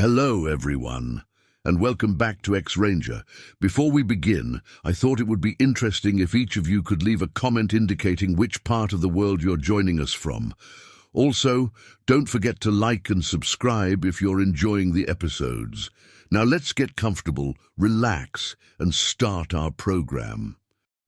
Hello, everyone, and welcome back to X-Ranger. Before we begin, I thought it would be interesting if each of you could leave a comment indicating which part of the world you're joining us from. Also, don't forget to like and subscribe if you're enjoying the episodes. Now let's get comfortable, relax, and start our program.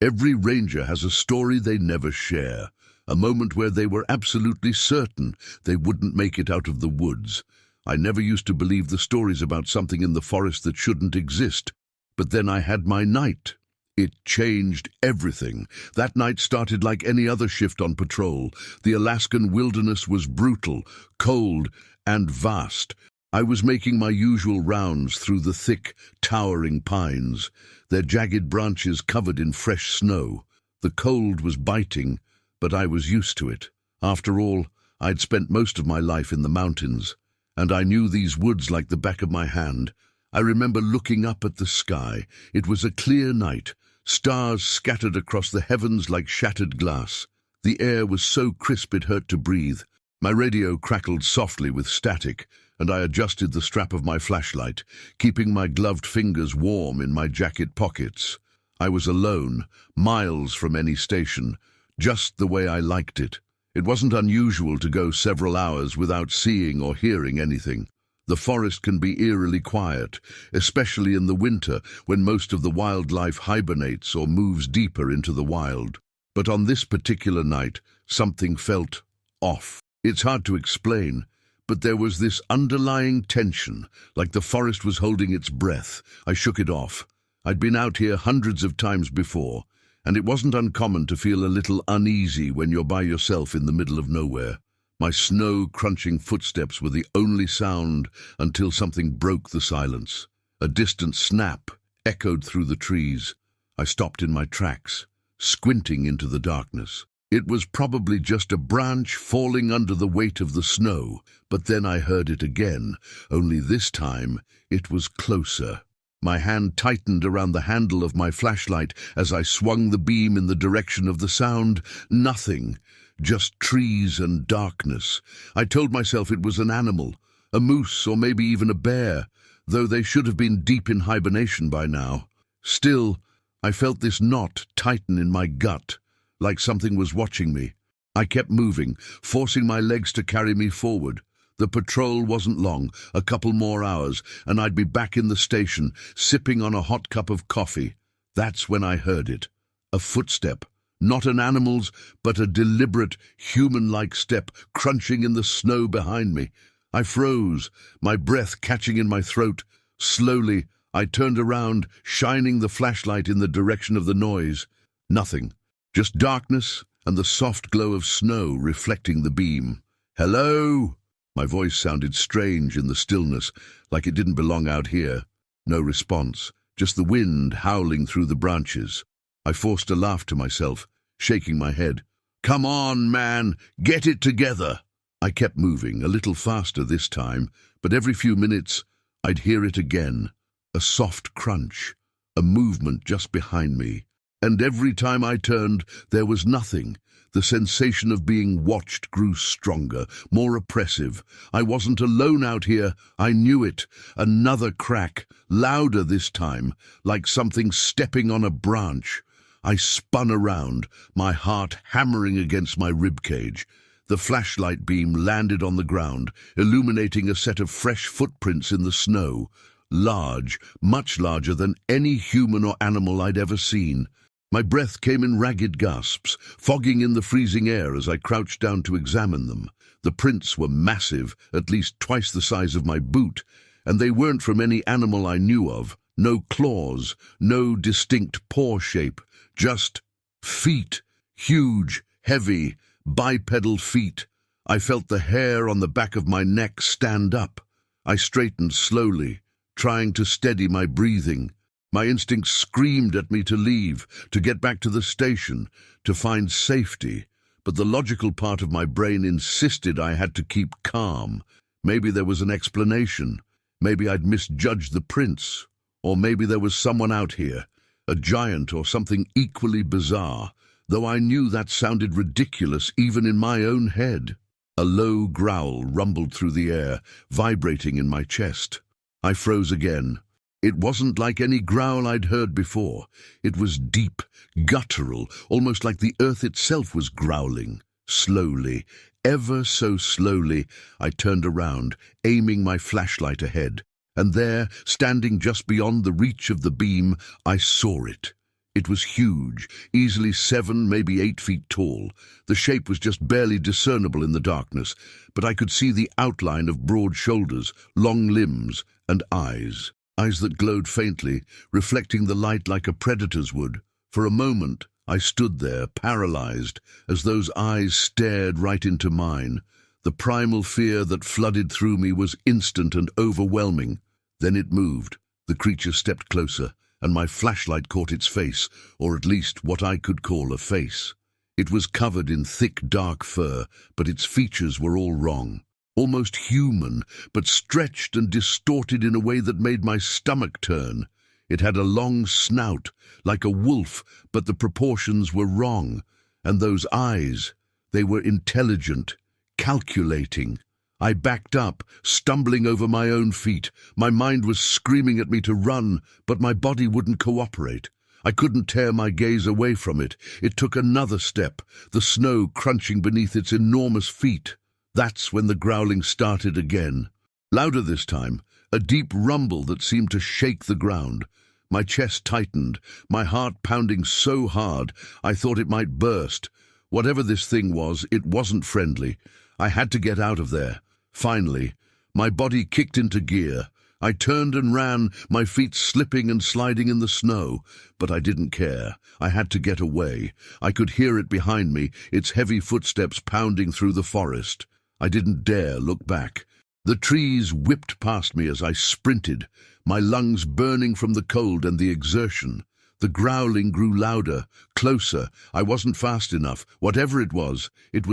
Every ranger has a story they never share, a moment where they were absolutely certain they wouldn't make it out of the woods. I never used to believe the stories about something in the forest that shouldn't exist, but then I had my night. It changed everything. That night started like any other shift on patrol. The Alaskan wilderness was brutal, cold, and vast. I was making my usual rounds through the thick, towering pines, their jagged branches covered in fresh snow. The cold was biting, but I was used to it. After all, I'd spent most of my life in the mountains, and I knew these woods like the back of my hand. I remember looking up at the sky. It was a clear night, stars scattered across the heavens like shattered glass. The air was so crisp it hurt to breathe. My radio crackled softly with static, and I adjusted the strap of my flashlight, keeping my gloved fingers warm in my jacket pockets. I was alone, miles from any station, just the way I liked it. It wasn't unusual to go several hours without seeing or hearing anything. The forest can be eerily quiet, especially in the winter when most of the wildlife hibernates or moves deeper into the wild. But on this particular night, something felt off. It's hard to explain, but there was this underlying tension, like the forest was holding its breath. I shook it off. I'd been out here hundreds of times before, and it wasn't uncommon to feel a little uneasy when you're by yourself in the middle of nowhere. My snow-crunching footsteps were the only sound until something broke the silence. A distant snap echoed through the trees. I stopped in my tracks, squinting into the darkness. It was probably just a branch falling under the weight of the snow, but then I heard it again, only this time it was closer. My hand tightened around the handle of my flashlight as I swung the beam in the direction of the sound. Nothing, just trees and darkness. I told myself it was an animal, a moose or maybe even a bear, though they should have been deep in hibernation by now. Still, I felt this knot tighten in my gut, like something was watching me. I kept moving, forcing my legs to carry me forward. The patrol wasn't long, a couple more hours, and I'd be back in the station, sipping on a hot cup of coffee. That's when I heard it. A footstep. Not an animal's, but a deliberate, human-like step crunching in the snow behind me. I froze, my breath catching in my throat. Slowly, I turned around, shining the flashlight in the direction of the noise. Nothing. Just darkness and the soft glow of snow reflecting the beam. "Hello?" My voice sounded strange in the stillness, like it didn't belong out here. No response, just the wind howling through the branches. I forced a laugh to myself, shaking my head. "Come on, man, get it together." I kept moving, a little faster this time, but every few minutes I'd hear it again. A soft crunch, a movement just behind me. And every time I turned, there was nothing. The sensation of being watched grew stronger, more oppressive. I wasn't alone out here. I knew it. Another crack, louder this time, like something stepping on a branch. I spun around, my heart hammering against my ribcage. The flashlight beam landed on the ground, illuminating a set of fresh footprints in the snow. Large, much larger than any human or animal I'd ever seen. My breath came in ragged gasps, fogging in the freezing air as I crouched down to examine them. The prints were massive, at least twice the size of my boot, and they weren't from any animal I knew of. No claws, no distinct paw shape, just feet, huge, heavy, bipedal feet. I felt the hair on the back of my neck stand up. I straightened slowly, trying to steady my breathing. My instincts screamed at me to leave, to get back to the station, to find safety, but the logical part of my brain insisted I had to keep calm. Maybe there was an explanation. Maybe I'd misjudged the prints, or maybe there was someone out here, a giant or something equally bizarre, though I knew that sounded ridiculous even in my own head. A low growl rumbled through the air, vibrating in my chest. I froze again. It wasn't like any growl I'd heard before. It was deep, guttural, almost like the earth itself was growling. Slowly, ever so slowly, I turned around, aiming my flashlight ahead. And there, standing just beyond the reach of the beam, I saw it. It was huge, easily 7, maybe 8 feet tall. The shape was just barely discernible in the darkness, but I could see the outline of broad shoulders, long limbs, and eyes. Eyes that glowed faintly, reflecting the light like a predator's would. For a moment, I stood there, paralyzed, as those eyes stared right into mine. The primal fear that flooded through me was instant and overwhelming. Then it moved. The creature stepped closer, and my flashlight caught its face, or at least what I could call a face. It was covered in thick, dark fur, but its features were all wrong. Almost human, but stretched and distorted in a way that made my stomach turn. It had a long snout, like a wolf, but the proportions were wrong. And those eyes, they were intelligent, calculating. I backed up, stumbling over my own feet. My mind was screaming at me to run, but my body wouldn't cooperate. I couldn't tear my gaze away from it. It took another step, the snow crunching beneath its enormous feet. That's when the growling started again. Louder this time, a deep rumble that seemed to shake the ground. My chest tightened, my heart pounding so hard I thought it might burst. Whatever this thing was, it wasn't friendly. I had to get out of there. Finally, my body kicked into gear. I turned and ran, my feet slipping and sliding in the snow. But I didn't care. I had to get away. I could hear it behind me, its heavy footsteps pounding through the forest. I didn't dare look back. The trees whipped past me as I sprinted, my lungs burning from the cold and the exertion. The growling grew louder, closer. I wasn't fast enough. Whatever it was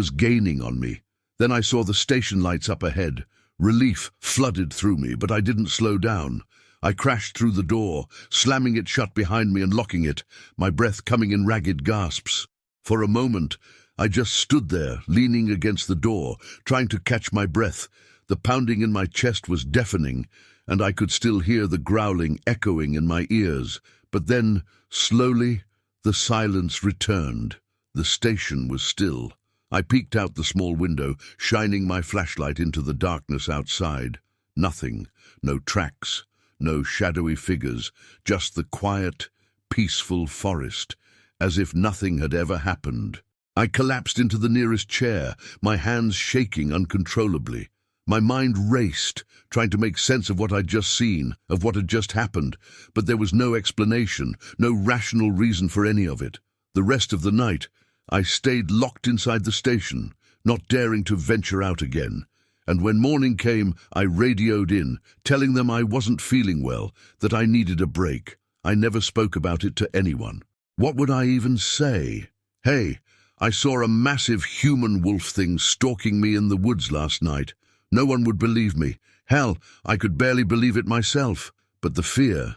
gaining on me. Then I saw the station lights up ahead. Relief flooded through me, but I didn't slow down. I crashed through the door, slamming it shut behind me and locking it, my breath coming in ragged gasps. For a moment, I just stood there, leaning against the door, trying to catch my breath. The pounding in my chest was deafening, and I could still hear the growling echoing in my ears. But then, slowly, the silence returned. The station was still. I peeked out the small window, shining my flashlight into the darkness outside. Nothing, no tracks, no shadowy figures, just the quiet, peaceful forest, as if nothing had ever happened. I collapsed into the nearest chair, my hands shaking uncontrollably. My mind raced, trying to make sense of what I'd just seen, of what had just happened, but there was no explanation, no rational reason for any of it. The rest of the night, I stayed locked inside the station, not daring to venture out again. And when morning came, I radioed in, telling them I wasn't feeling well, that I needed a break. I never spoke about it to anyone. What would I even say? Hey, I saw a massive human wolf thing stalking me in the woods last night. No one would believe me. Hell, I could barely believe it myself. But the fear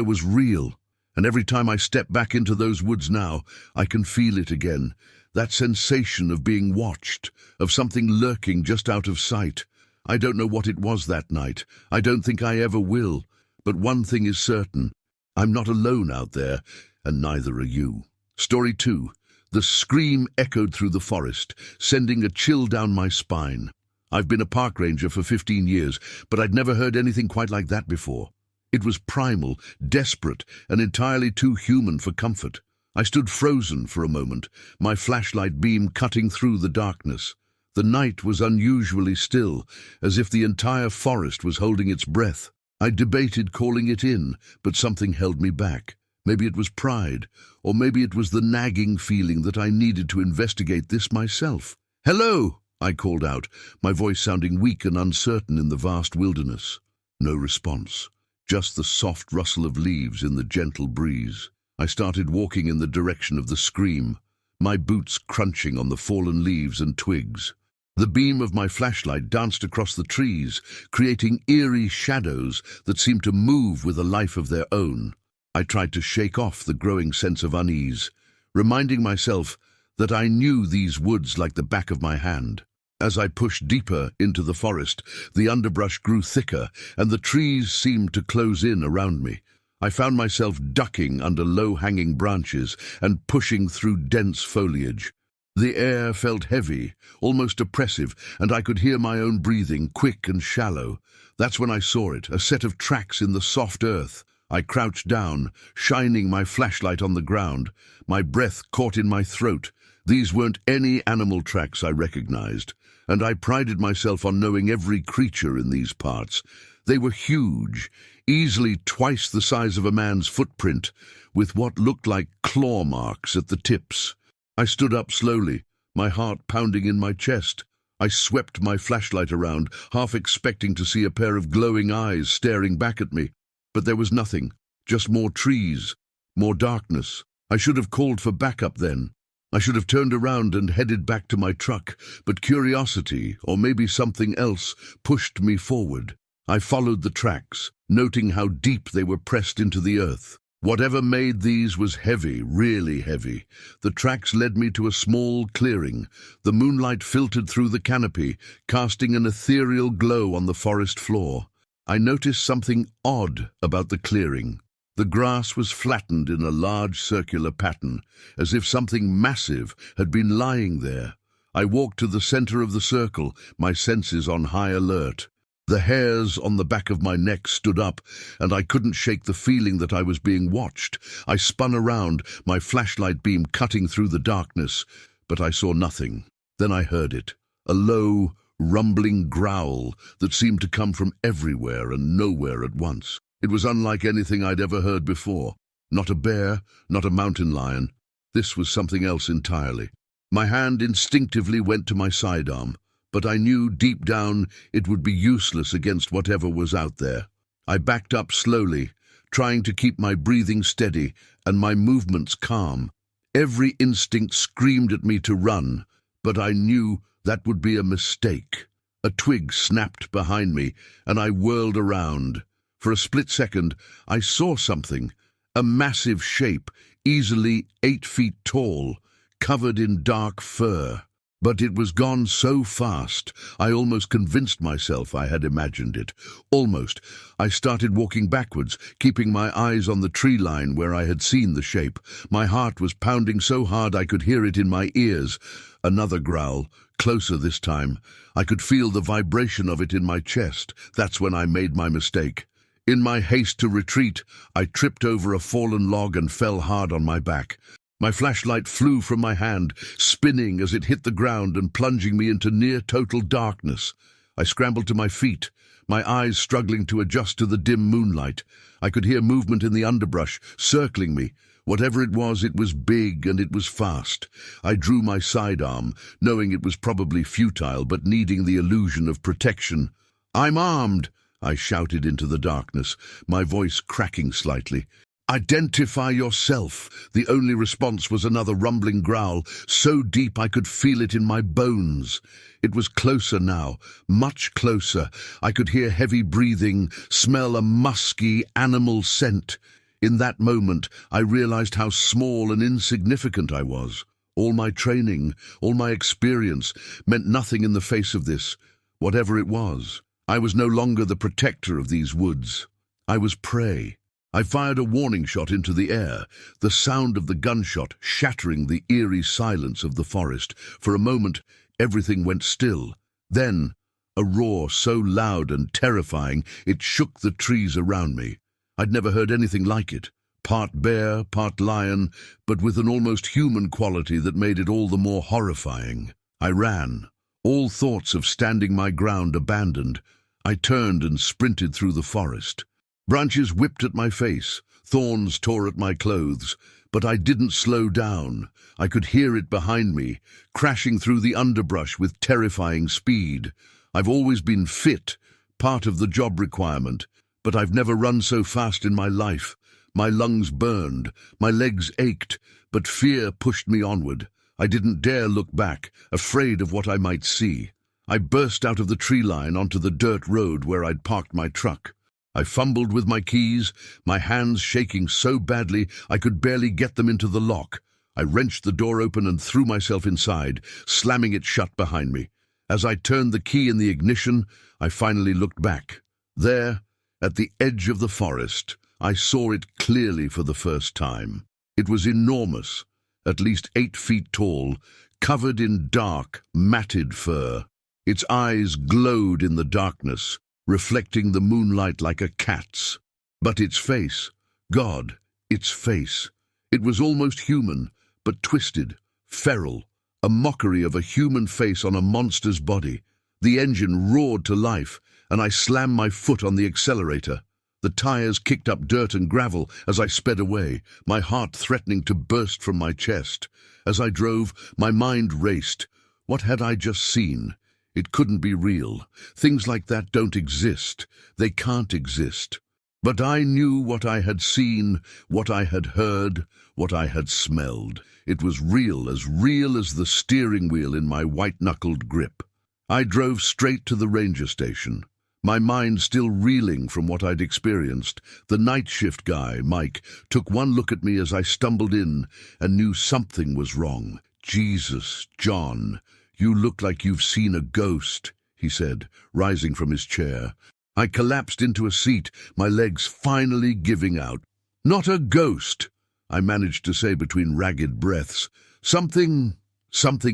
was real. And every time I step back into those woods now, I can feel it again. That sensation of being watched, of something lurking just out of sight. I don't know what it was that night. I don't think I ever will. But one thing is certain. I'm not alone out there, and neither are you. Story 2. The scream echoed through the forest, sending a chill down my spine. I've been a park ranger for 15 years, but I'd never heard anything quite like that before. It was primal, desperate, and entirely too human for comfort. I stood frozen for a moment, my flashlight beam cutting through the darkness. The night was unusually still, as if the entire forest was holding its breath. I debated calling it in, but something held me back. Maybe it was pride, or maybe it was the nagging feeling that I needed to investigate this myself. "Hello!" I called out, my voice sounding weak and uncertain in the vast wilderness. No response. Just the soft rustle of leaves in the gentle breeze. I started walking in the direction of the scream, my boots crunching on the fallen leaves and twigs. The beam of my flashlight danced across the trees, creating eerie shadows that seemed to move with a life of their own. I tried to shake off the growing sense of unease, reminding myself that I knew these woods like the back of my hand. As I pushed deeper into the forest, the underbrush grew thicker, and the trees seemed to close in around me. I found myself ducking under low-hanging branches and pushing through dense foliage. The air felt heavy, almost oppressive, and I could hear my own breathing, quick and shallow. That's when I saw it, a set of tracks in the soft earth. I crouched down, shining my flashlight on the ground. My breath caught in my throat. These weren't any animal tracks I recognized, and I prided myself on knowing every creature in these parts. They were huge, easily twice the size of a man's footprint, with what looked like claw marks at the tips. I stood up slowly, my heart pounding in my chest. I swept my flashlight around, half expecting to see a pair of glowing eyes staring back at me. But there was nothing, just more trees, more darkness. I should have called for backup then. I should have turned around and headed back to my truck, but curiosity, or maybe something else, pushed me forward. I followed the tracks, noting how deep they were pressed into the earth. Whatever made these was heavy, really heavy. The tracks led me to a small clearing. The moonlight filtered through the canopy, casting an ethereal glow on the forest floor. I noticed something odd about the clearing. The grass was flattened in a large circular pattern, as if something massive had been lying there. I walked to the center of the circle, my senses on high alert. The hairs on the back of my neck stood up, and I couldn't shake the feeling that I was being watched. I spun around, my flashlight beam cutting through the darkness, but I saw nothing. Then I heard it, a low, rumbling growl that seemed to come from everywhere and nowhere at once. It was unlike anything I'd ever heard before. Not a bear, not a mountain lion. This was something else entirely. My hand instinctively went to my sidearm, but I knew deep down it would be useless against whatever was out there. I backed up slowly, trying to keep my breathing steady and my movements calm. Every instinct screamed at me to run, but I knew that would be a mistake. A twig snapped behind me, and I whirled around. For a split second, I saw something, a massive shape, easily 8 feet tall, covered in dark fur. But it was gone so fast, I almost convinced myself I had imagined it. Almost. I started walking backwards, keeping my eyes on the tree line where I had seen the shape. My heart was pounding so hard I could hear it in my ears. Another growl, closer this time. I could feel the vibration of it in my chest. That's when I made my mistake. In my haste to retreat, I tripped over a fallen log and fell hard on my back. My flashlight flew from my hand, spinning as it hit the ground and plunging me into near-total darkness. I scrambled to my feet, my eyes struggling to adjust to the dim moonlight. I could hear movement in the underbrush, circling me. Whatever it was big and it was fast. I drew my sidearm, knowing it was probably futile but needing the illusion of protection. "I'm armed!" I shouted into the darkness, my voice cracking slightly. "Identify yourself!" The only response was another rumbling growl, so deep I could feel it in my bones. It was closer now, much closer. I could hear heavy breathing, smell a musky animal scent. In that moment, I realized how small and insignificant I was. All my training, all my experience, meant nothing in the face of this, whatever it was. I was no longer the protector of these woods. I was prey. I fired a warning shot into the air, the sound of the gunshot shattering the eerie silence of the forest. For a moment, everything went still. Then, a roar so loud and terrifying it shook the trees around me. I'd never heard anything like it. Part bear, part lion, but with an almost human quality that made it all the more horrifying. I ran, all thoughts of standing my ground abandoned. I turned and sprinted through the forest. Branches whipped at my face, thorns tore at my clothes, but I didn't slow down. I could hear it behind me, crashing through the underbrush with terrifying speed. I've always been fit, part of the job requirement, but I've never run so fast in my life. My lungs burned, my legs ached, but fear pushed me onward. I didn't dare look back, afraid of what I might see. I burst out of the tree line onto the dirt road where I'd parked my truck. I fumbled with my keys, my hands shaking so badly I could barely get them into the lock. I wrenched the door open and threw myself inside, slamming it shut behind me. As I turned the key in the ignition, I finally looked back. There, at the edge of the forest, I saw it clearly for the first time. It was enormous, at least 8 feet tall, covered in dark, matted fur. Its eyes glowed in the darkness, reflecting the moonlight like a cat's. But its face, God, its face. It was almost human, but twisted, feral, a mockery of a human face on a monster's body. The engine roared to life, and I slammed my foot on the accelerator. The tires kicked up dirt and gravel as I sped away, my heart threatening to burst from my chest. As I drove, my mind raced. What had I just seen? It couldn't be real. Things like that don't exist. They can't exist. But I knew what I had seen, what I had heard, what I had smelled. It was real as the steering wheel in my white-knuckled grip. I drove straight to the ranger station, my mind still reeling from what I'd experienced. The night shift guy, Mike, took one look at me as I stumbled in and knew something was wrong. "Jesus, John, you look like you've seen a ghost," he said, rising from his chair. I collapsed into a seat, my legs finally giving out. "Not a ghost," I managed to say between ragged breaths. Something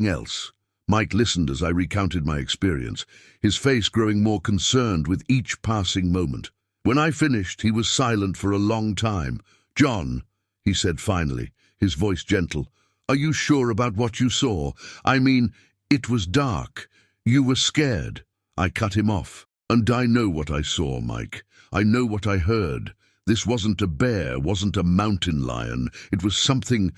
else." Mike listened as I recounted my experience, his face growing more concerned with each passing moment. When I finished, he was silent for a long time. "John," he said finally, his voice gentle, "are you sure about what you saw? I mean, it was dark. You were scared." I cut him off. "And I know what I saw, Mike. I know what I heard. This wasn't a bear, wasn't a mountain lion. It was something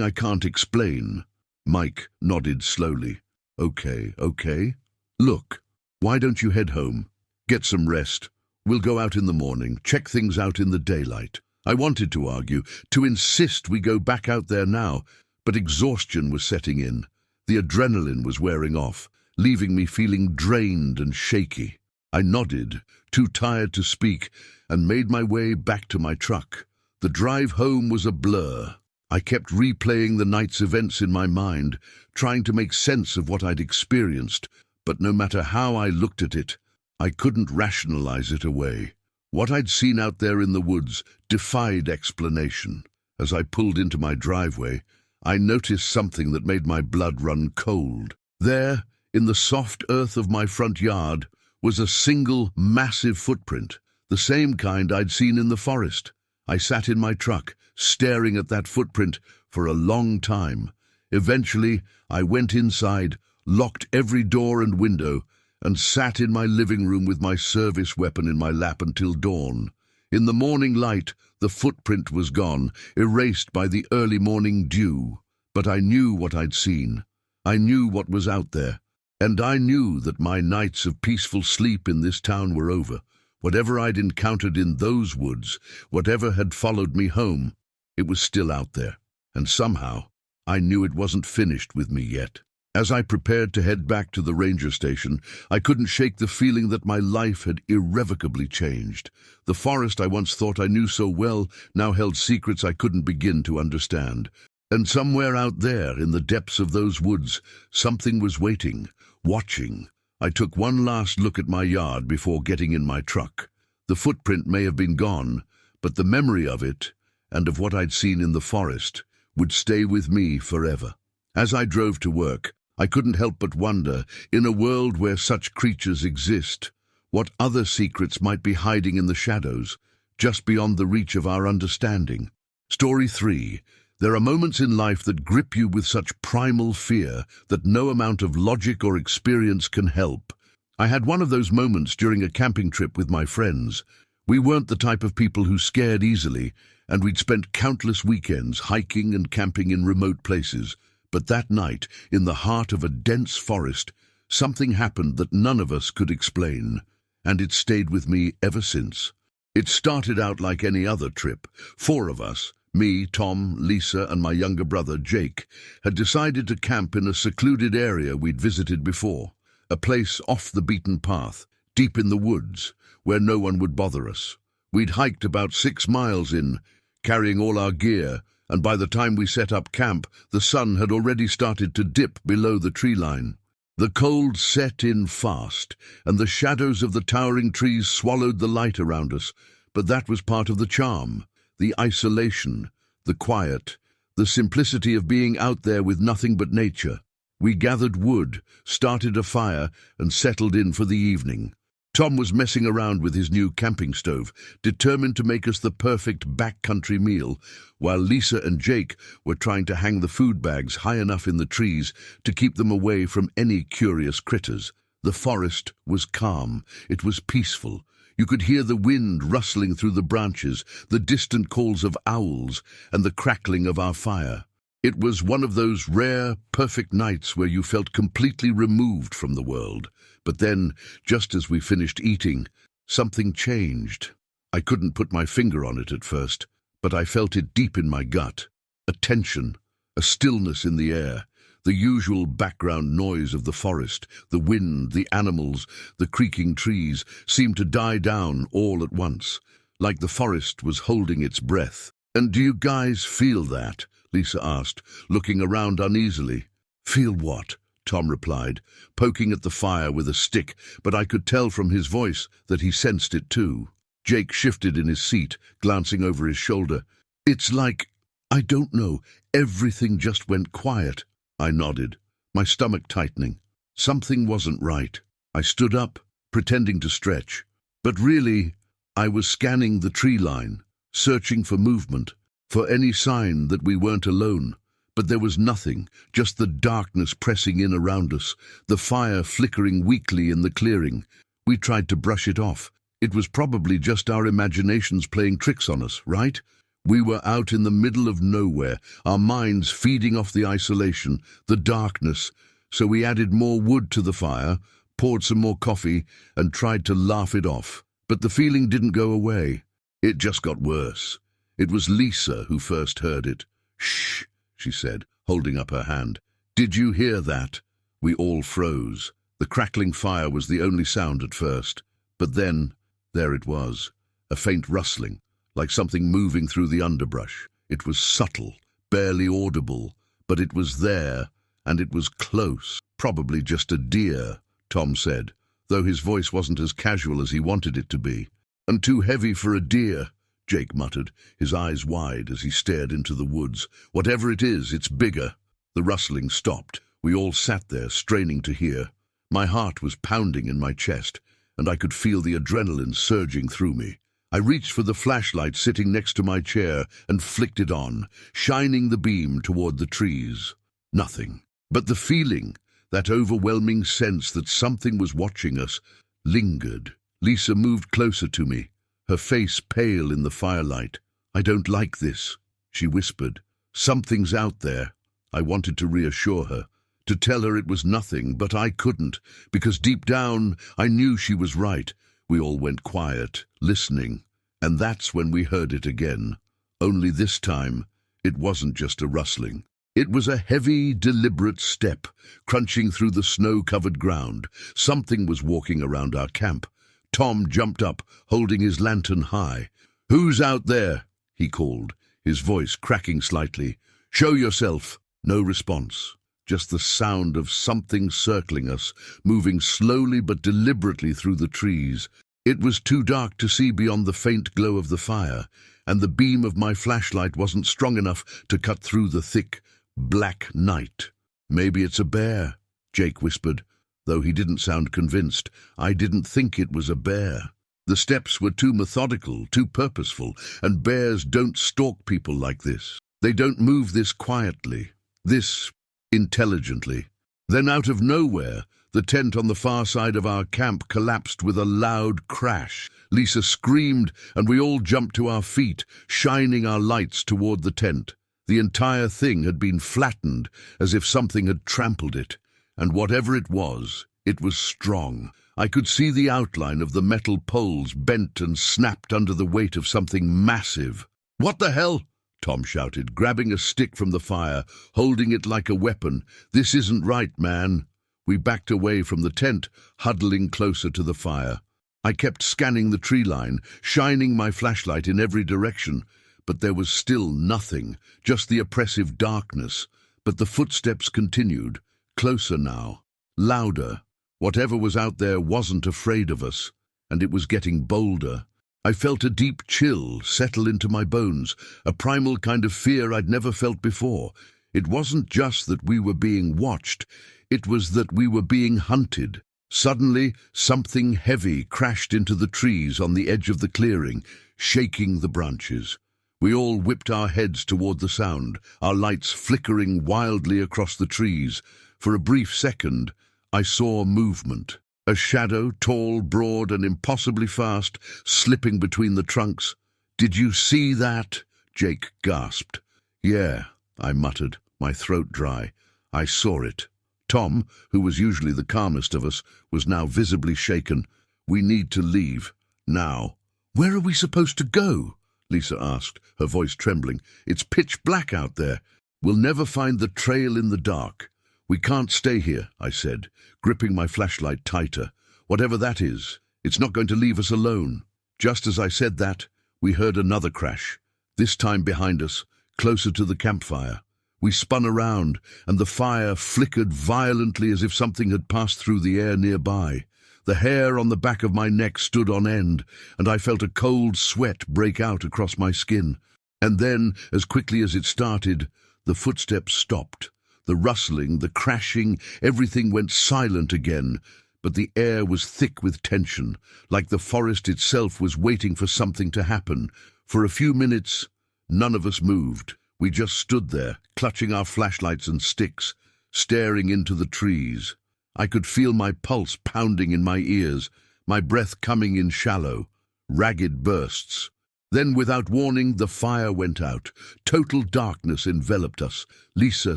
I can't explain." Mike nodded slowly. Okay. Look, why don't you head home? Get some rest. We'll go out in the morning, check things out in the daylight." I wanted to argue, to insist we go back out there now, but exhaustion was setting in. The adrenaline was wearing off, leaving me feeling drained and shaky. I nodded, too tired to speak, and made my way back to my truck. The drive home was a blur. I kept replaying the night's events in my mind, trying to make sense of what I'd experienced, but no matter how I looked at it, I couldn't rationalize it away. What I'd seen out there in the woods defied explanation. As I pulled into my driveway, I noticed something that made my blood run cold. There, in the soft earth of my front yard, was a single, massive footprint, the same kind I'd seen in the forest. I sat in my truck, staring at that footprint for a long time. Eventually, I went inside, locked every door and window, and sat in my living room with my service weapon in my lap until dawn. In the morning light, the footprint was gone, erased by the early morning dew. But I knew what I'd seen. I knew what was out there. And I knew that my nights of peaceful sleep in this town were over. Whatever I'd encountered in those woods, whatever had followed me home, it was still out there. And somehow, I knew it wasn't finished with me yet. As I prepared to head back to the ranger station, I couldn't shake the feeling that my life had irrevocably changed. The forest I once thought I knew so well now held secrets I couldn't begin to understand. And somewhere out there, in the depths of those woods, something was waiting, watching. I took one last look at my yard before getting in my truck. The footprint may have been gone, but the memory of it, and of what I'd seen in the forest, would stay with me forever. As I drove to work, I couldn't help but wonder, in a world where such creatures exist, what other secrets might be hiding in the shadows, just beyond the reach of our understanding. Story 3. There are moments in life that grip you with such primal fear that no amount of logic or experience can help. I had one of those moments during a camping trip with my friends. We weren't the type of people who scared easily, and we'd spent countless weekends hiking and camping in remote places. But that night, in the heart of a dense forest, something happened that none of us could explain, and it stayed with me ever since. It started out like any other trip. 4 of us, me, Tom, Lisa, and my younger brother, Jake, had decided to camp in a secluded area we'd visited before, a place off the beaten path, deep in the woods, where no one would bother us. We'd hiked about 6 miles in, carrying all our gear, and by the time we set up camp, the sun had already started to dip below the tree line. The cold set in fast, and the shadows of the towering trees swallowed the light around us, but that was part of the charm, the isolation, the quiet, the simplicity of being out there with nothing but nature. We gathered wood, started a fire, and settled in for the evening. Tom was messing around with his new camping stove, determined to make us the perfect backcountry meal, while Lisa and Jake were trying to hang the food bags high enough in the trees to keep them away from any curious critters. The forest was calm. It was peaceful. You could hear the wind rustling through the branches, the distant calls of owls, and the crackling of our fire. It was one of those rare, perfect nights where you felt completely removed from the world. But then, just as we finished eating, something changed. I couldn't put my finger on it at first, but I felt it deep in my gut. A tension, a stillness in the air, the usual background noise of the forest, the wind, the animals, the creaking trees, seemed to die down all at once, like the forest was holding its breath. "And do you guys feel that?" Lisa asked, looking around uneasily. "Feel what?" Tom replied, poking at the fire with a stick, but I could tell from his voice that he sensed it too. Jake shifted in his seat, glancing over his shoulder. "It's like, I don't know, everything just went quiet." I nodded, my stomach tightening. Something wasn't right. I stood up, pretending to stretch. But really, I was scanning the tree line, searching for movement, for any sign that we weren't alone. But there was nothing, just the darkness pressing in around us, the fire flickering weakly in the clearing. We tried to brush it off. It was probably just our imaginations playing tricks on us, right? We were out in the middle of nowhere, our minds feeding off the isolation, the darkness. So we added more wood to the fire, poured some more coffee, and tried to laugh it off. But the feeling didn't go away. It just got worse. It was Lisa who first heard it. "Shh," she said, holding up her hand. "Did you hear that?" We all froze. The crackling fire was the only sound at first. But then, there it was, a faint rustling, like something moving through the underbrush. It was subtle, barely audible, but it was there, and it was close. "Probably just a deer," Tom said, though his voice wasn't as casual as he wanted it to be. "And too heavy for a deer," Jake muttered, his eyes wide as he stared into the woods. "Whatever it is, it's bigger." The rustling stopped. We all sat there, straining to hear. My heart was pounding in my chest, and I could feel the adrenaline surging through me. I reached for the flashlight sitting next to my chair and flicked it on, shining the beam toward the trees. Nothing. But the feeling, that overwhelming sense that something was watching us, lingered. Lisa moved closer to me, her face pale in the firelight. "I don't like this," she whispered. "Something's out there." I wanted to reassure her, to tell her it was nothing, but I couldn't, because deep down I knew she was right. We all went quiet, listening, and that's when we heard it again. Only this time, it wasn't just a rustling. It was a heavy, deliberate step, crunching through the snow-covered ground. Something was walking around our camp. Tom jumped up, holding his lantern high. "Who's out there?" he called, his voice cracking slightly. "Show yourself." No response. Just the sound of something circling us, moving slowly but deliberately through the trees. It was too dark to see beyond the faint glow of the fire, and the beam of my flashlight wasn't strong enough to cut through the thick, black night. "Maybe it's a bear," Jake whispered, though he didn't sound convinced. I didn't think it was a bear. The steps were too methodical, too purposeful, and bears don't stalk people like this. They don't move this quietly, this intelligently. Then out of nowhere, the tent on the far side of our camp collapsed with a loud crash. Lisa screamed, and we all jumped to our feet, shining our lights toward the tent. The entire thing had been flattened, as if something had trampled it, and whatever it was strong. I could see the outline of the metal poles bent and snapped under the weight of something massive. "What the hell?" Tom shouted, grabbing a stick from the fire, holding it like a weapon. "This isn't right, man." We backed away from the tent, huddling closer to the fire. I kept scanning the tree line, shining my flashlight in every direction, but there was still nothing, just the oppressive darkness. But the footsteps continued, closer now. louder. Whatever was out there wasn't afraid of us, and it was getting bolder. I felt a deep chill settle into my bones, a primal kind of fear I'd never felt before. It wasn't just that we were being watched, it was that we were being hunted. Suddenly, something heavy crashed into the trees on the edge of the clearing, shaking the branches. We all whipped our heads toward the sound, our lights flickering wildly across the trees. For a brief second, I saw movement. A shadow, tall, broad, and impossibly fast, slipping between the trunks. "Did you see that?" Jake gasped. "Yeah," I muttered, my throat dry. "I saw it." Tom, who was usually the calmest of us, was now visibly shaken. "We need to leave. Now." "Where are we supposed to go?" Lisa asked, her voice trembling. "It's pitch black out there. We'll never find the trail in the dark." "We can't stay here," I said, gripping my flashlight tighter. "Whatever that is, it's not going to leave us alone." Just as I said that, we heard another crash, this time behind us, closer to the campfire. We spun around, and the fire flickered violently as if something had passed through the air nearby. The hair on the back of my neck stood on end, and I felt a cold sweat break out across my skin. And then, as quickly as it started, the footsteps stopped. The rustling, the crashing, everything went silent again, but the air was thick with tension, like the forest itself was waiting for something to happen. For a few minutes, none of us moved. We just stood there, clutching our flashlights and sticks, staring into the trees. I could feel my pulse pounding in my ears, my breath coming in shallow, ragged bursts. Then, without warning, the fire went out. Total darkness enveloped us. Lisa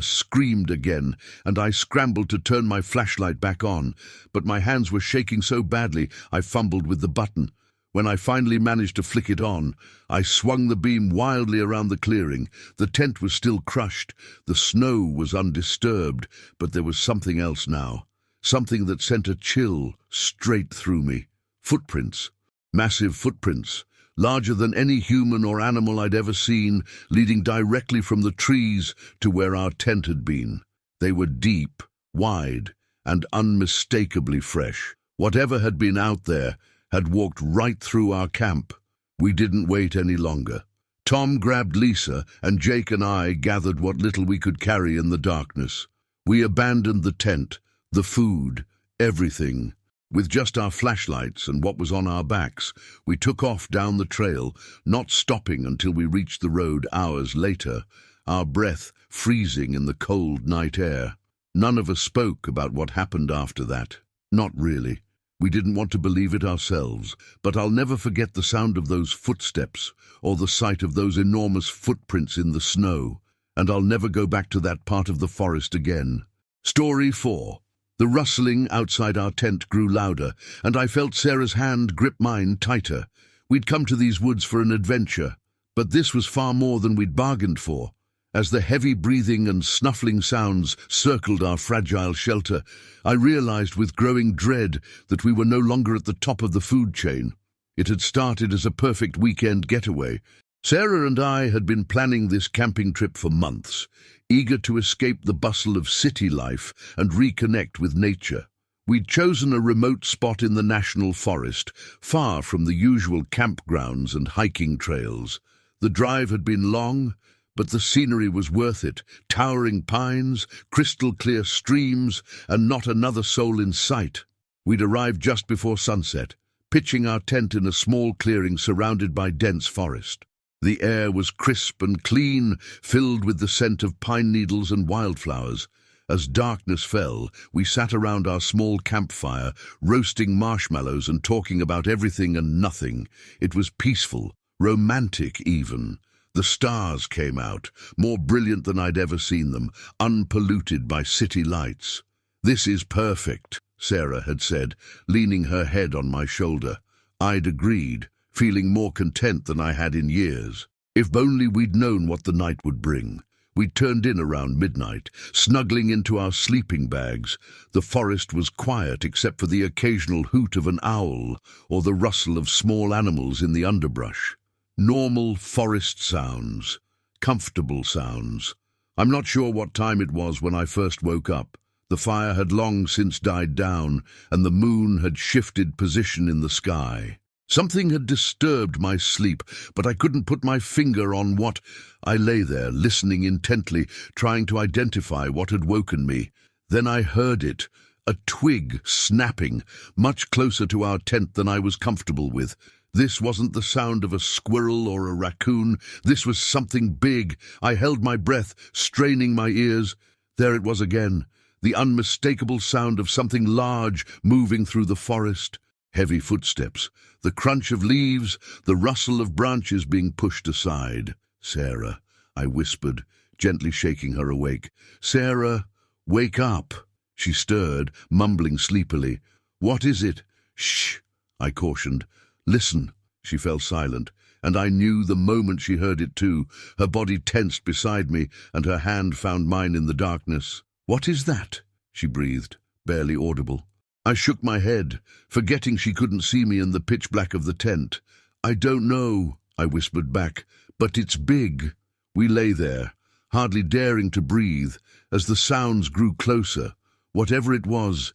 screamed again, and I scrambled to turn my flashlight back on, but my hands were shaking so badly I fumbled with the button. When I finally managed to flick it on, I swung the beam wildly around the clearing. The tent was still crushed. The snow was undisturbed, but there was something else now. Something that sent a chill straight through me. Footprints. Massive footprints. Larger than any human or animal I'd ever seen, leading directly from the trees to where our tent had been. They were deep, wide, and unmistakably fresh. Whatever had been out there had walked right through our camp. We didn't wait any longer. Tom grabbed Lisa, and Jake and I gathered what little we could carry in the darkness. We abandoned the tent, the food, everything. With just our flashlights and what was on our backs, we took off down the trail, not stopping until we reached the road hours later, our breath freezing in the cold night air. None of us spoke about what happened after that. Not really. We didn't want to believe it ourselves, but I'll never forget the sound of those footsteps or the sight of those enormous footprints in the snow, and I'll never go back to that part of the forest again. Story 4. The rustling outside our tent grew louder, and I felt Sarah's hand grip mine tighter. We'd come to these woods for an adventure, but this was far more than we'd bargained for. As the heavy breathing and snuffling sounds circled our fragile shelter, I realized with growing dread that we were no longer at the top of the food chain. It had started as a perfect weekend getaway. Sarah and I had been planning this camping trip for months, eager to escape the bustle of city life and reconnect with nature. We'd chosen a remote spot in the national forest, far from the usual campgrounds and hiking trails. The drive had been long, but the scenery was worth it. Towering pines, crystal-clear streams, and not another soul in sight. We'd arrived just before sunset, pitching our tent in a small clearing surrounded by dense forest. The air was crisp and clean, filled with the scent of pine needles and wildflowers. As darkness fell, we sat around our small campfire, roasting marshmallows and talking about everything and nothing. It was peaceful, romantic even. The stars came out, more brilliant than I'd ever seen them, unpolluted by city lights. "This is perfect," Sarah had said, leaning her head on my shoulder. I'd agreed, feeling more content than I had in years. If only we'd known what the night would bring. We turned in around midnight, snuggling into our sleeping bags. The forest was quiet except for the occasional hoot of an owl or the rustle of small animals in the underbrush. Normal forest sounds, comfortable sounds. I'm not sure what time it was when I first woke up. The fire had long since died down, and the moon had shifted position in the sky. Something had disturbed my sleep, but I couldn't put my finger on what. I lay there, listening intently, trying to identify what had woken me. Then I heard it, a twig snapping, much closer to our tent than I was comfortable with. This wasn't the sound of a squirrel or a raccoon. This was something big. I held my breath, straining my ears. There it was again, the unmistakable sound of something large moving through the forest. Heavy footsteps, the crunch of leaves, the rustle of branches being pushed aside. "Sarah," I whispered, gently shaking her awake. "Sarah, wake up." She stirred, mumbling sleepily. "What is it?" "Shh," I cautioned. "Listen." She fell silent, and I knew the moment she heard it too. Her body tensed beside me, and her hand found mine in the darkness. "What is that?" she breathed, barely audible. I shook my head, forgetting she couldn't see me in the pitch black of the tent. "I don't know," I whispered back, "but it's big." We lay there, hardly daring to breathe, as the sounds grew closer. Whatever it was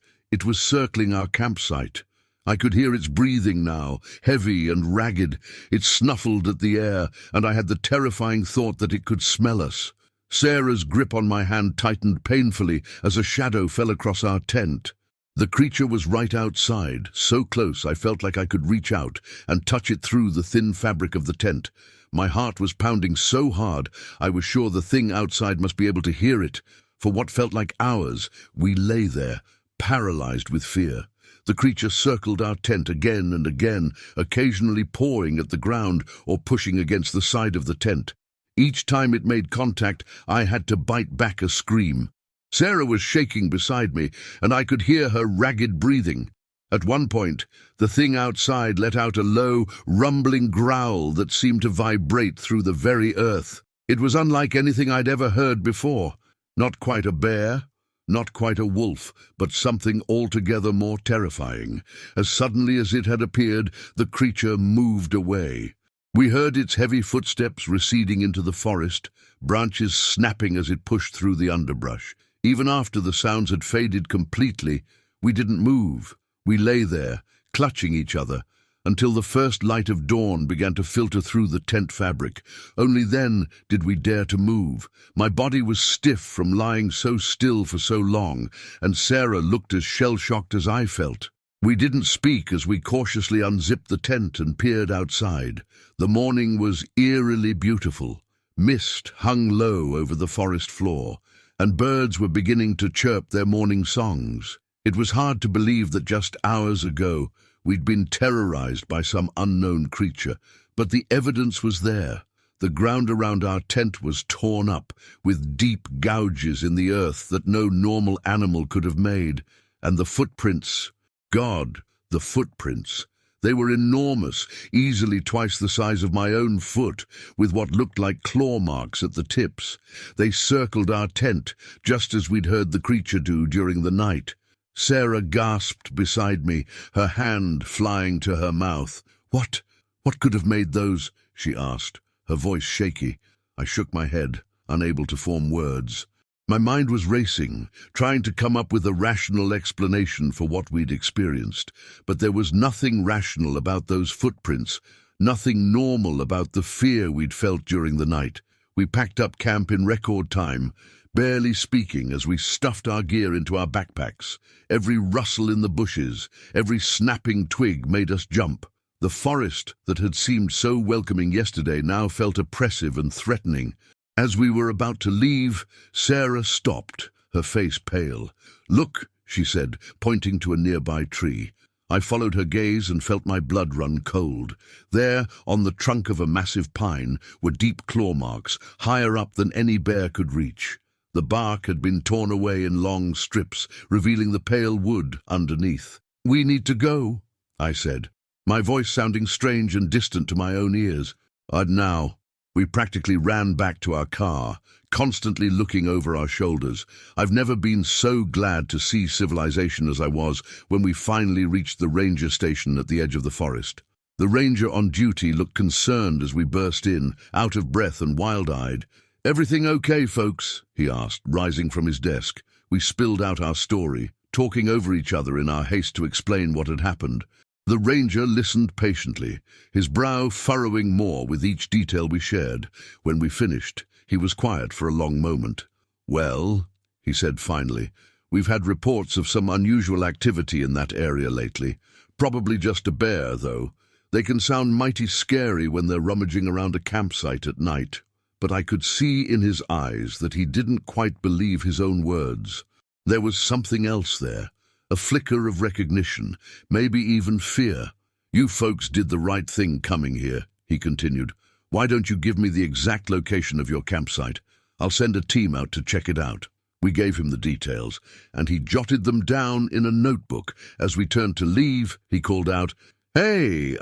circling our campsite. I could hear its breathing now, heavy and ragged. It snuffled at the air, and I had the terrifying thought that it could smell us. Sarah's grip on my hand tightened painfully as a shadow fell across our tent. The creature was right outside, so close I felt like I could reach out and touch it through the thin fabric of the tent. My heart was pounding so hard I was sure the thing outside must be able to hear it. For what felt like hours, we lay there, paralyzed with fear. The creature circled our tent again and again, occasionally pawing at the ground or pushing against the side of the tent. Each time it made contact, I had to bite back a scream. Sarah was shaking beside me, and I could hear her ragged breathing. At one point, the thing outside let out a low, rumbling growl that seemed to vibrate through the very earth. It was unlike anything I'd ever heard before. Not quite a bear, not quite a wolf, but something altogether more terrifying. As suddenly as it had appeared, the creature moved away. We heard its heavy footsteps receding into the forest, branches snapping as it pushed through the underbrush. Even after the sounds had faded completely, we didn't move. We lay there, clutching each other, until the first light of dawn began to filter through the tent fabric. Only then did we dare to move. My body was stiff from lying so still for so long, and Sarah looked as shell-shocked as I felt. We didn't speak as we cautiously unzipped the tent and peered outside. The morning was eerily beautiful. Mist hung low over the forest floor, and birds were beginning to chirp their morning songs. It was hard to believe that just hours ago we'd been terrorized by some unknown creature, but the evidence was there. The ground around our tent was torn up, with deep gouges in the earth that no normal animal could have made, and the footprints. God, the footprints. They were enormous, easily twice the size of my own foot, with what looked like claw marks at the tips. They circled our tent, just as we'd heard the creature do during the night. Sarah gasped beside me, her hand flying to her mouth. What could have made those?" she asked, her voice shaky. I shook my head, unable to form words. My mind was racing, trying to come up with a rational explanation for what we'd experienced, but there was nothing rational about those footprints, nothing normal about the fear we'd felt during the night. We packed up camp in record time, barely speaking as we stuffed our gear into our backpacks. Every rustle in the bushes, every snapping twig made us jump. The forest that had seemed so welcoming yesterday now felt oppressive and threatening. As we were about to leave, Sarah stopped, her face pale. "Look," she said, pointing to a nearby tree. I followed her gaze and felt my blood run cold. There, on the trunk of a massive pine, were deep claw marks, higher up than any bear could reach. The bark had been torn away in long strips, revealing the pale wood underneath. "We need to go," I said, my voice sounding strange and distant to my own ears. Now, we practically ran back to our car, constantly looking over our shoulders. I've never been so glad to see civilization as I was when we finally reached the ranger station at the edge of the forest. The ranger on duty looked concerned as we burst in, out of breath and wild-eyed. "Everything okay, folks?" he asked, rising from his desk. We spilled out our story, talking over each other in our haste to explain what had happened. The ranger listened patiently, his brow furrowing more with each detail we shared. When we finished, he was quiet for a long moment. "Well," he said finally, "we've had reports of some unusual activity in that area lately. Probably just a bear, though. They can sound mighty scary when they're rummaging around a campsite at night." But I could see in his eyes that he didn't quite believe his own words. There was something else there, a flicker of recognition, maybe even fear. "You folks did the right thing coming here," he continued. "Why don't you give me the exact location of your campsite? I'll send a team out to check it out." We gave him the details, and he jotted them down in a notebook. As we turned to leave, he called out, "Hey,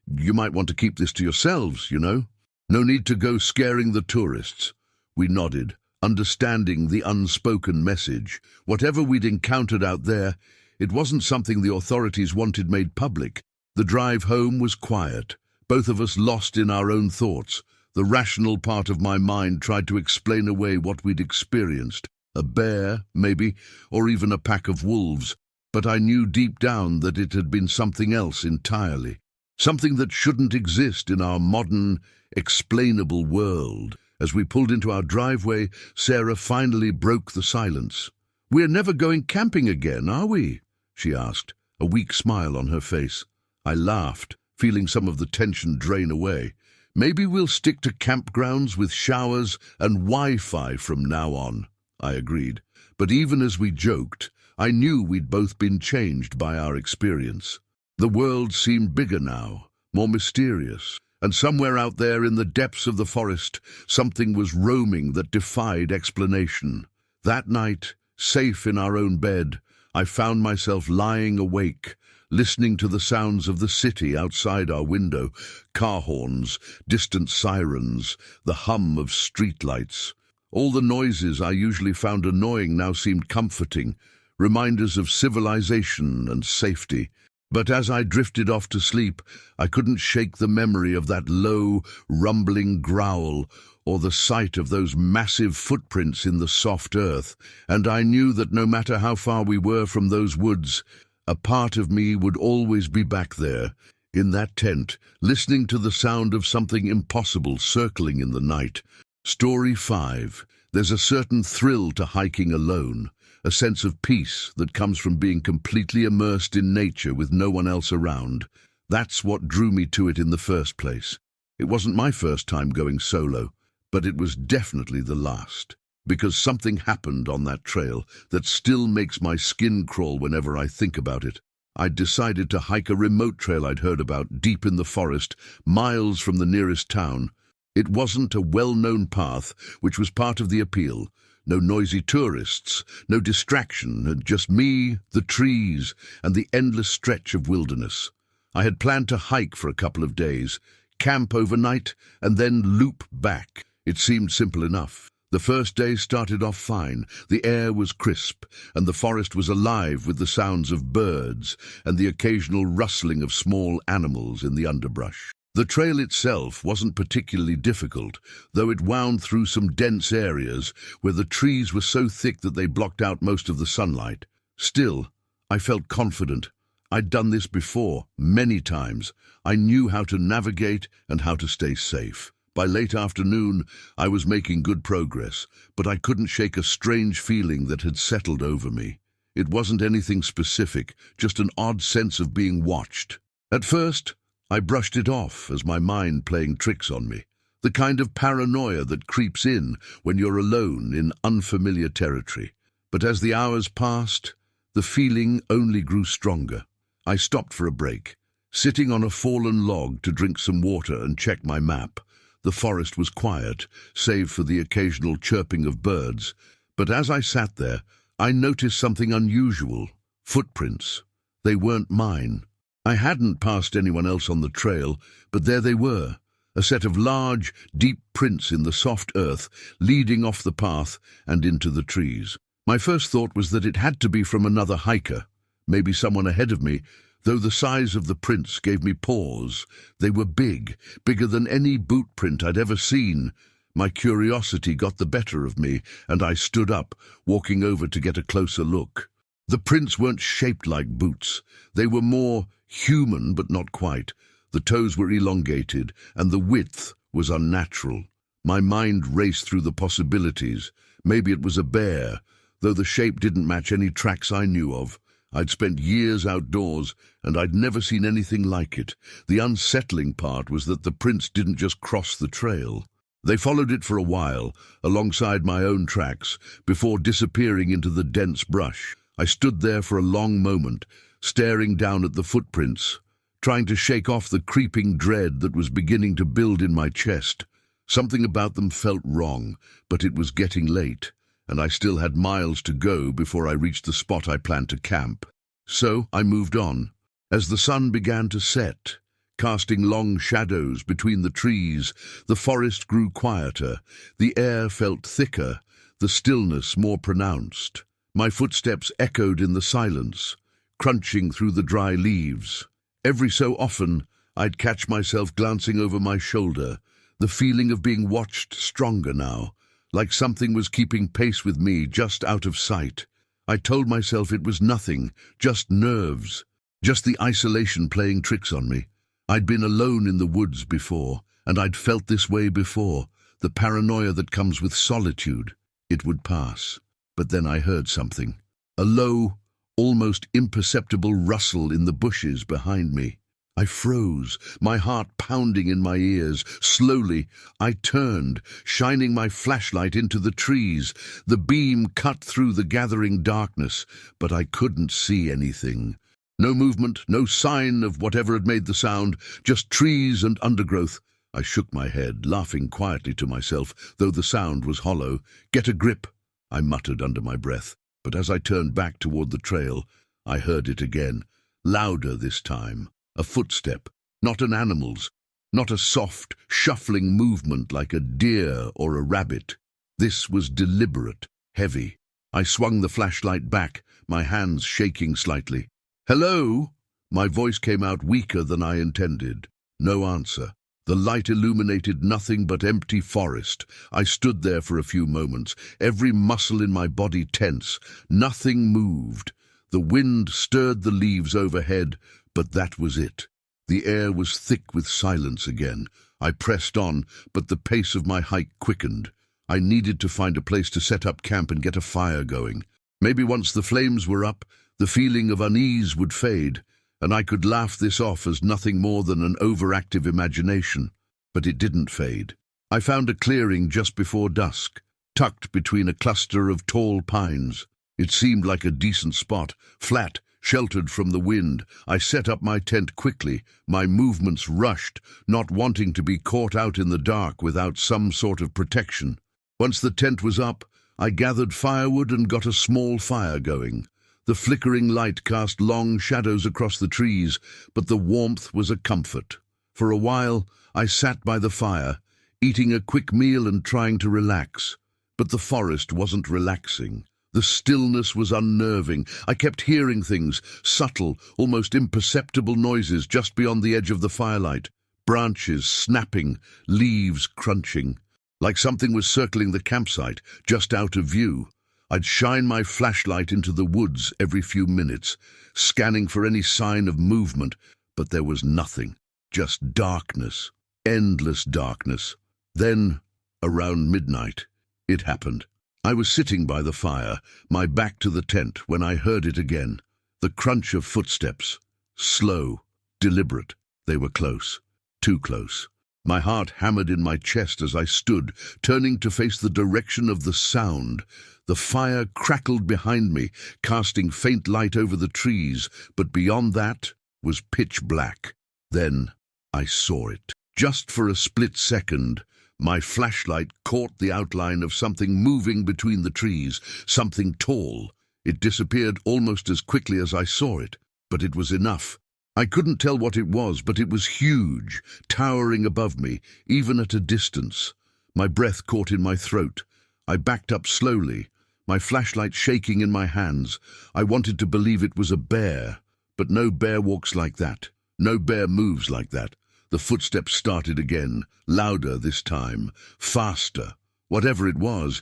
you might want to keep this to yourselves, you know. No need to go scaring the tourists." We nodded, understanding the unspoken message. Whatever we'd encountered out there, it wasn't something the authorities wanted made public. The drive home was quiet, both of us lost in our own thoughts. The rational part of my mind tried to explain away what we'd experienced. A bear, maybe, or even a pack of wolves. But I knew deep down that it had been something else entirely. Something that shouldn't exist in our modern, explainable world. As we pulled into our driveway, Sarah finally broke the silence. "We're never going camping again, are we?" she asked, a weak smile on her face. I laughed, feeling some of the tension drain away. "Maybe we'll stick to campgrounds with showers and Wi-Fi from now on," I agreed. But even as we joked, I knew we'd both been changed by our experience. The world seemed bigger now, more mysterious, and somewhere out there in the depths of the forest, something was roaming that defied explanation. That night, safe in our own bed, I found myself lying awake, listening to the sounds of the city outside our window, car horns, distant sirens, the hum of streetlights. All the noises I usually found annoying now seemed comforting, reminders of civilization and safety. But as I drifted off to sleep, I couldn't shake the memory of that low, rumbling growl or the sight of those massive footprints in the soft earth, and I knew that no matter how far we were from those woods, a part of me would always be back there, in that tent, listening to the sound of something impossible circling in the night. Story 5. There's a certain thrill to hiking alone, a sense of peace that comes from being completely immersed in nature with no one else around. That's what drew me to it in the first place. It wasn't my first time going solo, but it was definitely the last, because something happened on that trail that still makes my skin crawl whenever I think about it. I'd decided to hike a remote trail I'd heard about deep in the forest, miles from the nearest town. It wasn't a well-known path, which was part of the appeal. No noisy tourists, no distraction, just me, the trees, and the endless stretch of wilderness. I had planned to hike for a couple of days, camp overnight, and then loop back. It seemed simple enough. The first day started off fine. The air was crisp, and the forest was alive with the sounds of birds and the occasional rustling of small animals in the underbrush. The trail itself wasn't particularly difficult, though it wound through some dense areas where the trees were so thick that they blocked out most of the sunlight. Still, I felt confident. I'd done this before, many times. I knew how to navigate and how to stay safe. By late afternoon, I was making good progress, but I couldn't shake a strange feeling that had settled over me. It wasn't anything specific, just an odd sense of being watched. At first, I brushed it off as my mind playing tricks on me, the kind of paranoia that creeps in when you're alone in unfamiliar territory. But as the hours passed, the feeling only grew stronger. I stopped for a break, sitting on a fallen log to drink some water and check my map. The forest was quiet, save for the occasional chirping of birds. But as I sat there, I noticed something unusual. Footprints. They weren't mine. I hadn't passed anyone else on the trail, but there they were, a set of large, deep prints in the soft earth, leading off the path and into the trees. My first thought was that it had to be from another hiker, maybe someone ahead of me, though the size of the prints gave me pause. They were big, bigger than any boot print I'd ever seen, My curiosity got the better of me, and I stood up, walking over to get a closer look. The prints weren't shaped like boots. They were more human, but not quite. The toes were elongated, and the width was unnatural. My mind raced through the possibilities. Maybe it was a bear, though the shape didn't match any tracks I knew of. I'd spent years outdoors, and I'd never seen anything like it. The unsettling part was that the prints didn't just cross the trail. They followed it for a while, alongside my own tracks, before disappearing into the dense brush. I stood there for a long moment, staring down at the footprints, trying to shake off the creeping dread that was beginning to build in my chest. Something about them felt wrong, but it was getting late, and I still had miles to go before I reached the spot I planned to camp. So I moved on. As the sun began to set, casting long shadows between the trees, the forest grew quieter, the air felt thicker, the stillness more pronounced. My footsteps echoed in the silence, crunching through the dry leaves. Every so often, I'd catch myself glancing over my shoulder, the feeling of being watched stronger now, like something was keeping pace with me just out of sight. I told myself it was nothing, just nerves, just the isolation playing tricks on me. I'd been alone in the woods before, and I'd felt this way before, the paranoia that comes with solitude. It would pass. But then I heard something. A low, almost imperceptible rustle in the bushes behind me. I froze, my heart pounding in my ears. Slowly, I turned, shining my flashlight into the trees. The beam cut through the gathering darkness, but I couldn't see anything. No movement, no sign of whatever had made the sound, just trees and undergrowth. I shook my head, laughing quietly to myself, though the sound was hollow. "Get a grip," I muttered under my breath. But as I turned back toward the trail, I heard it again, louder this time. A footstep, not an animal's, not a soft, shuffling movement like a deer or a rabbit. This was deliberate, heavy. I swung the flashlight back, my hands shaking slightly. "Hello?" My voice came out weaker than I intended. No answer. The light illuminated nothing but empty forest. I stood there for a few moments, every muscle in my body tense. Nothing moved. The wind stirred the leaves overhead, but that was it. The air was thick with silence again. I pressed on, but the pace of my hike quickened. I needed to find a place to set up camp and get a fire going. Maybe once the flames were up, the feeling of unease would fade, and I could laugh this off as nothing more than an overactive imagination. But it didn't fade. I found a clearing just before dusk, tucked between a cluster of tall pines. It seemed like a decent spot, flat, sheltered from the wind. I set up my tent quickly, my movements rushed, not wanting to be caught out in the dark without some sort of protection. Once the tent was up, I gathered firewood and got a small fire going. The flickering light cast long shadows across the trees, but the warmth was a comfort. For a while, I sat by the fire, eating a quick meal and trying to relax. But the forest wasn't relaxing. The stillness was unnerving. I kept hearing things, subtle, almost imperceptible noises just beyond the edge of the firelight. Branches snapping, leaves crunching. Like something was circling the campsite, just out of view. I'd shine my flashlight into the woods every few minutes, scanning for any sign of movement, but there was nothing. Just darkness. Endless darkness. Then, around midnight, it happened. I was sitting by the fire, my back to the tent, when I heard it again. The crunch of footsteps. Slow, deliberate. They were close. Too close. My heart hammered in my chest as I stood, turning to face the direction of the sound. The fire crackled behind me, casting faint light over the trees, but beyond that was pitch black. Then I saw it. Just for a split second, my flashlight caught the outline of something moving between the trees, something tall. It disappeared almost as quickly as I saw it, but it was enough. I couldn't tell what it was, but it was huge, towering above me, even at a distance. My breath caught in my throat. I backed up slowly, my flashlight shaking in my hands. I wanted to believe it was a bear, but no bear walks like that. No bear moves like that. The footsteps started again, louder this time, faster. Whatever it was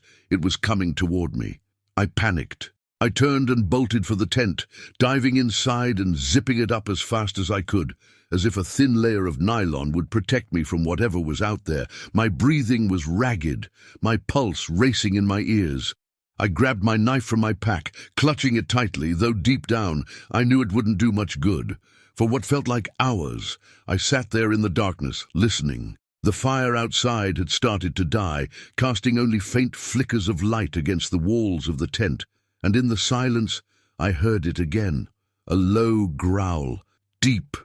coming toward me. I panicked. I turned and bolted for the tent, diving inside and zipping it up as fast as I could, as if a thin layer of nylon would protect me from whatever was out there. My breathing was ragged, my pulse racing in my ears. I grabbed my knife from my pack, clutching it tightly, though deep down I knew it wouldn't do much good. For what felt like hours, I sat there in the darkness, listening. The fire outside had started to die, casting only faint flickers of light against the walls of the tent, and in the silence I heard it again, a low growl, deep,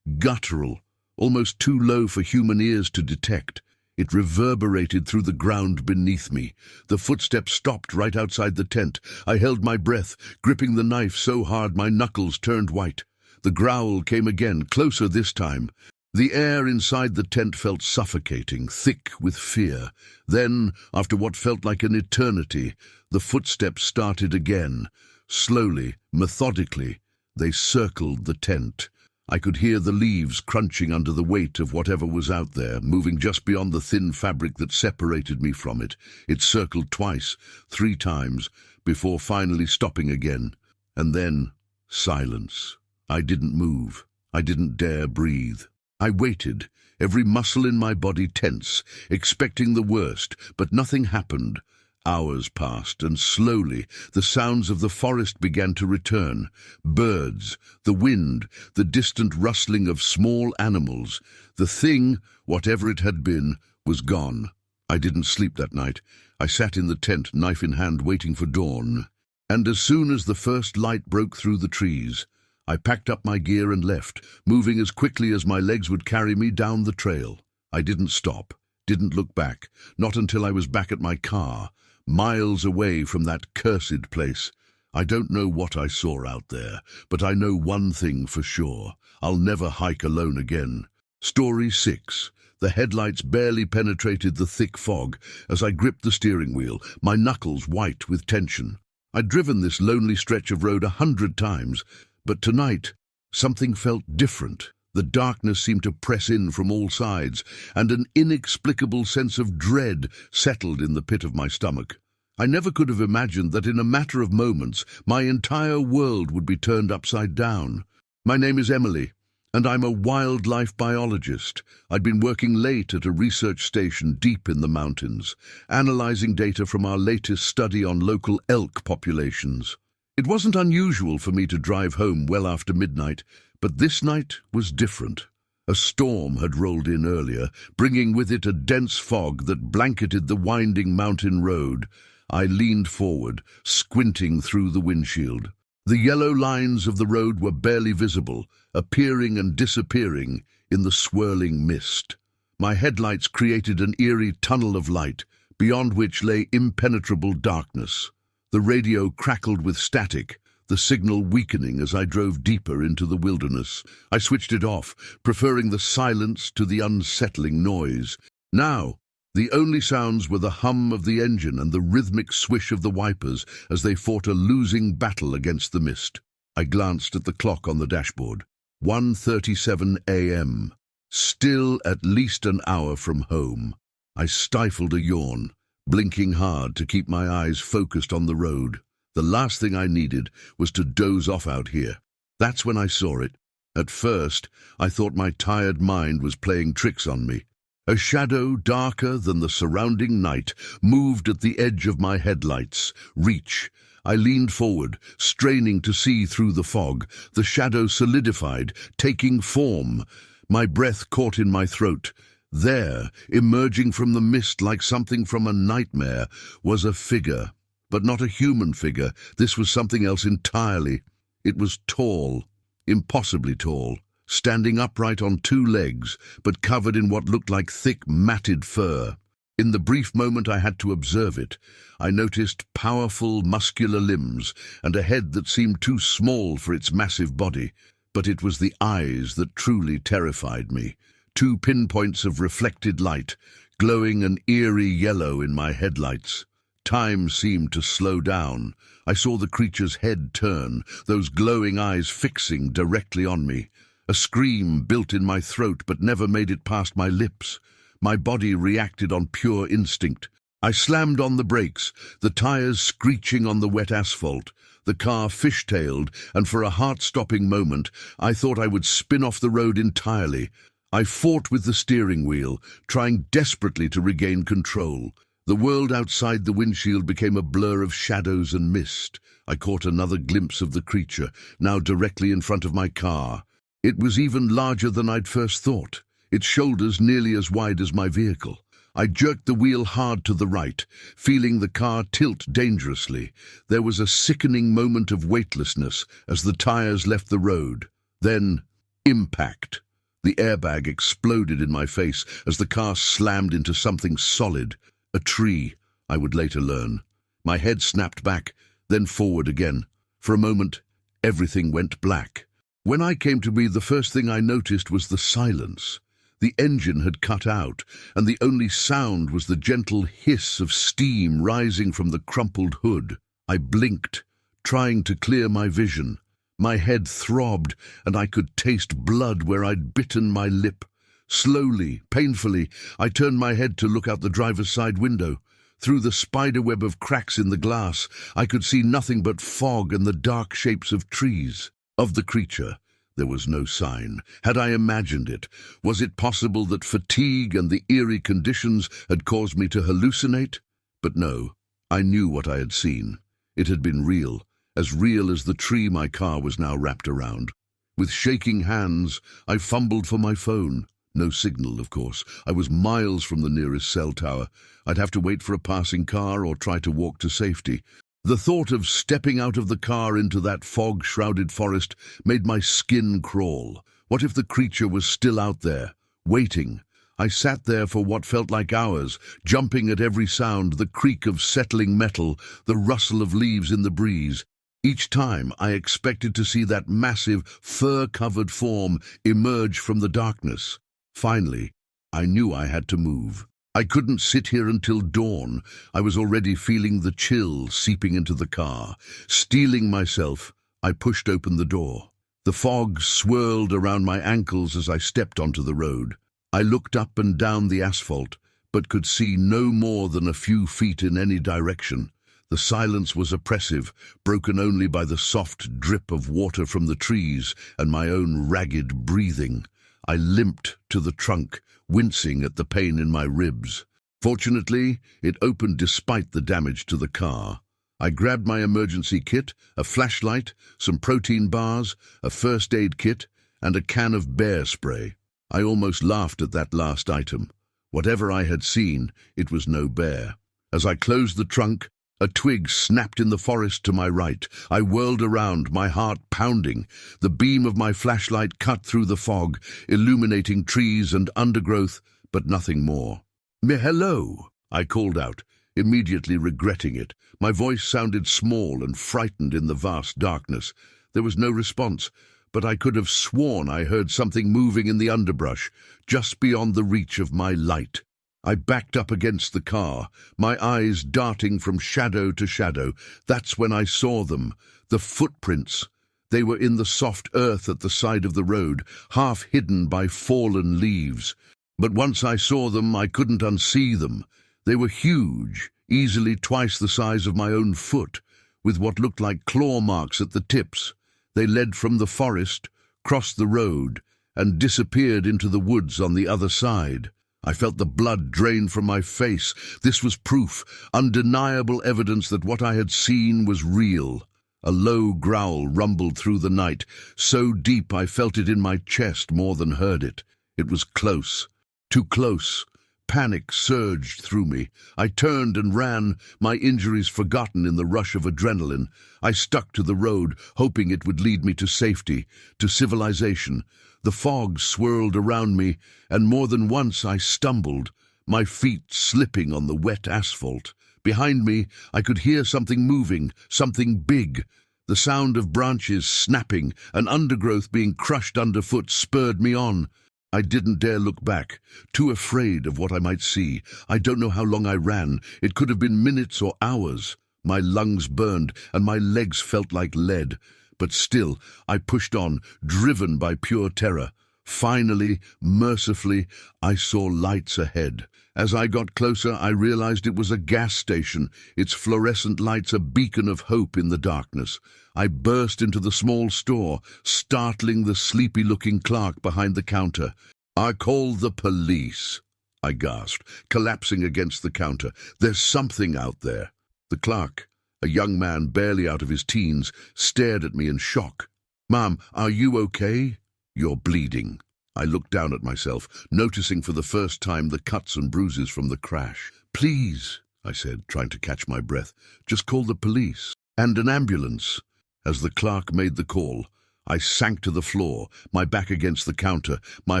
guttural, almost too low for human ears to detect. It reverberated through the ground beneath me. The footsteps stopped right outside the tent. I held my breath, gripping the knife so hard my knuckles turned white. The growl came again, closer this time. The air inside the tent felt suffocating, thick with fear. Then, after what felt like an eternity, the footsteps started again. Slowly, methodically, they circled the tent. I could hear the leaves crunching under the weight of whatever was out there, moving just beyond the thin fabric that separated me from it. It circled twice, 3 times, before finally stopping again. And then, silence. I didn't move. I didn't dare breathe. I waited, every muscle in my body tense, expecting the worst, but nothing happened. Hours passed, and slowly the sounds of the forest began to return. Birds, the wind, the distant rustling of small animals. The thing, whatever it had been, was gone. I didn't sleep that night. I sat in the tent, knife in hand, waiting for dawn. And as soon as the first light broke through the trees, I packed up my gear and left, moving as quickly as my legs would carry me down the trail. I didn't stop, didn't look back, not until I was back at my car, miles away from that cursed place. I don't know what I saw out there, but I know one thing for sure. I'll never hike alone again. Story 6. The headlights barely penetrated the thick fog as I gripped the steering wheel, my knuckles white with tension. I'd driven this lonely stretch of road 100 times, but tonight, something felt different. The darkness seemed to press in from all sides, and an inexplicable sense of dread settled in the pit of my stomach. I never could have imagined that in a matter of moments, my entire world would be turned upside down. My name is Emily, and I'm a wildlife biologist. I'd been working late at a research station deep in the mountains, analyzing data from our latest study on local elk populations. It wasn't unusual for me to drive home well after midnight, but this night was different. A storm had rolled in earlier, bringing with it a dense fog that blanketed the winding mountain road. I leaned forward, squinting through the windshield. The yellow lines of the road were barely visible, appearing and disappearing in the swirling mist. My headlights created an eerie tunnel of light, beyond which lay impenetrable darkness. The radio crackled with static, the signal weakening as I drove deeper into the wilderness. I switched it off, preferring the silence to the unsettling noise. Now, the only sounds were the hum of the engine and the rhythmic swish of the wipers as they fought a losing battle against the mist. I glanced at the clock on the dashboard. 1:37 a.m. Still at least an hour from home. I stifled a yawn, blinking hard to keep my eyes focused on the road. The last thing I needed was to doze off out here. That's when I saw it. At first, I thought my tired mind was playing tricks on me. A shadow darker than the surrounding night moved at the edge of my headlights. Reach. I leaned forward, straining to see through the fog. The shadow solidified, taking form. My breath caught in my throat. There, emerging from the mist like something from a nightmare, was a figure. But not a human figure. This was something else entirely. It was tall, impossibly tall, standing upright on 2 legs, but covered in what looked like thick, matted fur. In the brief moment I had to observe it, I noticed powerful, muscular limbs and a head that seemed too small for its massive body. But it was the eyes that truly terrified me. 2 pinpoints of reflected light, glowing an eerie yellow in my headlights. Time seemed to slow down. I saw the creature's head turn, those glowing eyes fixing directly on me. A scream built in my throat but never made it past my lips. My body reacted on pure instinct. I slammed on the brakes, the tires screeching on the wet asphalt. The car fishtailed, and for a heart-stopping moment, I thought I would spin off the road entirely. I fought with the steering wheel, trying desperately to regain control. The world outside the windshield became a blur of shadows and mist. I caught another glimpse of the creature, now directly in front of my car. It was even larger than I'd first thought, its shoulders nearly as wide as my vehicle. I jerked the wheel hard to the right, feeling the car tilt dangerously. There was a sickening moment of weightlessness as the tires left the road. Then, impact. The airbag exploded in my face as the car slammed into something solid. A tree, I would later learn. My head snapped back, then forward again. For a moment, everything went black. When I came to me, the first thing I noticed was the silence. The engine had cut out, and the only sound was the gentle hiss of steam rising from the crumpled hood. I blinked, trying to clear my vision. My head throbbed, and I could taste blood where I'd bitten my lip. Slowly, painfully, I turned my head to look out the driver's side window. Through the spiderweb of cracks in the glass, I could see nothing but fog and the dark shapes of trees. Of the creature, there was no sign. Had I imagined it? Was it possible that fatigue and the eerie conditions had caused me to hallucinate? But no, I knew what I had seen. It had been real as the tree my car was now wrapped around. With shaking hands, I fumbled for my phone. No signal, of course. I was miles from the nearest cell tower. I'd have to wait for a passing car or try to walk to safety. The thought of stepping out of the car into that fog-shrouded forest made my skin crawl. What if the creature was still out there, waiting? I sat there for what felt like hours, jumping at every sound, the creak of settling metal, the rustle of leaves in the breeze. Each time I expected to see that massive, fur-covered form emerge from the darkness. Finally, I knew I had to move. I couldn't sit here until dawn. I was already feeling the chill seeping into the car. Steeling myself, I pushed open the door. The fog swirled around my ankles as I stepped onto the road. I looked up and down the asphalt, but could see no more than a few feet in any direction. The silence was oppressive, broken only by the soft drip of water from the trees and my own ragged breathing. I limped to the trunk, wincing at the pain in my ribs. Fortunately, it opened despite the damage to the car. I grabbed my emergency kit, a flashlight, some protein bars, a first aid kit, and a can of bear spray. I almost laughed at that last item. Whatever I had seen, it was no bear. As I closed the trunk, a twig snapped in the forest to my right. I whirled around, my heart pounding. The beam of my flashlight cut through the fog, illuminating trees and undergrowth, but nothing more. "Hello," I called out, immediately regretting it. My voice sounded small and frightened in the vast darkness. There was no response, but I could have sworn I heard something moving in the underbrush, just beyond the reach of my light. I backed up against the car, my eyes darting from shadow to shadow. That's when I saw them, the footprints. They were in the soft earth at the side of the road, half hidden by fallen leaves. But once I saw them, I couldn't unsee them. They were huge, easily twice the size of my own foot, with what looked like claw marks at the tips. They led from the forest, crossed the road, and disappeared into the woods on the other side. I felt the blood drain from my face. This was proof, undeniable evidence that what I had seen was real. A low growl rumbled through the night, so deep I felt it in my chest more than heard it. It was close, too close. Panic surged through me. I turned and ran, my injuries forgotten in the rush of adrenaline. I stuck to the road, hoping it would lead me to safety, to civilization. The fog swirled around me, and more than once I stumbled, my feet slipping on the wet asphalt. Behind me, I could hear something moving, something big. The sound of branches snapping and undergrowth being crushed underfoot spurred me on. I didn't dare look back, too afraid of what I might see. I don't know how long I ran. It could have been minutes or hours. My lungs burned, and my legs felt like lead. But still, I pushed on, driven by pure terror. Finally, mercifully, I saw lights ahead. As I got closer, I realized it was a gas station, its fluorescent lights a beacon of hope in the darkness. I burst into the small store, startling the sleepy-looking clerk behind the counter. "I called the police," I gasped, collapsing against the counter. "There's something out there." The clerk, a young man barely out of his teens, stared at me in shock. "Ma'am, are you okay?" "You're bleeding." I looked down at myself, noticing for the first time the cuts and bruises from the crash. "Please," I said, trying to catch my breath, "just call the police and an ambulance." As the clerk made the call, I sank to the floor, my back against the counter. My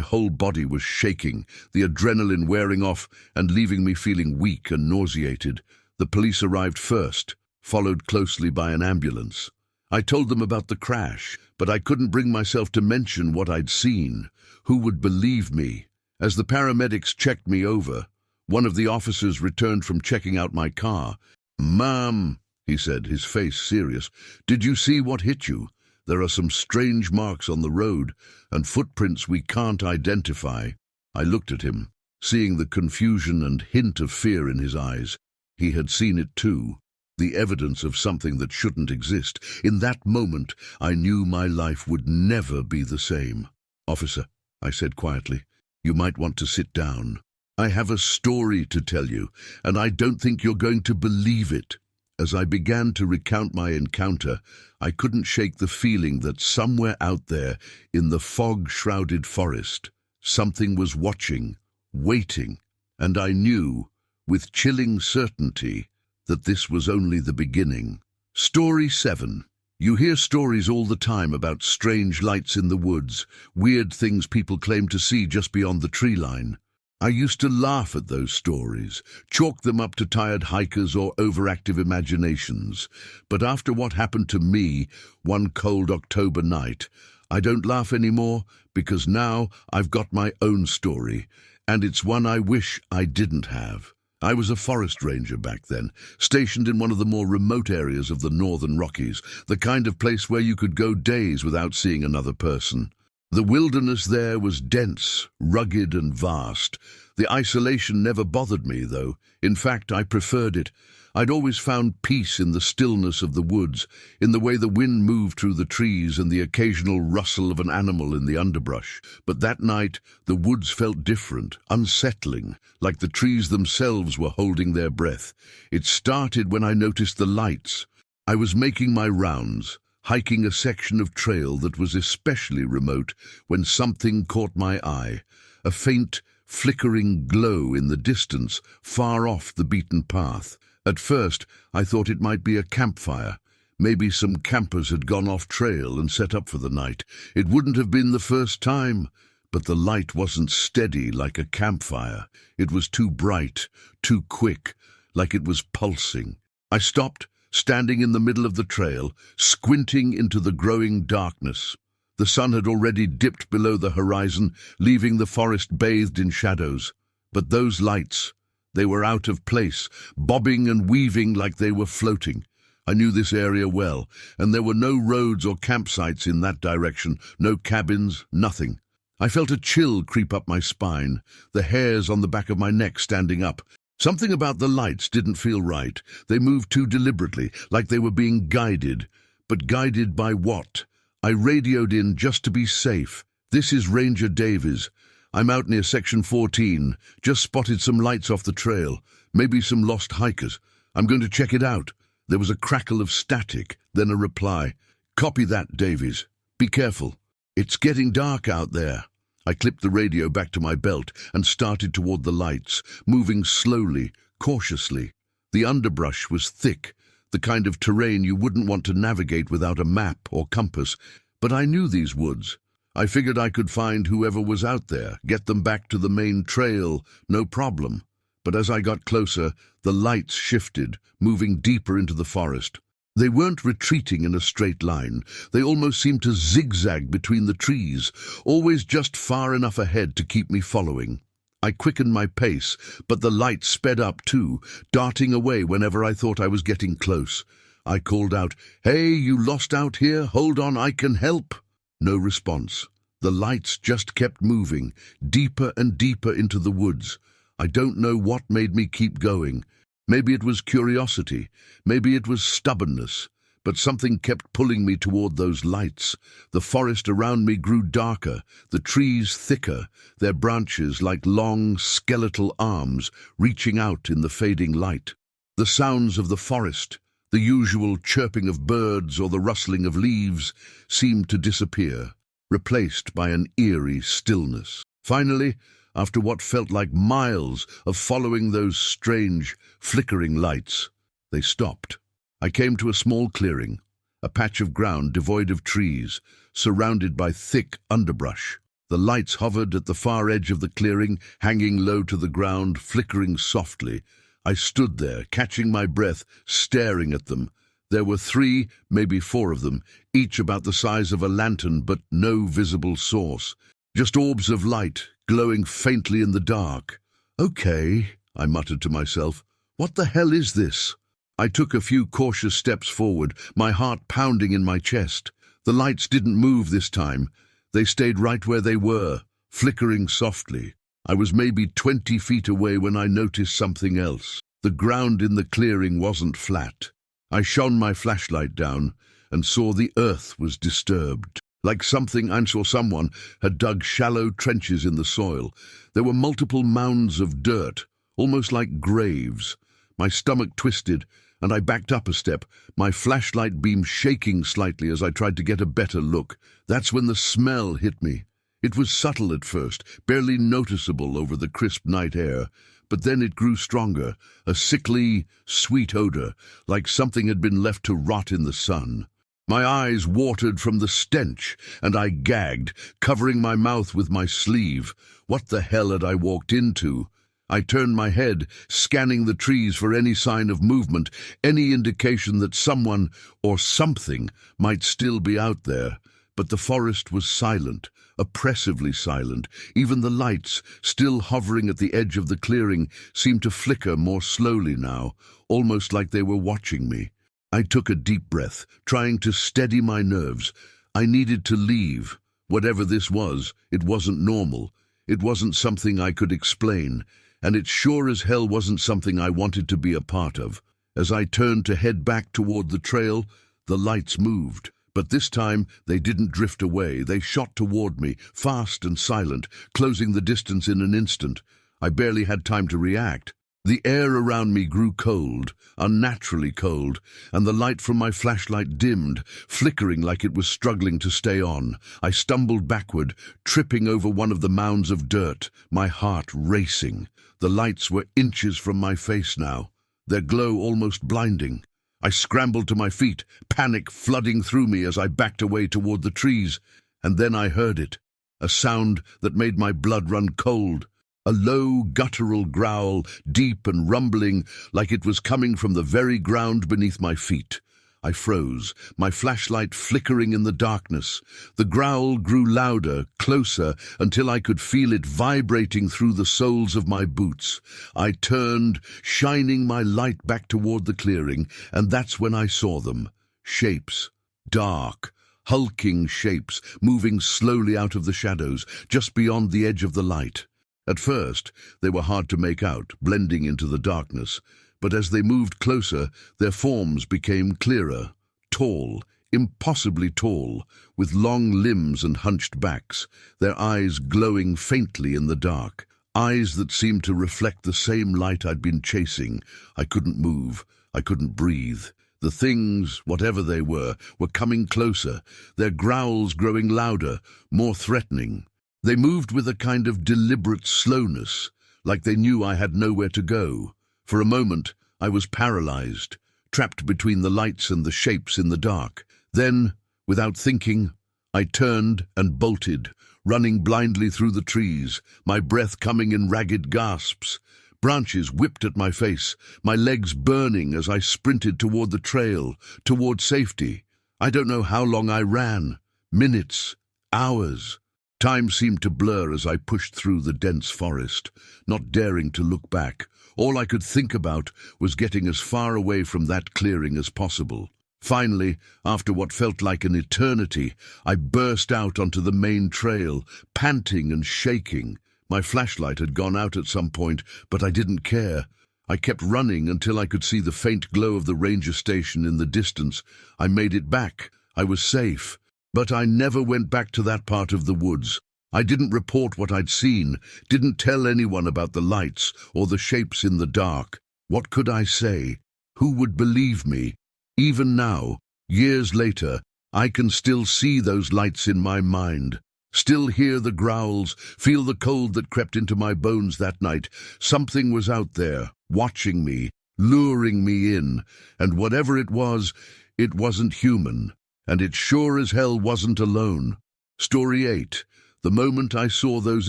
whole body was shaking, the adrenaline wearing off and leaving me feeling weak and nauseated. The police arrived first, followed closely by an ambulance. I told them about the crash, but I couldn't bring myself to mention what I'd seen. Who would believe me? As the paramedics checked me over, one of the officers returned from checking out my car. "Ma'am," he said, his face serious, "did you see what hit you? There are some strange marks on the road, and footprints we can't identify." I looked at him, seeing the confusion and hint of fear in his eyes. He had seen it too. The evidence of something that shouldn't exist. In that moment, I knew my life would never be the same. "Officer," I said quietly, "you might want to sit down. I have a story to tell you, and I don't think you're going to believe it." As I began to recount my encounter, I couldn't shake the feeling that somewhere out there, in the fog-shrouded forest, something was watching, waiting, and I knew, with chilling certainty, that this was only the beginning. Story 7. You hear stories all the time about strange lights in the woods, weird things people claim to see just beyond the tree line. I used to laugh at those stories, chalk them up to tired hikers or overactive imaginations. But after what happened to me one cold October night, I don't laugh anymore, because now I've got my own story, and it's one I wish I didn't have. I was a forest ranger back then, stationed in one of the more remote areas of the northern Rockies, the kind of place where you could go days without seeing another person. The wilderness there was dense, rugged and vast. The isolation never bothered me, though. In fact, I preferred it. I'd always found peace in the stillness of the woods, in the way the wind moved through the trees and the occasional rustle of an animal in the underbrush. But that night, the woods felt different, unsettling, like the trees themselves were holding their breath. It started when I noticed the lights. I was making my rounds, hiking a section of trail that was especially remote, when something caught my eye. A faint, flickering glow in the distance, far off the beaten path. At first, I thought it might be a campfire. Maybe some campers had gone off trail and set up for the night. It wouldn't have been the first time, but the light wasn't steady like a campfire. It was too bright, too quick, like it was pulsing. I stopped, standing in the middle of the trail, squinting into the growing darkness. The sun had already dipped below the horizon, leaving the forest bathed in shadows. But those lights, they were out of place, bobbing and weaving like they were floating. I knew this area well, and there were no roads or campsites in that direction, no cabins, nothing. I felt a chill creep up my spine, the hairs on the back of my neck standing up. Something about the lights didn't feel right. They moved too deliberately, like they were being guided. But guided by what? I radioed in just to be safe. "This is Ranger Davies. I'm out near Section 14. Just spotted some lights off the trail. Maybe some lost hikers. I'm going to check it out." There was a crackle of static, then a reply. "Copy that, Davies. Be careful. It's getting dark out there." I clipped the radio back to my belt and started toward the lights, moving slowly, cautiously. The underbrush was thick, the kind of terrain you wouldn't want to navigate without a map or compass. But I knew these woods. I figured I could find whoever was out there, get them back to the main trail, no problem. But as I got closer, the lights shifted, moving deeper into the forest. They weren't retreating in a straight line. They almost seemed to zigzag between the trees, always just far enough ahead to keep me following. I quickened my pace, but the lights sped up too, darting away whenever I thought I was getting close. I called out, "Hey, you lost out here? Hold on, I can help." No response. The lights just kept moving, deeper and deeper into the woods. I don't know what made me keep going. Maybe it was curiosity, maybe it was stubbornness, but something kept pulling me toward those lights. The forest around me grew darker, the trees thicker, their branches like long, skeletal arms reaching out in the fading light. The sounds of the forest, the usual chirping of birds or the rustling of leaves, seemed to disappear, replaced by an eerie stillness. Finally, after what felt like miles of following those strange, flickering lights, they stopped. I came to a small clearing, a patch of ground devoid of trees, surrounded by thick underbrush. The lights hovered at the far edge of the clearing, hanging low to the ground, flickering softly. I stood there, catching my breath, staring at them. There were 3, maybe 4 of them, each about the size of a lantern, but no visible source. Just orbs of light, glowing faintly in the dark. "Okay," I muttered to myself. "What the hell is this?" I took a few cautious steps forward, my heart pounding in my chest. The lights didn't move this time. They stayed right where they were, flickering softly. I was maybe 20 feet away when I noticed something else. The ground in the clearing wasn't flat. I shone my flashlight down and saw the earth was disturbed. Like someone had dug shallow trenches in the soil. There were multiple mounds of dirt, almost like graves. My stomach twisted, and I backed up a step, my flashlight beam shaking slightly as I tried to get a better look. That's when the smell hit me. It was subtle at first, barely noticeable over the crisp night air, but then it grew stronger, a sickly, sweet odor, like something had been left to rot in the sun. My eyes watered from the stench, and I gagged, covering my mouth with my sleeve. What the hell had I walked into? I turned my head, scanning the trees for any sign of movement, any indication that someone or something might still be out there. But the forest was silent, oppressively silent. Even the lights, still hovering at the edge of the clearing, seemed to flicker more slowly now, almost like they were watching me. I took a deep breath, trying to steady my nerves. I needed to leave. Whatever this was, it wasn't normal. It wasn't something I could explain, and it sure as hell wasn't something I wanted to be a part of. As I turned to head back toward the trail, the lights moved. But this time, they didn't drift away. They shot toward me, fast and silent, closing the distance in an instant. I barely had time to react. The air around me grew cold, unnaturally cold, and the light from my flashlight dimmed, flickering like it was struggling to stay on. I stumbled backward, tripping over one of the mounds of dirt, my heart racing. The lights were inches from my face now, their glow almost blinding. I scrambled to my feet, panic flooding through me as I backed away toward the trees, and then I heard it, a sound that made my blood run cold. A low, guttural growl, deep and rumbling, like it was coming from the very ground beneath my feet. I froze, my flashlight flickering in the darkness. The growl grew louder, closer, until I could feel it vibrating through the soles of my boots. I turned, shining my light back toward the clearing, and that's when I saw them. Shapes, dark, hulking shapes, moving slowly out of the shadows, just beyond the edge of the light. At first, they were hard to make out, blending into the darkness, but as they moved closer, their forms became clearer, tall, impossibly tall, with long limbs and hunched backs, their eyes glowing faintly in the dark, eyes that seemed to reflect the same light I'd been chasing. I couldn't move, I couldn't breathe. The things, whatever they were coming closer, their growls growing louder, more threatening. They moved with a kind of deliberate slowness, like they knew I had nowhere to go. For a moment, I was paralyzed, trapped between the lights and the shapes in the dark. Then, without thinking, I turned and bolted, running blindly through the trees, my breath coming in ragged gasps. Branches whipped at my face, my legs burning as I sprinted toward the trail, toward safety. I don't know how long I ran. Minutes, hours. Time seemed to blur as I pushed through the dense forest, not daring to look back. All I could think about was getting as far away from that clearing as possible. Finally, after what felt like an eternity, I burst out onto the main trail, panting and shaking. My flashlight had gone out at some point, but I didn't care. I kept running until I could see the faint glow of the ranger station in the distance. I made it back. I was safe. But I never went back to that part of the woods. I didn't report what I'd seen, didn't tell anyone about the lights or the shapes in the dark. What could I say? Who would believe me? Even now, years later, I can still see those lights in my mind. Still hear the growls, feel the cold that crept into my bones that night. Something was out there, watching me, luring me in, and whatever it wasn't human, and it sure as hell wasn't alone. Story 8. The moment I saw those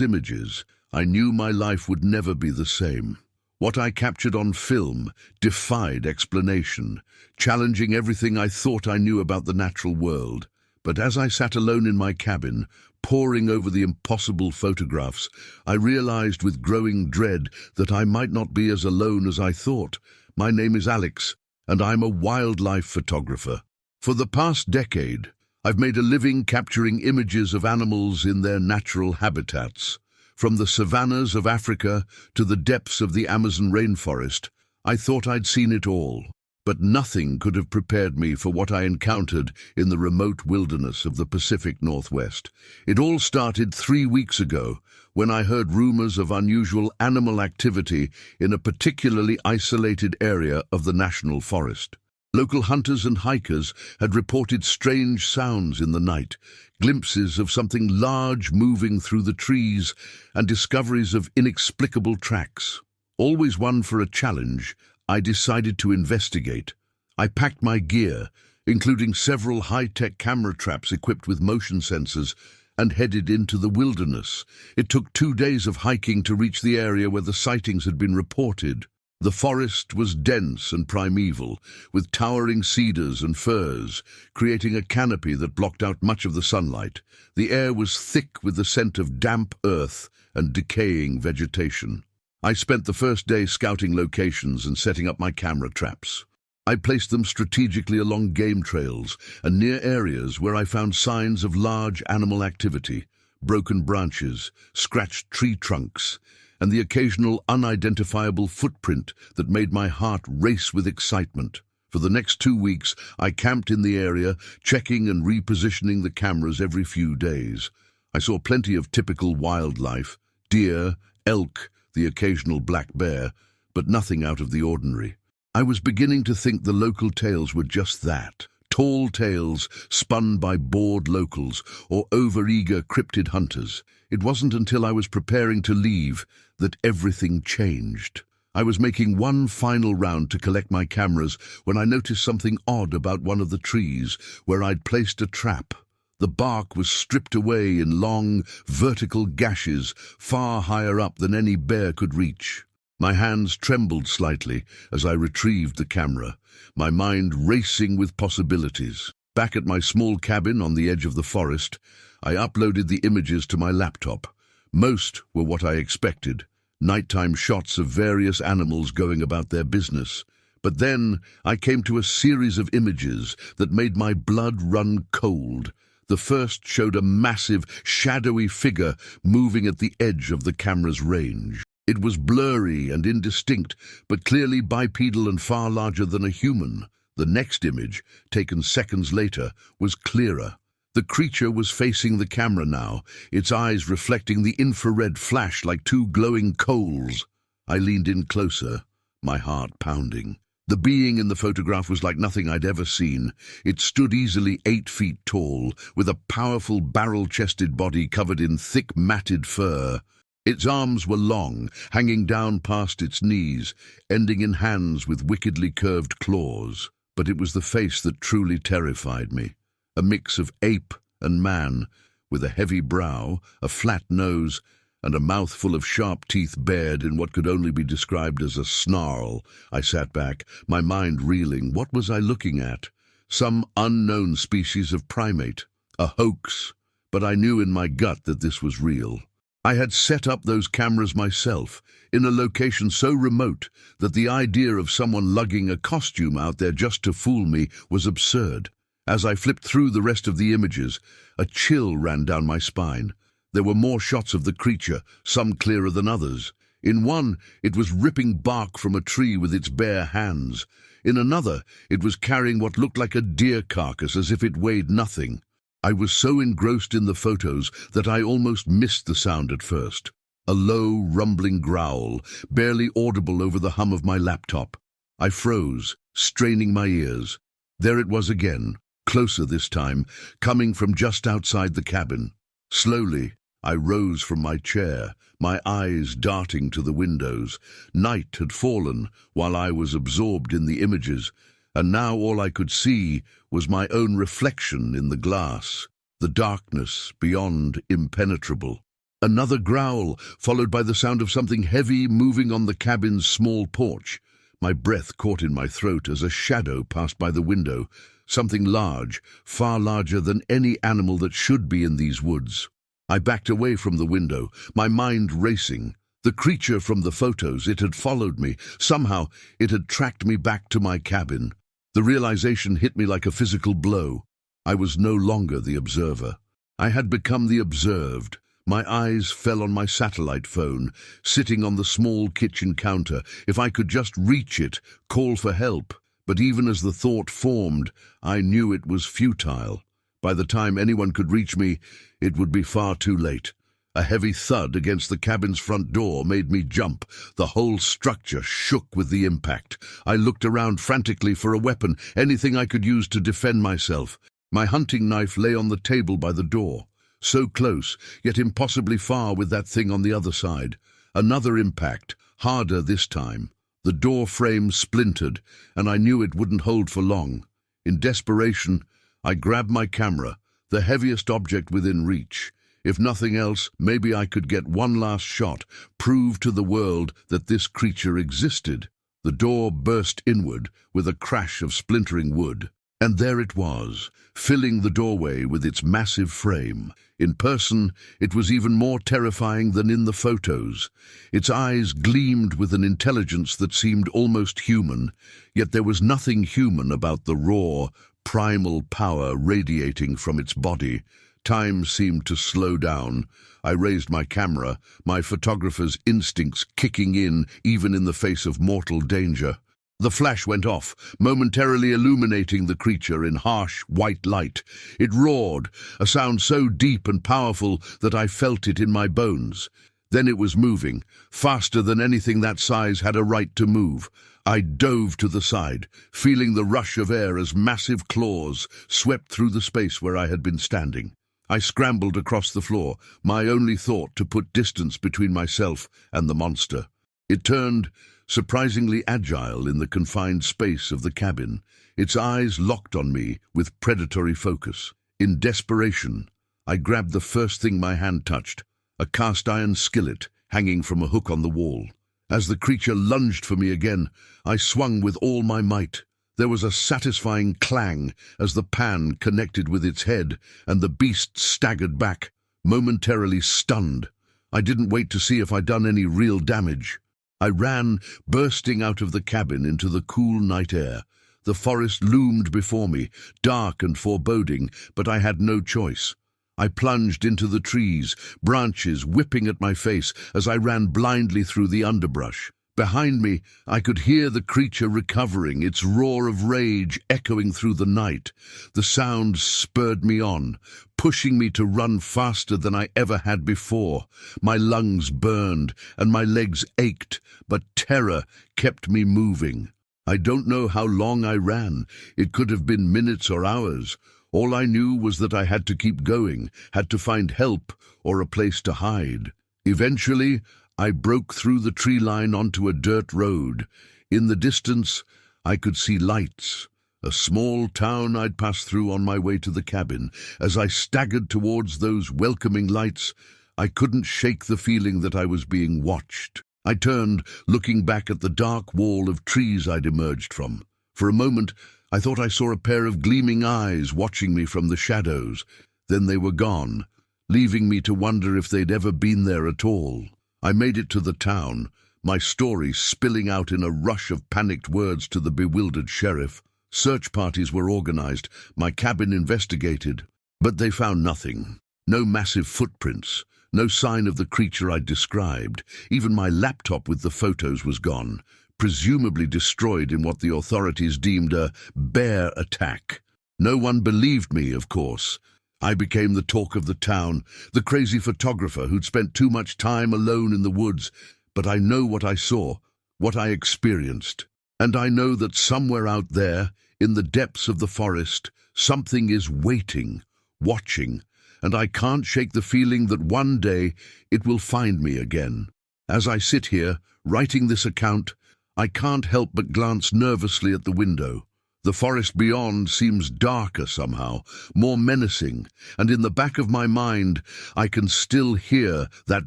images, I knew my life would never be the same. What I captured on film defied explanation, challenging everything I thought I knew about the natural world. But as I sat alone in my cabin, poring over the impossible photographs, I realized with growing dread that I might not be as alone as I thought. My name is Alex, and I'm a wildlife photographer. For the past decade, I've made a living capturing images of animals in their natural habitats. From the savannas of Africa to the depths of the Amazon rainforest, I thought I'd seen it all. But nothing could have prepared me for what I encountered in the remote wilderness of the Pacific Northwest. It all started 3 weeks ago, when I heard rumors of unusual animal activity in a particularly isolated area of the national forest. Local hunters and hikers had reported strange sounds in the night, glimpses of something large moving through the trees, and discoveries of inexplicable tracks. Always one for a challenge, I decided to investigate. I packed my gear, including several high-tech camera traps equipped with motion sensors, and headed into the wilderness. It took 2 days of hiking to reach the area where the sightings had been reported. The forest was dense and primeval, with towering cedars and firs, creating a canopy that blocked out much of the sunlight. The air was thick with the scent of damp earth and decaying vegetation. I spent the first day scouting locations and setting up my camera traps. I placed them strategically along game trails and near areas where I found signs of large animal activity, broken branches, scratched tree trunks, and the occasional unidentifiable footprint that made my heart race with excitement. For the next 2 weeks, I camped in the area, checking and repositioning the cameras every few days. I saw plenty of typical wildlife, deer, elk, the occasional black bear, but nothing out of the ordinary. I was beginning to think the local tales were just that. Tall tales spun by bored locals or overeager cryptid hunters. It wasn't until I was preparing to leave that everything changed. I was making one final round to collect my cameras when I noticed something odd about one of the trees where I'd placed a trap. The bark was stripped away in long, vertical gashes far higher up than any bear could reach. My hands trembled slightly as I retrieved the camera, my mind racing with possibilities. Back at my small cabin on the edge of the forest, I uploaded the images to my laptop. Most were what I expected, nighttime shots of various animals going about their business. But then I came to a series of images that made my blood run cold. The first showed a massive, shadowy figure moving at the edge of the camera's range. It was blurry and indistinct, but clearly bipedal and far larger than a human. The next image, taken seconds later, was clearer. The creature was facing the camera now, its eyes reflecting the infrared flash like 2 glowing coals. I leaned in closer, my heart pounding. The being in the photograph was like nothing I'd ever seen. It stood easily 8 feet tall, with a powerful barrel-chested body covered in thick matted fur. Its arms were long, hanging down past its knees, ending in hands with wickedly curved claws. But it was the face that truly terrified me. A mix of ape and man, with a heavy brow, a flat nose, and a mouth full of sharp teeth bared in what could only be described as a snarl. I sat back, my mind reeling. What was I looking at? Some unknown species of primate, a hoax. But I knew in my gut that this was real. I had set up those cameras myself, in a location so remote that the idea of someone lugging a costume out there just to fool me was absurd. As I flipped through the rest of the images, a chill ran down my spine. There were more shots of the creature, some clearer than others. In one, it was ripping bark from a tree with its bare hands. In another, it was carrying what looked like a deer carcass as if it weighed nothing. I was so engrossed in the photos that I almost missed the sound at first. A low, rumbling growl, barely audible over the hum of my laptop. I froze, straining my ears. There it was again, closer this time, coming from just outside the cabin. Slowly, I rose from my chair, my eyes darting to the windows. Night had fallen while I was absorbed in the images, and now all I could see was my own reflection in the glass, the darkness beyond impenetrable. Another growl, followed by the sound of something heavy moving on the cabin's small porch. My breath caught in my throat as a shadow passed by the window, something large, far larger than any animal that should be in these woods. I backed away from the window, my mind racing. The creature from the photos, it had followed me. Somehow, it had tracked me back to my cabin. The realization hit me like a physical blow. I was no longer the observer. I had become the observed. My eyes fell on my satellite phone, sitting on the small kitchen counter. If I could just reach it, call for help. But even as the thought formed, I knew it was futile. By the time anyone could reach me, it would be far too late. A heavy thud against the cabin's front door made me jump. The whole structure shook with the impact. I looked around frantically for a weapon, anything I could use to defend myself. My hunting knife lay on the table by the door. So close, yet impossibly far with that thing on the other side. Another impact, harder this time. The door frame splintered, and I knew it wouldn't hold for long. In desperation, I grabbed my camera, the heaviest object within reach. If nothing else, maybe I could get one last shot, prove to the world that this creature existed. The door burst inward with a crash of splintering wood. And there it was, filling the doorway with its massive frame. In person, it was even more terrifying than in the photos. Its eyes gleamed with an intelligence that seemed almost human, yet there was nothing human about the raw, primal power radiating from its body. Time seemed to slow down. I raised my camera, my photographer's instincts kicking in even in the face of mortal danger. The flash went off, momentarily illuminating the creature in harsh, white light. It roared, a sound so deep and powerful that I felt it in my bones. Then it was moving, faster than anything that size had a right to move. I dove to the side, feeling the rush of air as massive claws swept through the space where I had been standing. I scrambled across the floor, my only thought to put distance between myself and the monster. It turned, surprisingly agile in the confined space of the cabin, its eyes locked on me with predatory focus. In desperation, I grabbed the first thing my hand touched, a cast-iron skillet hanging from a hook on the wall. As the creature lunged for me again, I swung with all my might. There was a satisfying clang as the pan connected with its head, and the beast staggered back, momentarily stunned. I didn't wait to see if I'd done any real damage. I ran, bursting out of the cabin into the cool night air. The forest loomed before me, dark and foreboding, but I had no choice. I plunged into the trees, branches whipping at my face as I ran blindly through the underbrush. Behind me, I could hear the creature recovering, its roar of rage echoing through the night. The sound spurred me on, pushing me to run faster than I ever had before. My lungs burned and my legs ached, but terror kept me moving. I don't know how long I ran. It could have been minutes or hours. All I knew was that I had to keep going, had to find help or a place to hide. Eventually, I broke through the tree line onto a dirt road. In the distance, I could see lights, a small town I'd passed through on my way to the cabin. As I staggered towards those welcoming lights, I couldn't shake the feeling that I was being watched. I turned, looking back at the dark wall of trees I'd emerged from. For a moment, I thought I saw a pair of gleaming eyes watching me from the shadows. Then they were gone. leaving me to wonder if they'd ever been there at all. I made it to the town, my story spilling out in a rush of panicked words to the bewildered sheriff. Search parties were organized, my cabin investigated, but they found nothing. No massive footprints, no sign of the creature I'd described. Even my laptop with the photos was gone, presumably destroyed in what the authorities deemed a bear attack. No one believed me, of course. I became the talk of the town, the crazy photographer who'd spent too much time alone in the woods. But I know what I saw, what I experienced. And I know that somewhere out there, in the depths of the forest, something is waiting, watching, and I can't shake the feeling that one day it will find me again. As I sit here, writing this account, I can't help but glance nervously at the window. The forest beyond seems darker somehow, more menacing, and in the back of my mind I can still hear that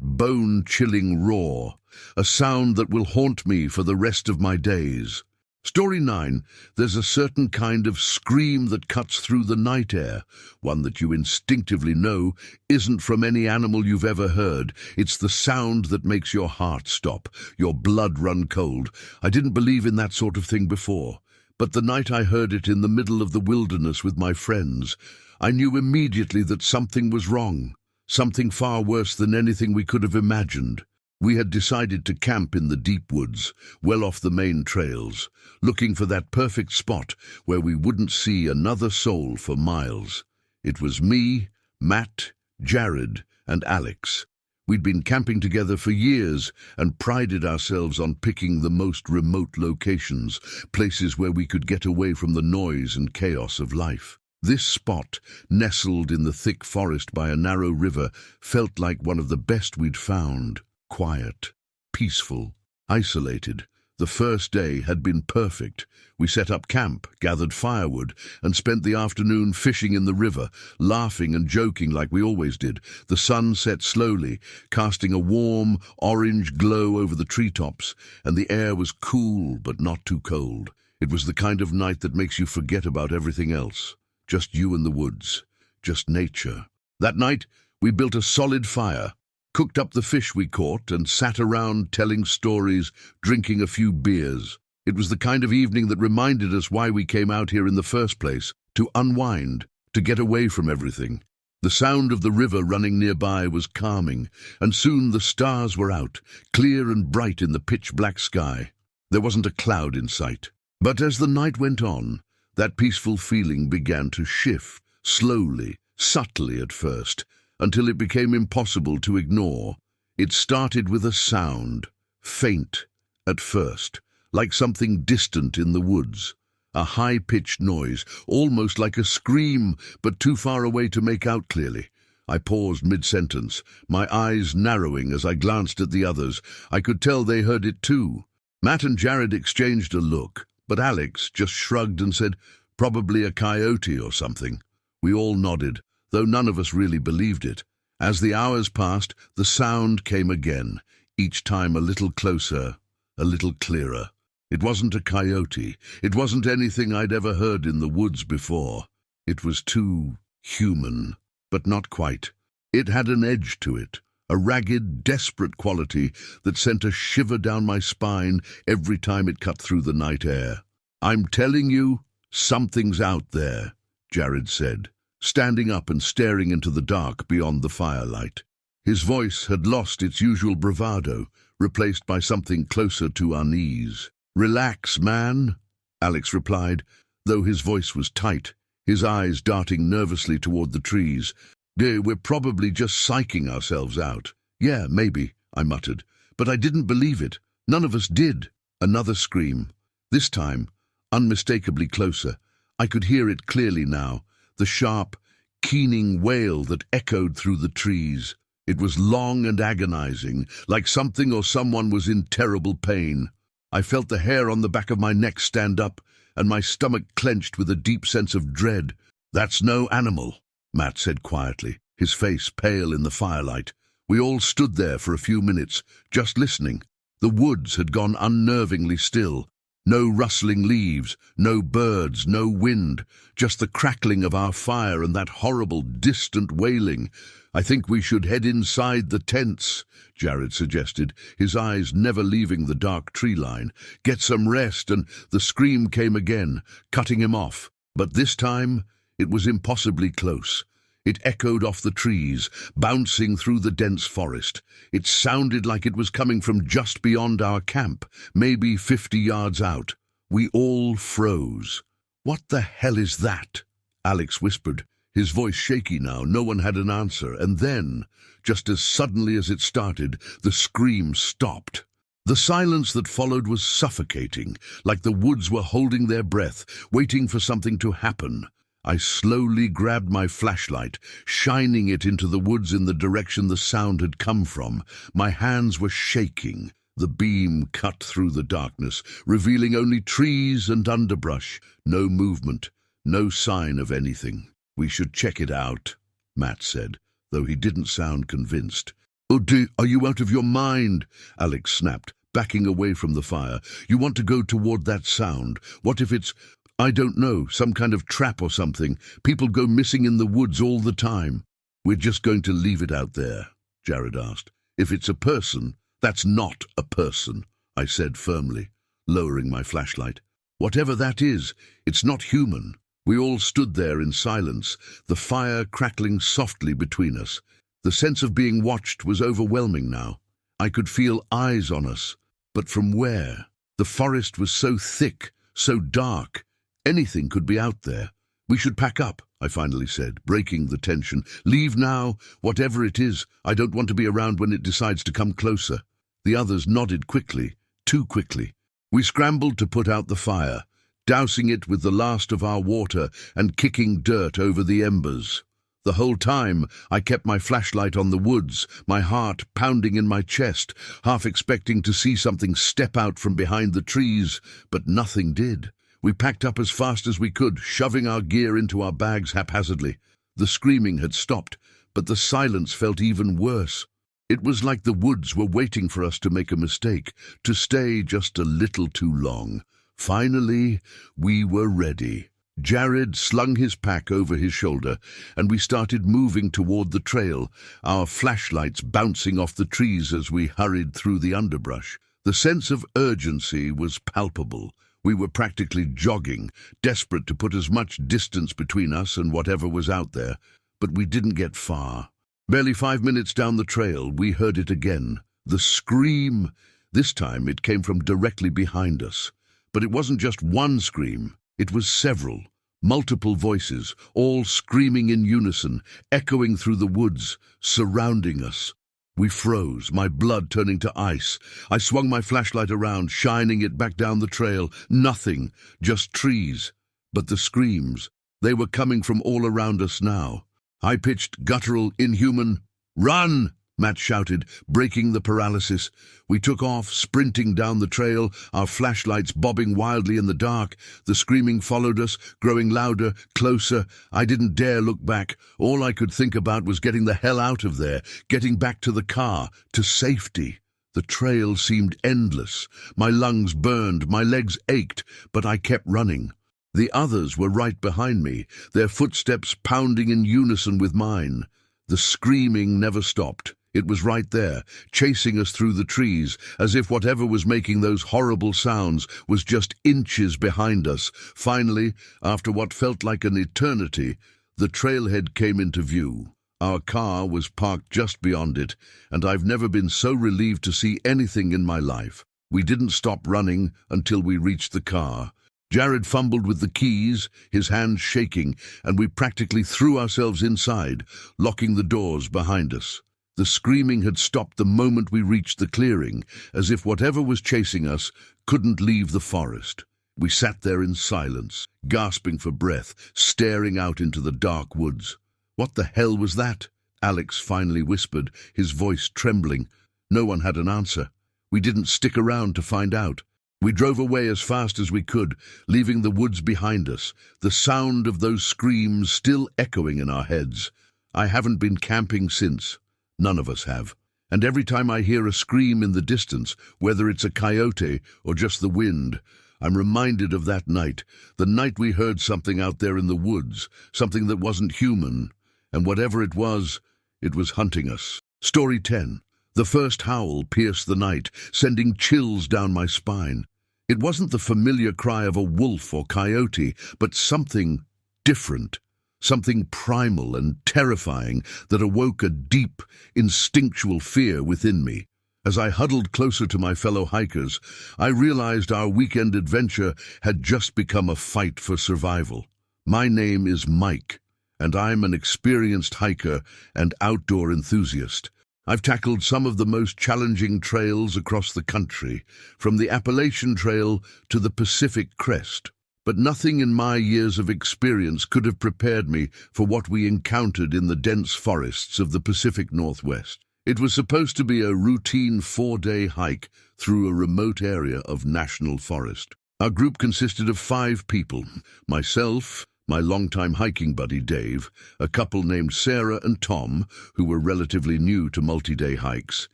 bone-chilling roar, a sound that will haunt me for the rest of my days. Story 9. There's a certain kind of scream that cuts through the night air, one that you instinctively know isn't from any animal you've ever heard. It's the sound that makes your heart stop, your blood run cold. I didn't believe in that sort of thing before, but the night I heard it in the middle of the wilderness with my friends, I knew immediately that something was wrong, something far worse than anything we could have imagined. We had decided to camp in the deep woods, well off the main trails, looking for that perfect spot where we wouldn't see another soul for miles. It was me, Matt, Jared, and Alex. We'd been camping together for years and prided ourselves on picking the most remote locations, places where we could get away from the noise and chaos of life. This spot, nestled in the thick forest by a narrow river, felt like one of the best we'd found. Quiet, peaceful, isolated. The first day had been perfect. We set up camp, gathered firewood, and spent the afternoon fishing in the river, laughing and joking like we always did. The sun set slowly, casting a warm, orange glow over the treetops, and the air was cool but not too cold. It was the kind of night that makes you forget about everything else. Just you and the woods, just nature. That night, we built a solid fire, cooked up the fish we caught, and sat around telling stories, drinking a few beers. It was the kind of evening that reminded us why we came out here in the first place, to unwind, to get away from everything. The sound of the river running nearby was calming, and soon the stars were out, clear and bright in the pitch-black sky. There wasn't a cloud in sight. But as the night went on, that peaceful feeling began to shift, slowly, subtly at first, until it became impossible to ignore. It started with a sound, faint at first, like something distant in the woods. A high-pitched noise, almost like a scream, but too far away to make out clearly. I paused mid-sentence, my eyes narrowing as I glanced at the others. I could tell they heard it too. Matt and Jared exchanged a look, but Alex just shrugged and said, "Probably a coyote or something." We all nodded, though none of us really believed it. As the hours passed, the sound came again, each time a little closer, a little clearer. It wasn't a coyote. It wasn't anything I'd ever heard in the woods before. It was too human, but not quite. It had an edge to it, a ragged, desperate quality that sent a shiver down my spine every time it cut through the night air. "I'm telling you, something's out there," Jared said, standing up and staring into the dark beyond the firelight. His voice had lost its usual bravado, replaced by something closer to unease. "Relax, man," Alex replied, though his voice was tight, his eyes darting nervously toward the trees. "We're probably just psyching ourselves out." "Yeah, maybe," I muttered, but I didn't believe it. None of us did. Another scream. This time, unmistakably closer. I could hear it clearly now, the sharp, keening wail that echoed through the trees. It was long and agonizing, like something or someone was in terrible pain. I felt the hair on the back of my neck stand up, and my stomach clenched with a deep sense of dread. "That's no animal," Matt said quietly, his face pale in the firelight. We all stood there for a few minutes, just listening. The woods had gone unnervingly still. No rustling leaves, no birds, no wind, just the crackling of our fire and that horrible, distant wailing. "I think we should head inside the tents," Jared suggested, his eyes never leaving the dark tree line. "Get some rest," and the scream came again, cutting him off. But this time, it was impossibly close. It echoed off the trees, bouncing through the dense forest. It sounded like it was coming from just beyond our camp, maybe 50 yards out. We all froze. "What the hell is that?" Alex whispered, his voice shaky now. No one had an answer, and then, just as suddenly as it started, the scream stopped. The silence that followed was suffocating, like the woods were holding their breath, waiting for something to happen. I slowly grabbed my flashlight, shining it into the woods in the direction the sound had come from. My hands were shaking. The beam cut through the darkness, revealing only trees and underbrush. No movement, no sign of anything. "We should check it out," Matt said, though he didn't sound convinced. "Oh, are you out of your mind?" Alex snapped, backing away from the fire. "You want to go toward that sound? What if it's, I don't know, some kind of trap or something? People go missing in the woods all the time." "We're just going to leave it out there," Jared asked. "If it's a person, that's not a person," I said firmly, lowering my flashlight. "Whatever that is, it's not human." We all stood there in silence, the fire crackling softly between us. The sense of being watched was overwhelming now. I could feel eyes on us, but from where? The forest was so thick, so dark. Anything could be out there. "We should pack up," I finally said, breaking the tension. "Leave now, whatever it is. I don't want to be around when it decides to come closer." The others nodded quickly, too quickly. We scrambled to put out the fire, dousing it with the last of our water and kicking dirt over the embers. The whole time, I kept my flashlight on the woods, my heart pounding in my chest, half expecting to see something step out from behind the trees, but nothing did. We packed up as fast as we could, shoving our gear into our bags haphazardly. The screaming had stopped, but the silence felt even worse. It was like the woods were waiting for us to make a mistake, to stay just a little too long. Finally, we were ready. Jared slung his pack over his shoulder, and we started moving toward the trail, our flashlights bouncing off the trees as we hurried through the underbrush. The sense of urgency was palpable. We were practically jogging, desperate to put as much distance between us and whatever was out there, but we didn't get far. Barely 5 minutes down the trail, we heard it again. The scream. This time it came from directly behind us. But it wasn't just one scream. It was several, multiple voices, all screaming in unison, echoing through the woods, surrounding us. We froze, my blood turning to ice. I swung my flashlight around, shining it back down the trail. Nothing, just trees. But the screams, they were coming from all around us now. High-pitched, guttural, inhuman. "Run!" Matt shouted, breaking the paralysis. We took off, sprinting down the trail, our flashlights bobbing wildly in the dark. The screaming followed us, growing louder, closer. I didn't dare look back. All I could think about was getting the hell out of there, getting back to the car, to safety. The trail seemed endless. My lungs burned, my legs ached, but I kept running. The others were right behind me, their footsteps pounding in unison with mine. The screaming never stopped. It was right there, chasing us through the trees, as if whatever was making those horrible sounds was just inches behind us. Finally, after what felt like an eternity, the trailhead came into view. Our car was parked just beyond it, and I've never been so relieved to see anything in my life. We didn't stop running until we reached the car. Jared fumbled with the keys, his hands shaking, and we practically threw ourselves inside, locking the doors behind us. The screaming had stopped the moment we reached the clearing, as if whatever was chasing us couldn't leave the forest. We sat there in silence, gasping for breath, staring out into the dark woods. "What the hell was that?" Alex finally whispered, his voice trembling. No one had an answer. We didn't stick around to find out. We drove away as fast as we could, leaving the woods behind us, the sound of those screams still echoing in our heads. I haven't been camping since. None of us have. And every time I hear a scream in the distance, whether it's a coyote or just the wind, I'm reminded of that night, the night we heard something out there in the woods, something that wasn't human. And whatever it was It was hunting us. Story 10. The first howl pierced the night, sending chills down my spine. It wasn't the familiar cry of a wolf or coyote, but something different, something primal and terrifying that awoke a deep, instinctual fear within me. As I huddled closer to my fellow hikers, I realized our weekend adventure had just become a fight for survival. My name is Mike, and I'm an experienced hiker and outdoor enthusiast. I've tackled some of the most challenging trails across the country, from the Appalachian Trail to the Pacific Crest. But nothing in my years of experience could have prepared me for what we encountered in the dense forests of the Pacific Northwest. It was supposed to be a routine 4-day hike through a remote area of national forest. Our group consisted of 5 people: myself, my longtime hiking buddy Dave, a couple named Sarah and Tom, who were relatively new to multi-day hikes,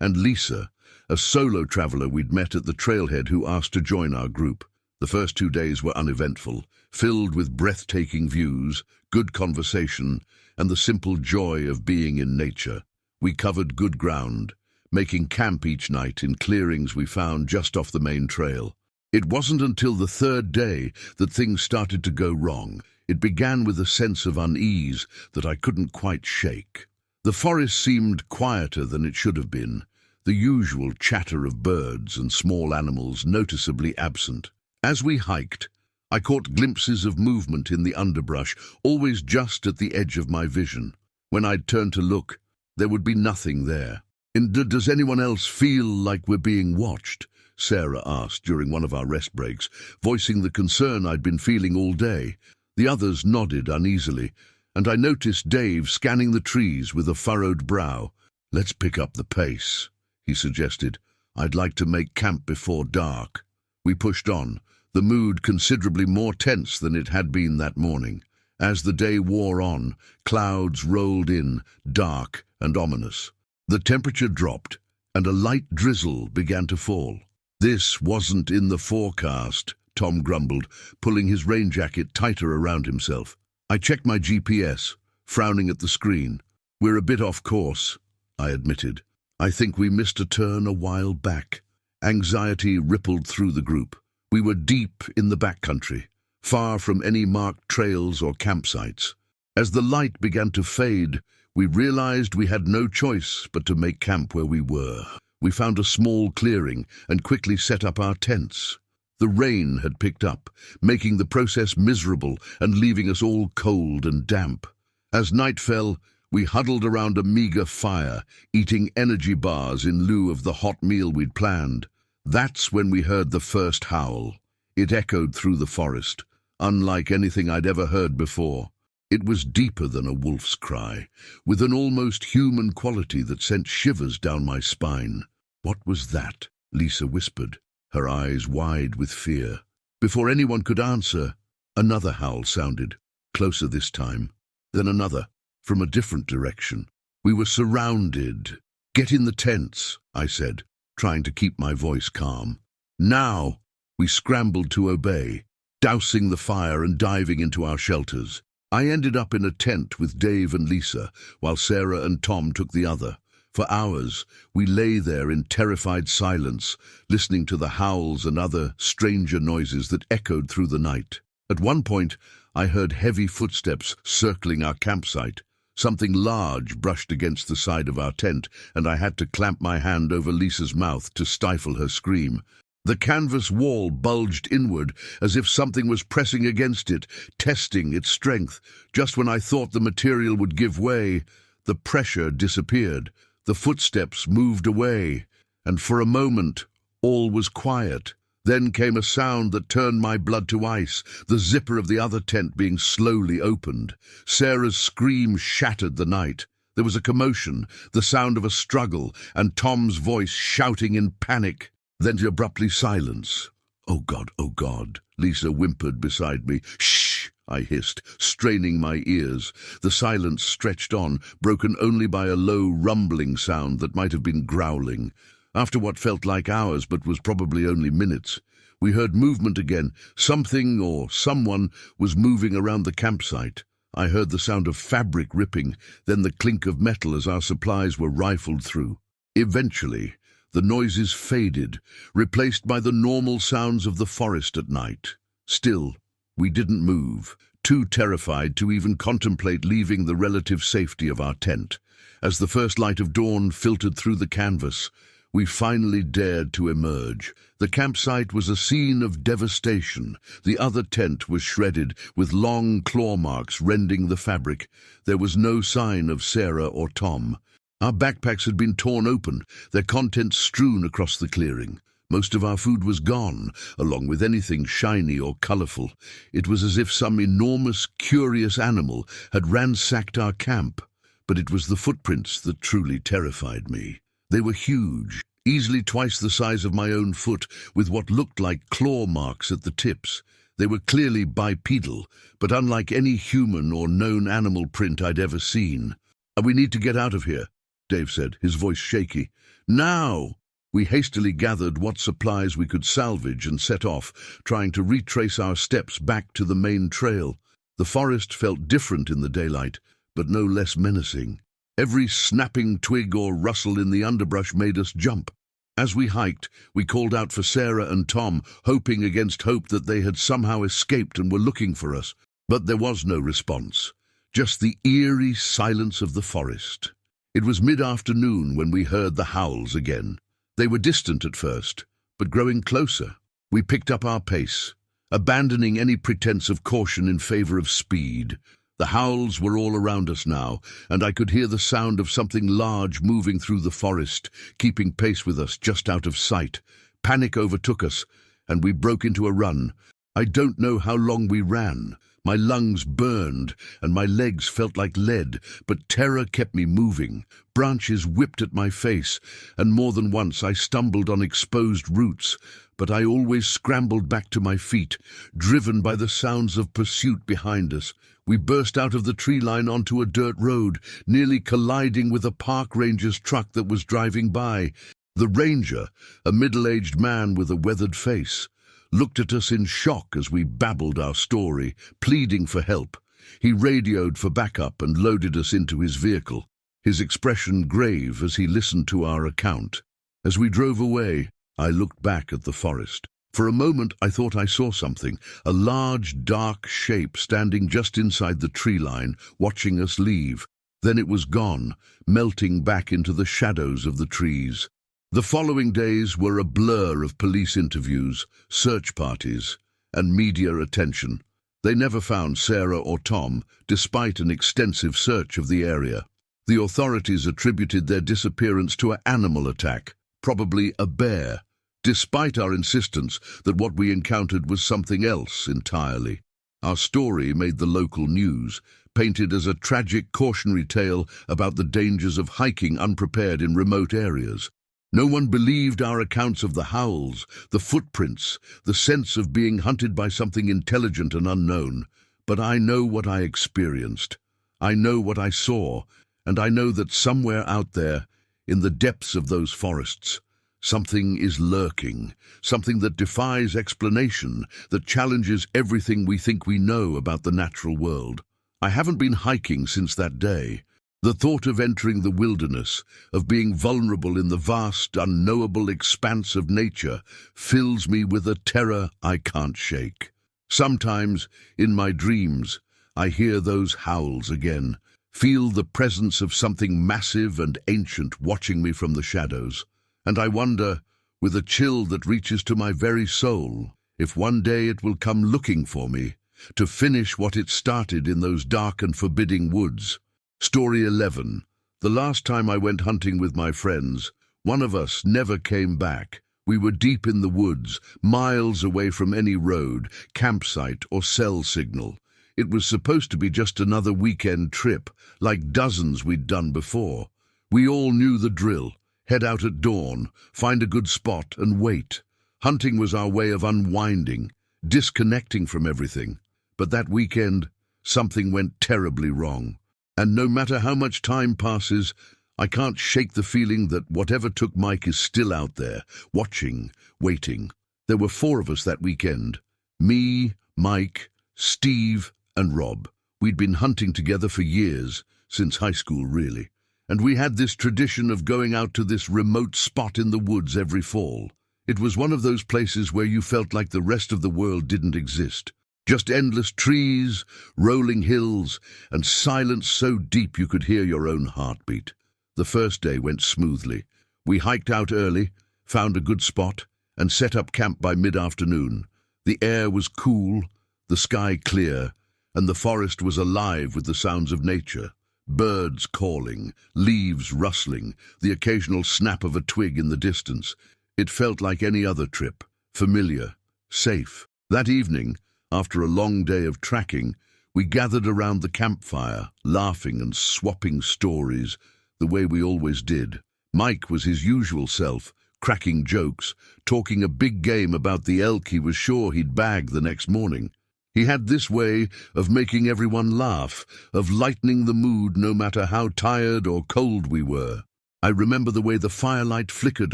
and Lisa, a solo traveler we'd met at the trailhead who asked to join our group. The first 2 days were uneventful, filled with breathtaking views, good conversation, and the simple joy of being in nature. We covered good ground, making camp each night in clearings we found just off the main trail. It wasn't until the 3rd day that things started to go wrong. It began with a sense of unease that I couldn't quite shake. The forest seemed quieter than it should have been, the usual chatter of birds and small animals noticeably absent. As we hiked, I caught glimpses of movement in the underbrush, always just at the edge of my vision. When I'd turn to look, there would be nothing there. Does anyone else feel like we're being watched?" Sarah asked during one of our rest breaks, voicing the concern I'd been feeling all day. The others nodded uneasily, and I noticed Dave scanning the trees with a furrowed brow. "Let's pick up the pace," he suggested. "I'd like to make camp before dark." We pushed on, the mood considerably more tense than it had been that morning. As the day wore on, clouds rolled in, dark and ominous. The temperature dropped, and a light drizzle began to fall. "This wasn't in the forecast," Tom grumbled, pulling his rain jacket tighter around himself. I checked my GPS, frowning at the screen. "We're a bit off course," I admitted. "I think we missed a turn a while back." Anxiety rippled through the group. We were deep in the backcountry, far from any marked trails or campsites. As the light began to fade, we realized we had no choice but to make camp where we were. We found a small clearing and quickly set up our tents. The rain had picked up, making the process miserable and leaving us all cold and damp. As night fell, we huddled around a meager fire, eating energy bars in lieu of the hot meal we'd planned. That's when we heard the first howl. It echoed through the forest, unlike anything I'd ever heard before. It was deeper than a wolf's cry, with an almost human quality that sent shivers down my spine. "What was that?" Lisa whispered, her eyes wide with fear. Before anyone could answer, another howl sounded, closer this time. Then another, from a different direction. We were surrounded. "Get in the tents," I said, trying to keep my voice calm. "Now!" We scrambled to obey, dousing the fire and diving into our shelters. I ended up in a tent with Dave and Lisa, while Sarah and Tom took the other. For hours, we lay there in terrified silence, listening to the howls and other stranger noises that echoed through the night. At one point, I heard heavy footsteps circling our campsite. Something large brushed against the side of our tent, and I had to clamp my hand over Lisa's mouth to stifle her scream. The canvas wall bulged inward, as if something was pressing against it, testing its strength. Just when I thought the material would give way, the pressure disappeared. The footsteps moved away, and for a moment, all was quiet. Then came a sound that turned my blood to ice, the zipper of the other tent being slowly opened. Sarah's scream shattered the night. There was a commotion, the sound of a struggle, and Tom's voice shouting in panic. Then abruptly silence. Oh God," Lisa whimpered beside me. "Shh," I hissed, straining my ears. The silence stretched on, broken only by a low rumbling sound that might have been growling. After what felt like hours but was probably only minutes, we heard movement again. Something or someone was moving around the campsite. I heard the sound of fabric ripping, then the clink of metal as our supplies were rifled through. Eventually, the noises faded, replaced by the normal sounds of the forest at night. Still, we didn't move, too terrified to even contemplate leaving the relative safety of our tent. As the first light of dawn filtered through the canvas, we finally dared to emerge. The campsite was a scene of devastation. The other tent was shredded, with long claw marks rending the fabric. There was no sign of Sarah or Tom. Our backpacks had been torn open, their contents strewn across the clearing. Most of our food was gone, along with anything shiny or colorful. It was as if some enormous, curious animal had ransacked our camp. But it was the footprints that truly terrified me. They were huge, easily twice the size of my own foot, with what looked like claw marks at the tips. They were clearly bipedal, but unlike any human or known animal print I'd ever seen. "We need to get out of here," Dave said, his voice shaky. "Now!" We hastily gathered what supplies we could salvage and set off, trying to retrace our steps back to the main trail. The forest felt different in the daylight, but no less menacing. Every snapping twig or rustle in the underbrush made us jump. As we hiked, we called out for Sarah and Tom, hoping against hope that they had somehow escaped and were looking for us. But there was no response, just the eerie silence of the forest. It was mid-afternoon when we heard the howls again. They were distant at first, but growing closer. We picked up our pace, abandoning any pretense of caution in favor of speed. The howls were all around us now, and I could hear the sound of something large moving through the forest, keeping pace with us just out of sight. Panic overtook us, and we broke into a run. I don't know how long we ran. My lungs burned, and my legs felt like lead, but terror kept me moving. Branches whipped at my face, and more than once I stumbled on exposed roots, but I always scrambled back to my feet, driven by the sounds of pursuit behind us. We burst out of the tree line onto a dirt road, nearly colliding with a park ranger's truck that was driving by. The ranger, a middle-aged man with a weathered face, looked at us in shock as we babbled our story, pleading for help. He radioed for backup and loaded us into his vehicle, his expression grave as he listened to our account. As we drove away, I looked back at the forest. For a moment I thought I saw something, a large, dark shape standing just inside the tree line, watching us leave. Then it was gone, melting back into the shadows of the trees. The following days were a blur of police interviews, search parties, and media attention. They never found Sarah or Tom, despite an extensive search of the area. The authorities attributed their disappearance to an animal attack, probably a bear, despite our insistence that what we encountered was something else entirely. Our story made the local news, painted as a tragic cautionary tale about the dangers of hiking unprepared in remote areas. No one believed our accounts of the howls, the footprints, the sense of being hunted by something intelligent and unknown. But I know what I experienced. I know what I saw, and I know that somewhere out there, in the depths of those forests, something is lurking, something that defies explanation, that challenges everything we think we know about the natural world. I haven't been hiking since that day. The thought of entering the wilderness, of being vulnerable in the vast, unknowable expanse of nature, fills me with a terror I can't shake. Sometimes, in my dreams, I hear those howls again, feel the presence of something massive and ancient watching me from the shadows, and I wonder, with a chill that reaches to my very soul, if one day it will come looking for me, to finish what it started in those dark and forbidding woods. Story 11. The last time I went hunting with my friends, one of us never came back. We were deep in the woods, miles away from any road, campsite, or cell signal. It was supposed to be just another weekend trip, like dozens we'd done before. We all knew the drill. Head out at dawn, find a good spot, and wait. Hunting was our way of unwinding, disconnecting from everything. But that weekend, something went terribly wrong. And no matter how much time passes, I can't shake the feeling that whatever took Mike is still out there, watching, waiting. There were 4 of us that weekend. Me, Mike, Steve, and Rob. We'd been hunting together for years, since high school really, and we had this tradition of going out to this remote spot in the woods every fall. It was one of those places where you felt like the rest of the world didn't exist. Just endless trees, rolling hills, and silence so deep you could hear your own heartbeat. The first day went smoothly. We hiked out early, found a good spot, and set up camp by mid-afternoon. The air was cool, the sky clear, and the forest was alive with the sounds of nature. Birds calling, leaves rustling, the occasional snap of a twig in the distance. It felt like any other trip, familiar, safe. That evening, after a long day of tracking, we gathered around the campfire, laughing and swapping stories, the way we always did. Mike was his usual self, cracking jokes, talking a big game about the elk he was sure he'd bag the next morning. He had this way of making everyone laugh, of lightening the mood no matter how tired or cold we were. I remember the way the firelight flickered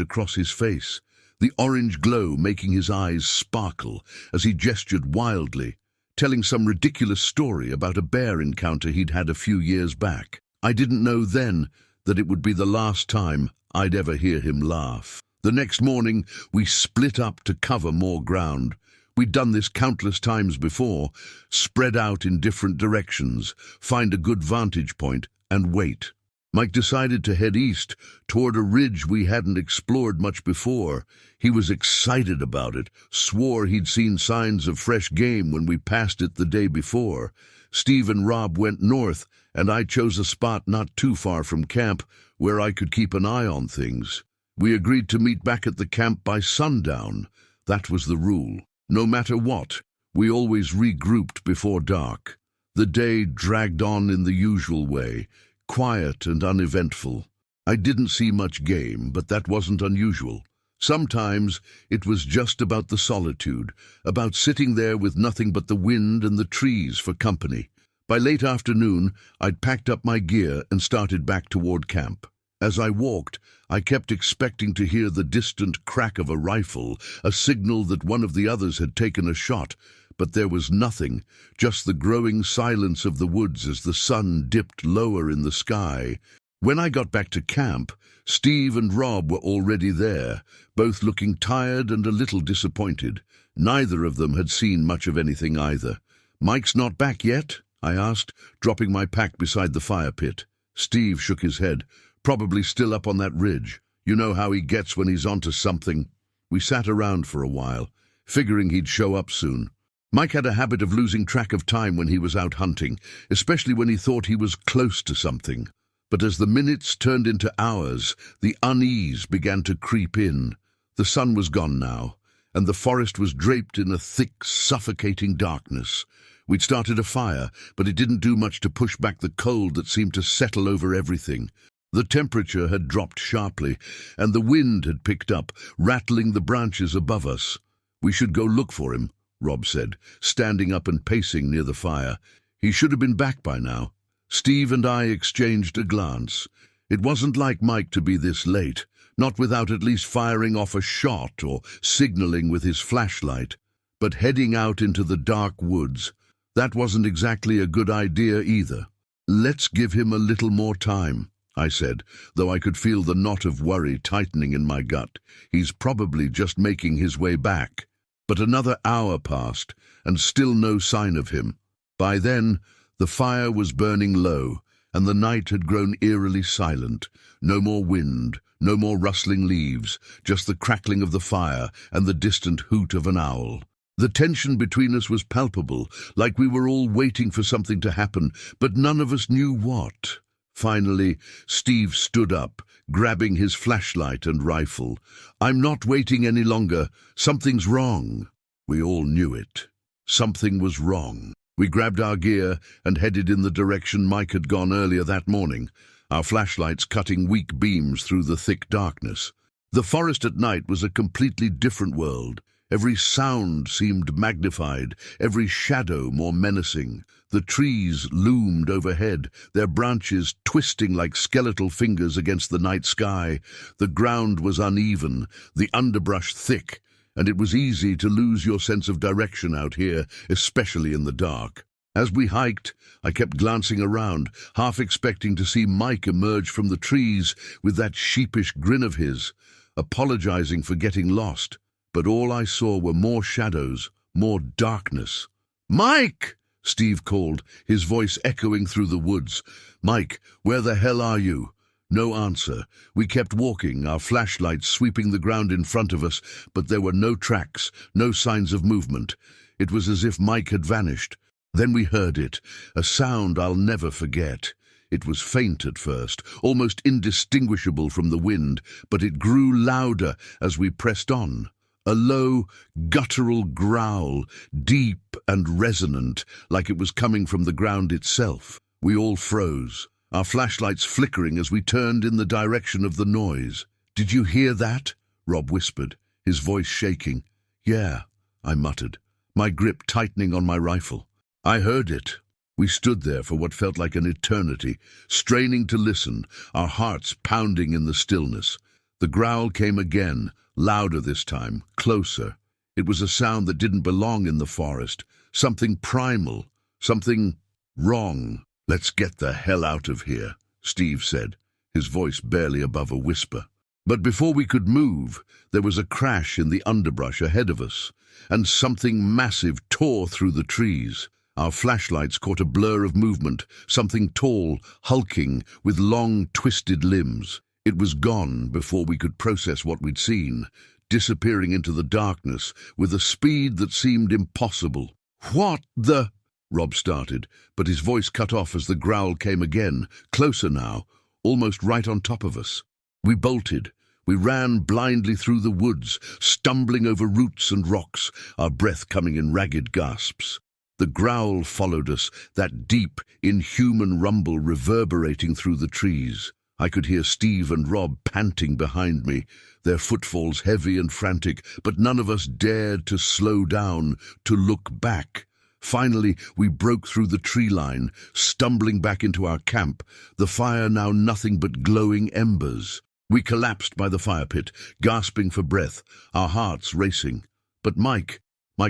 across his face, the orange glow making his eyes sparkle as he gestured wildly, telling some ridiculous story about a bear encounter he'd had a few years back. I didn't know then that it would be the last time I'd ever hear him laugh. The next morning, we split up to cover more ground. We'd done this countless times before, spread out in different directions, find a good vantage point, and wait. Mike decided to head east, toward a ridge we hadn't explored much before. He was excited about it, swore he'd seen signs of fresh game when we passed it the day before. Steve and Rob went north, and I chose a spot not too far from camp where I could keep an eye on things. We agreed to meet back at the camp by sundown. That was the rule. No matter what, we always regrouped before dark. The day dragged on in the usual way, quiet and uneventful. I didn't see much game, but that wasn't unusual. Sometimes it was just about the solitude, about sitting there with nothing but the wind and the trees for company. By late afternoon, I'd packed up my gear and started back toward camp. As I walked, I kept expecting to hear the distant crack of a rifle, a signal that one of the others had taken a shot, but there was nothing, just the growing silence of the woods as the sun dipped lower in the sky. When I got back to camp, Steve and Rob were already there, both looking tired and a little disappointed. Neither of them had seen much of anything either. "Mike's not back yet?" I asked, dropping my pack beside the fire pit. Steve shook his head. "Probably still up on that ridge. You know how he gets when he's onto something." We sat around for a while, figuring he'd show up soon. Mike had a habit of losing track of time when he was out hunting, especially when he thought he was close to something. But as the minutes turned into hours, the unease began to creep in. The sun was gone now, and the forest was draped in a thick, suffocating darkness. We'd started a fire, but it didn't do much to push back the cold that seemed to settle over everything. The temperature had dropped sharply, and the wind had picked up, rattling the branches above us. "We should go look for him," Rob said, standing up and pacing near the fire. "He should have been back by now." Steve and I exchanged a glance. It wasn't like Mike to be this late, not without at least firing off a shot or signaling with his flashlight. But heading out into the dark woods, that wasn't exactly a good idea either. "Let's give him a little more time," I said, though I could feel the knot of worry tightening in my gut. "He's probably just making his way back." But another hour passed, and still no sign of him. By then, the fire was burning low, and the night had grown eerily silent. No more wind, no more rustling leaves, just the crackling of the fire and the distant hoot of an owl. The tension between us was palpable, like we were all waiting for something to happen, but none of us knew what. Finally, Steve stood up, grabbing his flashlight and rifle. "I'm not waiting any longer. Something's wrong." We all knew it. Something was wrong. We grabbed our gear and headed in the direction Mike had gone earlier that morning, our flashlights cutting weak beams through the thick darkness. The forest at night was a completely different world. Every sound seemed magnified, every shadow more menacing. The trees loomed overhead, their branches twisting like skeletal fingers against the night sky. The ground was uneven, the underbrush thick, and it was easy to lose your sense of direction out here, especially in the dark. As we hiked, I kept glancing around, half expecting to see Mike emerge from the trees with that sheepish grin of his, apologizing for getting lost. But all I saw were more shadows, more darkness. "Mike!" Steve called, his voice echoing through the woods. "Mike, where the hell are you?" No answer. We kept walking, our flashlights sweeping the ground in front of us, but there were no tracks, no signs of movement. It was as if Mike had vanished. Then we heard it, a sound I'll never forget. It was faint at first, almost indistinguishable from the wind, but it grew louder as we pressed on. A low, guttural growl, deep and resonant, like it was coming from the ground itself. We all froze, our flashlights flickering as we turned in the direction of the noise. "Did you hear that?" Rob whispered, his voice shaking. "Yeah," I muttered, my grip tightening on my rifle. "I heard it." We stood there for what felt like an eternity, straining to listen, our hearts pounding in the stillness. The growl came again, louder this time, closer. It was a sound that didn't belong in the forest, something primal, something wrong. "Let's get the hell out of here," Steve said, his voice barely above a whisper. But before we could move, there was a crash in the underbrush ahead of us, and something massive tore through the trees. Our flashlights caught a blur of movement, something tall, hulking, with long, twisted limbs. It was gone before we could process what we'd seen, disappearing into the darkness with a speed that seemed impossible. "What the—" Rob started, but his voice cut off as the growl came again, closer now, almost right on top of us. We bolted. We ran blindly through the woods, stumbling over roots and rocks, our breath coming in ragged gasps. The growl followed us, that deep, inhuman rumble reverberating through the trees. I could hear Steve and Rob panting behind me, their footfalls heavy and frantic, but none of us dared to slow down, to look back. Finally, we broke through the tree line, stumbling back into our camp, the fire now nothing but glowing embers. We collapsed by the fire pit, gasping for breath, our hearts racing. But Mike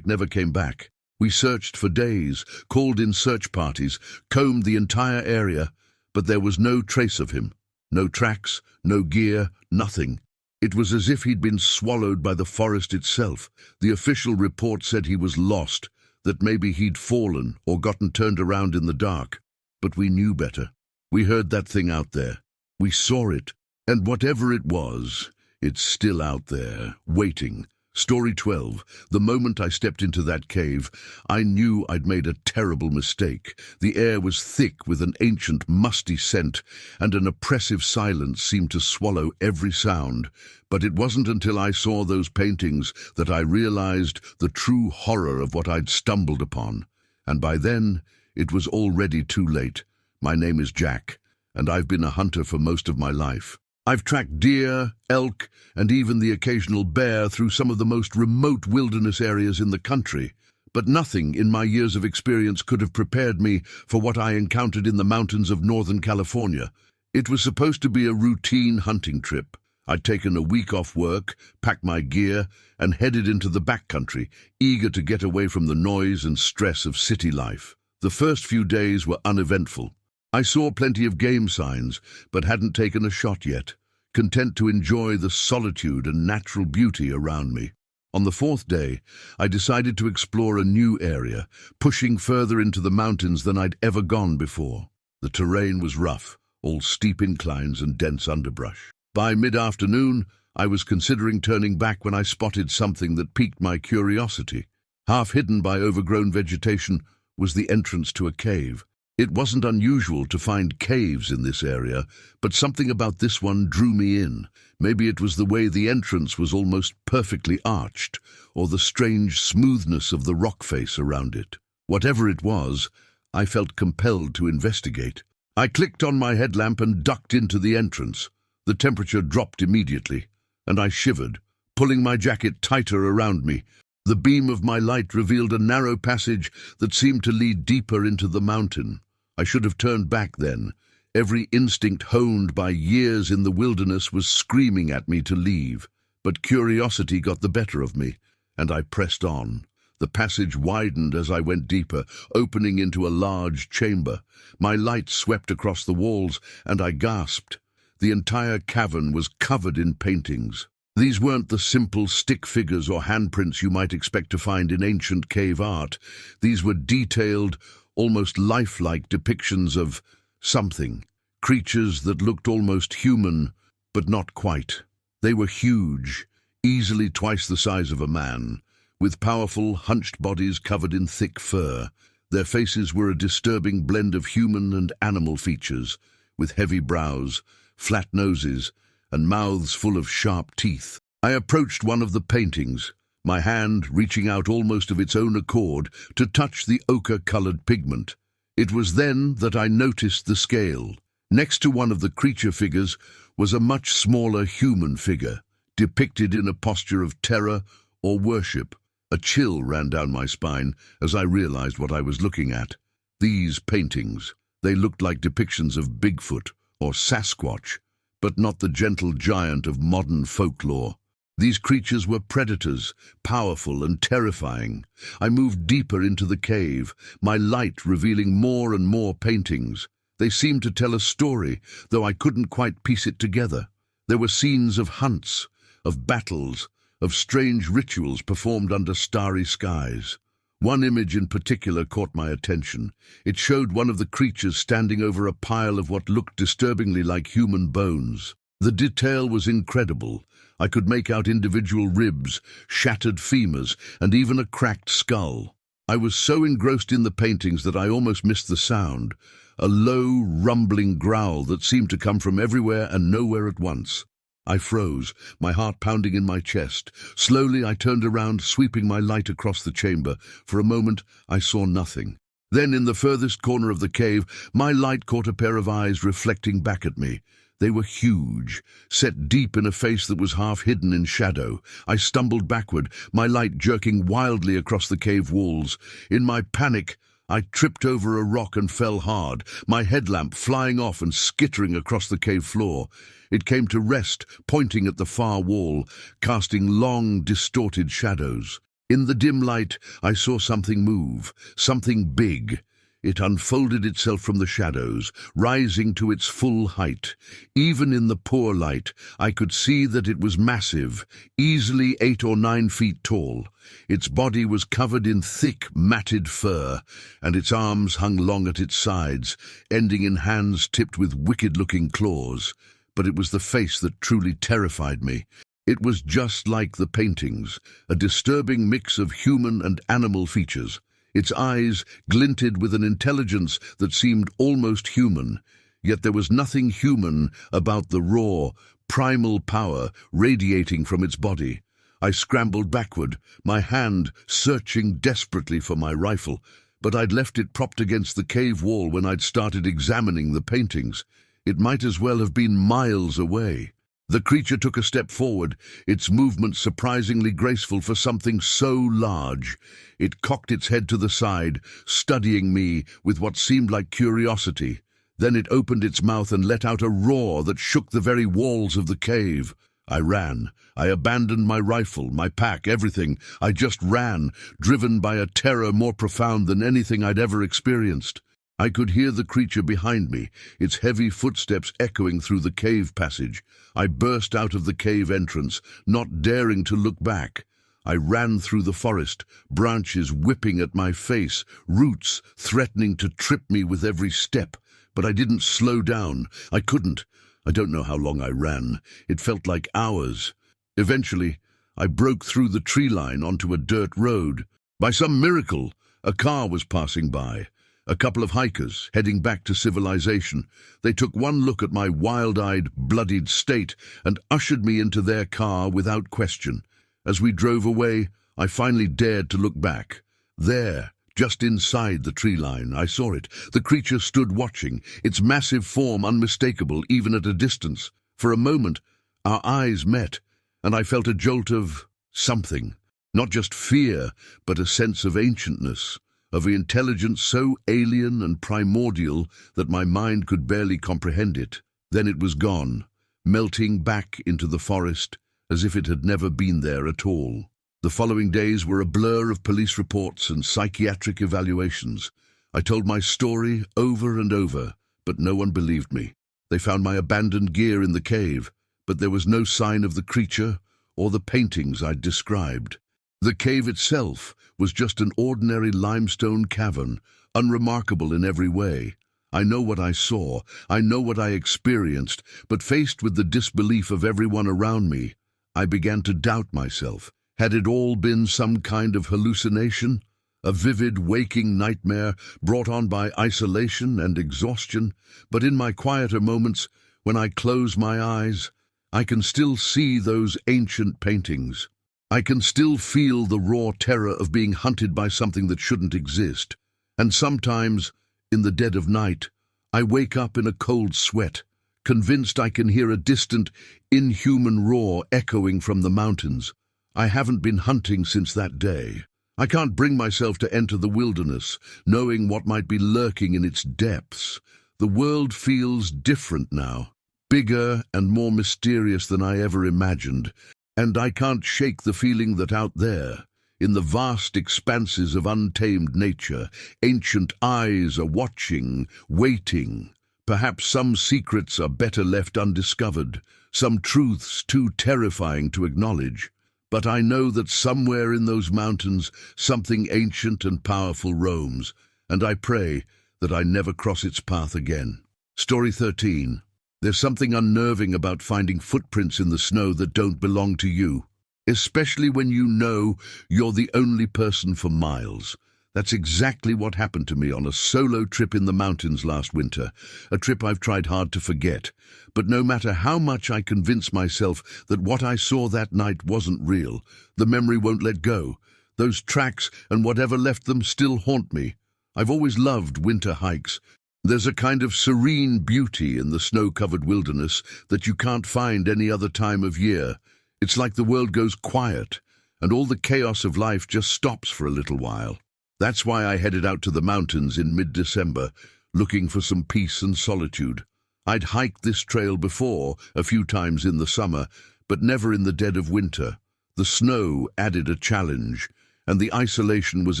never came back. We searched for days, called in search parties, combed the entire area, but there was no trace of him. No tracks, no gear, nothing. It was as if he'd been swallowed by the forest itself. The official report said he was lost, that maybe he'd fallen or gotten turned around in the dark. But we knew better. We heard that thing out there. We saw it. And whatever it was, it's still out there, waiting. Story 12. The moment I stepped into that cave, I knew I'd made a terrible mistake. The air was thick with an ancient, musty scent, and an oppressive silence seemed to swallow every sound. But it wasn't until I saw those paintings that I realized the true horror of what I'd stumbled upon. And by then, it was already too late. My name is Jack, and I've been a hunter for most of my life. I've tracked deer, elk, and even the occasional bear through some of the most remote wilderness areas in the country, but nothing in my years of experience could have prepared me for what I encountered in the mountains of Northern California. It was supposed to be a routine hunting trip. I'd taken a week off work, packed my gear, and headed into the backcountry, eager to get away from the noise and stress of city life. The first few days were uneventful. I saw plenty of game signs, but hadn't taken a shot yet, content to enjoy the solitude and natural beauty around me. On the fourth day, I decided to explore a new area, pushing further into the mountains than I'd ever gone before. The terrain was rough, all steep inclines and dense underbrush. By mid-afternoon, I was considering turning back when I spotted something that piqued my curiosity. Half hidden by overgrown vegetation was the entrance to a cave. It wasn't unusual to find caves in this area, but something about this one drew me in. Maybe it was the way the entrance was almost perfectly arched, or the strange smoothness of the rock face around it. Whatever it was, I felt compelled to investigate. I clicked on my headlamp and ducked into the entrance. The temperature dropped immediately, and I shivered, pulling my jacket tighter around me. The beam of my light revealed a narrow passage that seemed to lead deeper into the mountain. I should have turned back then. Every instinct honed by years in the wilderness was screaming at me to leave. But curiosity got the better of me, and I pressed on. The passage widened as I went deeper, opening into a large chamber. My light swept across the walls, and I gasped. The entire cavern was covered in paintings. These weren't the simple stick figures or handprints you might expect to find in ancient cave art. These were detailed, almost lifelike depictions of something. Creatures that looked almost human, but not quite. They were huge, easily twice the size of a man, with powerful, hunched bodies covered in thick fur. Their faces were a disturbing blend of human and animal features, with heavy brows, flat noses, and mouths full of sharp teeth. I approached one of the paintings, my hand reaching out almost of its own accord to touch the ochre-colored pigment. It was then that I noticed the scale. Next to one of the creature figures was a much smaller human figure, depicted in a posture of terror or worship. A chill ran down my spine as I realized what I was looking at. These paintings, they looked like depictions of Bigfoot or Sasquatch, but not the gentle giant of modern folklore. These creatures were predators, powerful and terrifying. I moved deeper into the cave, my light revealing more and more paintings. They seemed to tell a story, though I couldn't quite piece it together. There were scenes of hunts, of battles, of strange rituals performed under starry skies. One image in particular caught my attention. It showed one of the creatures standing over a pile of what looked disturbingly like human bones. The detail was incredible. I could make out individual ribs, shattered femurs, and even a cracked skull. I was so engrossed in the paintings that I almost missed the sound, a low, rumbling growl that seemed to come from everywhere and nowhere at once. I froze, my heart pounding in my chest. Slowly I turned around, sweeping my light across the chamber. For a moment I saw nothing. Then in the furthest corner of the cave, my light caught a pair of eyes reflecting back at me. They were huge, set deep in a face that was half hidden in shadow. I stumbled backward, my light jerking wildly across the cave walls. In my panic, I tripped over a rock and fell hard, my headlamp flying off and skittering across the cave floor. It came to rest, pointing at the far wall, casting long, distorted shadows. In the dim light, I saw something move, something big. It unfolded itself from the shadows, rising to its full height. Even in the poor light, I could see that it was massive, easily 8 or 9 feet tall. Its body was covered in thick, matted fur, and its arms hung long at its sides, ending in hands tipped with wicked-looking claws. But it was the face that truly terrified me. It was just like the paintings, a disturbing mix of human and animal features. Its eyes glinted with an intelligence that seemed almost human, yet there was nothing human about the raw, primal power radiating from its body. I scrambled backward, my hand searching desperately for my rifle, but I'd left it propped against the cave wall when I'd started examining the paintings. It might as well have been miles away. The creature took a step forward, its movement surprisingly graceful for something so large. It cocked its head to the side, studying me with what seemed like curiosity. Then it opened its mouth and let out a roar that shook the very walls of the cave. I ran. I abandoned my rifle, my pack, everything. I just ran, driven by a terror more profound than anything I'd ever experienced. I could hear the creature behind me, its heavy footsteps echoing through the cave passage. I burst out of the cave entrance, not daring to look back. I ran through the forest, branches whipping at my face, roots threatening to trip me with every step. But I didn't slow down. I couldn't. I don't know how long I ran. It felt like hours. Eventually, I broke through the tree line onto a dirt road. By some miracle, a car was passing by. A couple of hikers, heading back to civilization. They took one look at my wild-eyed, bloodied state and ushered me into their car without question. As we drove away, I finally dared to look back. There, just inside the tree line, I saw it. The creature stood watching, its massive form unmistakable even at a distance. For a moment, our eyes met, and I felt a jolt of something. Not just fear, but a sense of ancientness, of an intelligence so alien and primordial that my mind could barely comprehend it. Then it was gone, melting back into the forest as if it had never been there at all. The following days were a blur of police reports and psychiatric evaluations. I told my story over and over, but no one believed me. They found my abandoned gear in the cave, but there was no sign of the creature or the paintings I'd described. The cave itself was just an ordinary limestone cavern, unremarkable in every way. I know what I saw, I know what I experienced, but faced with the disbelief of everyone around me, I began to doubt myself. Had it all been some kind of hallucination? A vivid, waking nightmare brought on by isolation and exhaustion? But in my quieter moments, when I close my eyes, I can still see those ancient paintings. I can still feel the raw terror of being hunted by something that shouldn't exist. And sometimes, in the dead of night, I wake up in a cold sweat, convinced I can hear a distant, inhuman roar echoing from the mountains. I haven't been hunting since that day. I can't bring myself to enter the wilderness, knowing what might be lurking in its depths. The world feels different now, bigger and more mysterious than I ever imagined, and I can't shake the feeling that out there, in the vast expanses of untamed nature, ancient eyes are watching, waiting. Perhaps some secrets are better left undiscovered, some truths too terrifying to acknowledge. But I know that somewhere in those mountains something ancient and powerful roams, and I pray that I never cross its path again. Story 13. There's something unnerving about finding footprints in the snow that don't belong to you, especially when you know you're the only person for miles. That's exactly what happened to me on a solo trip in the mountains last winter, a trip I've tried hard to forget. But no matter how much I convince myself that what I saw that night wasn't real, the memory won't let go. Those tracks and whatever left them still haunt me. I've always loved winter hikes. There's a kind of serene beauty in the snow-covered wilderness that you can't find any other time of year. It's like the world goes quiet, and all the chaos of life just stops for a little while. That's why I headed out to the mountains in mid-December, looking for some peace and solitude. I'd hiked this trail before, a few times in the summer, but never in the dead of winter. The snow added a challenge, and the isolation was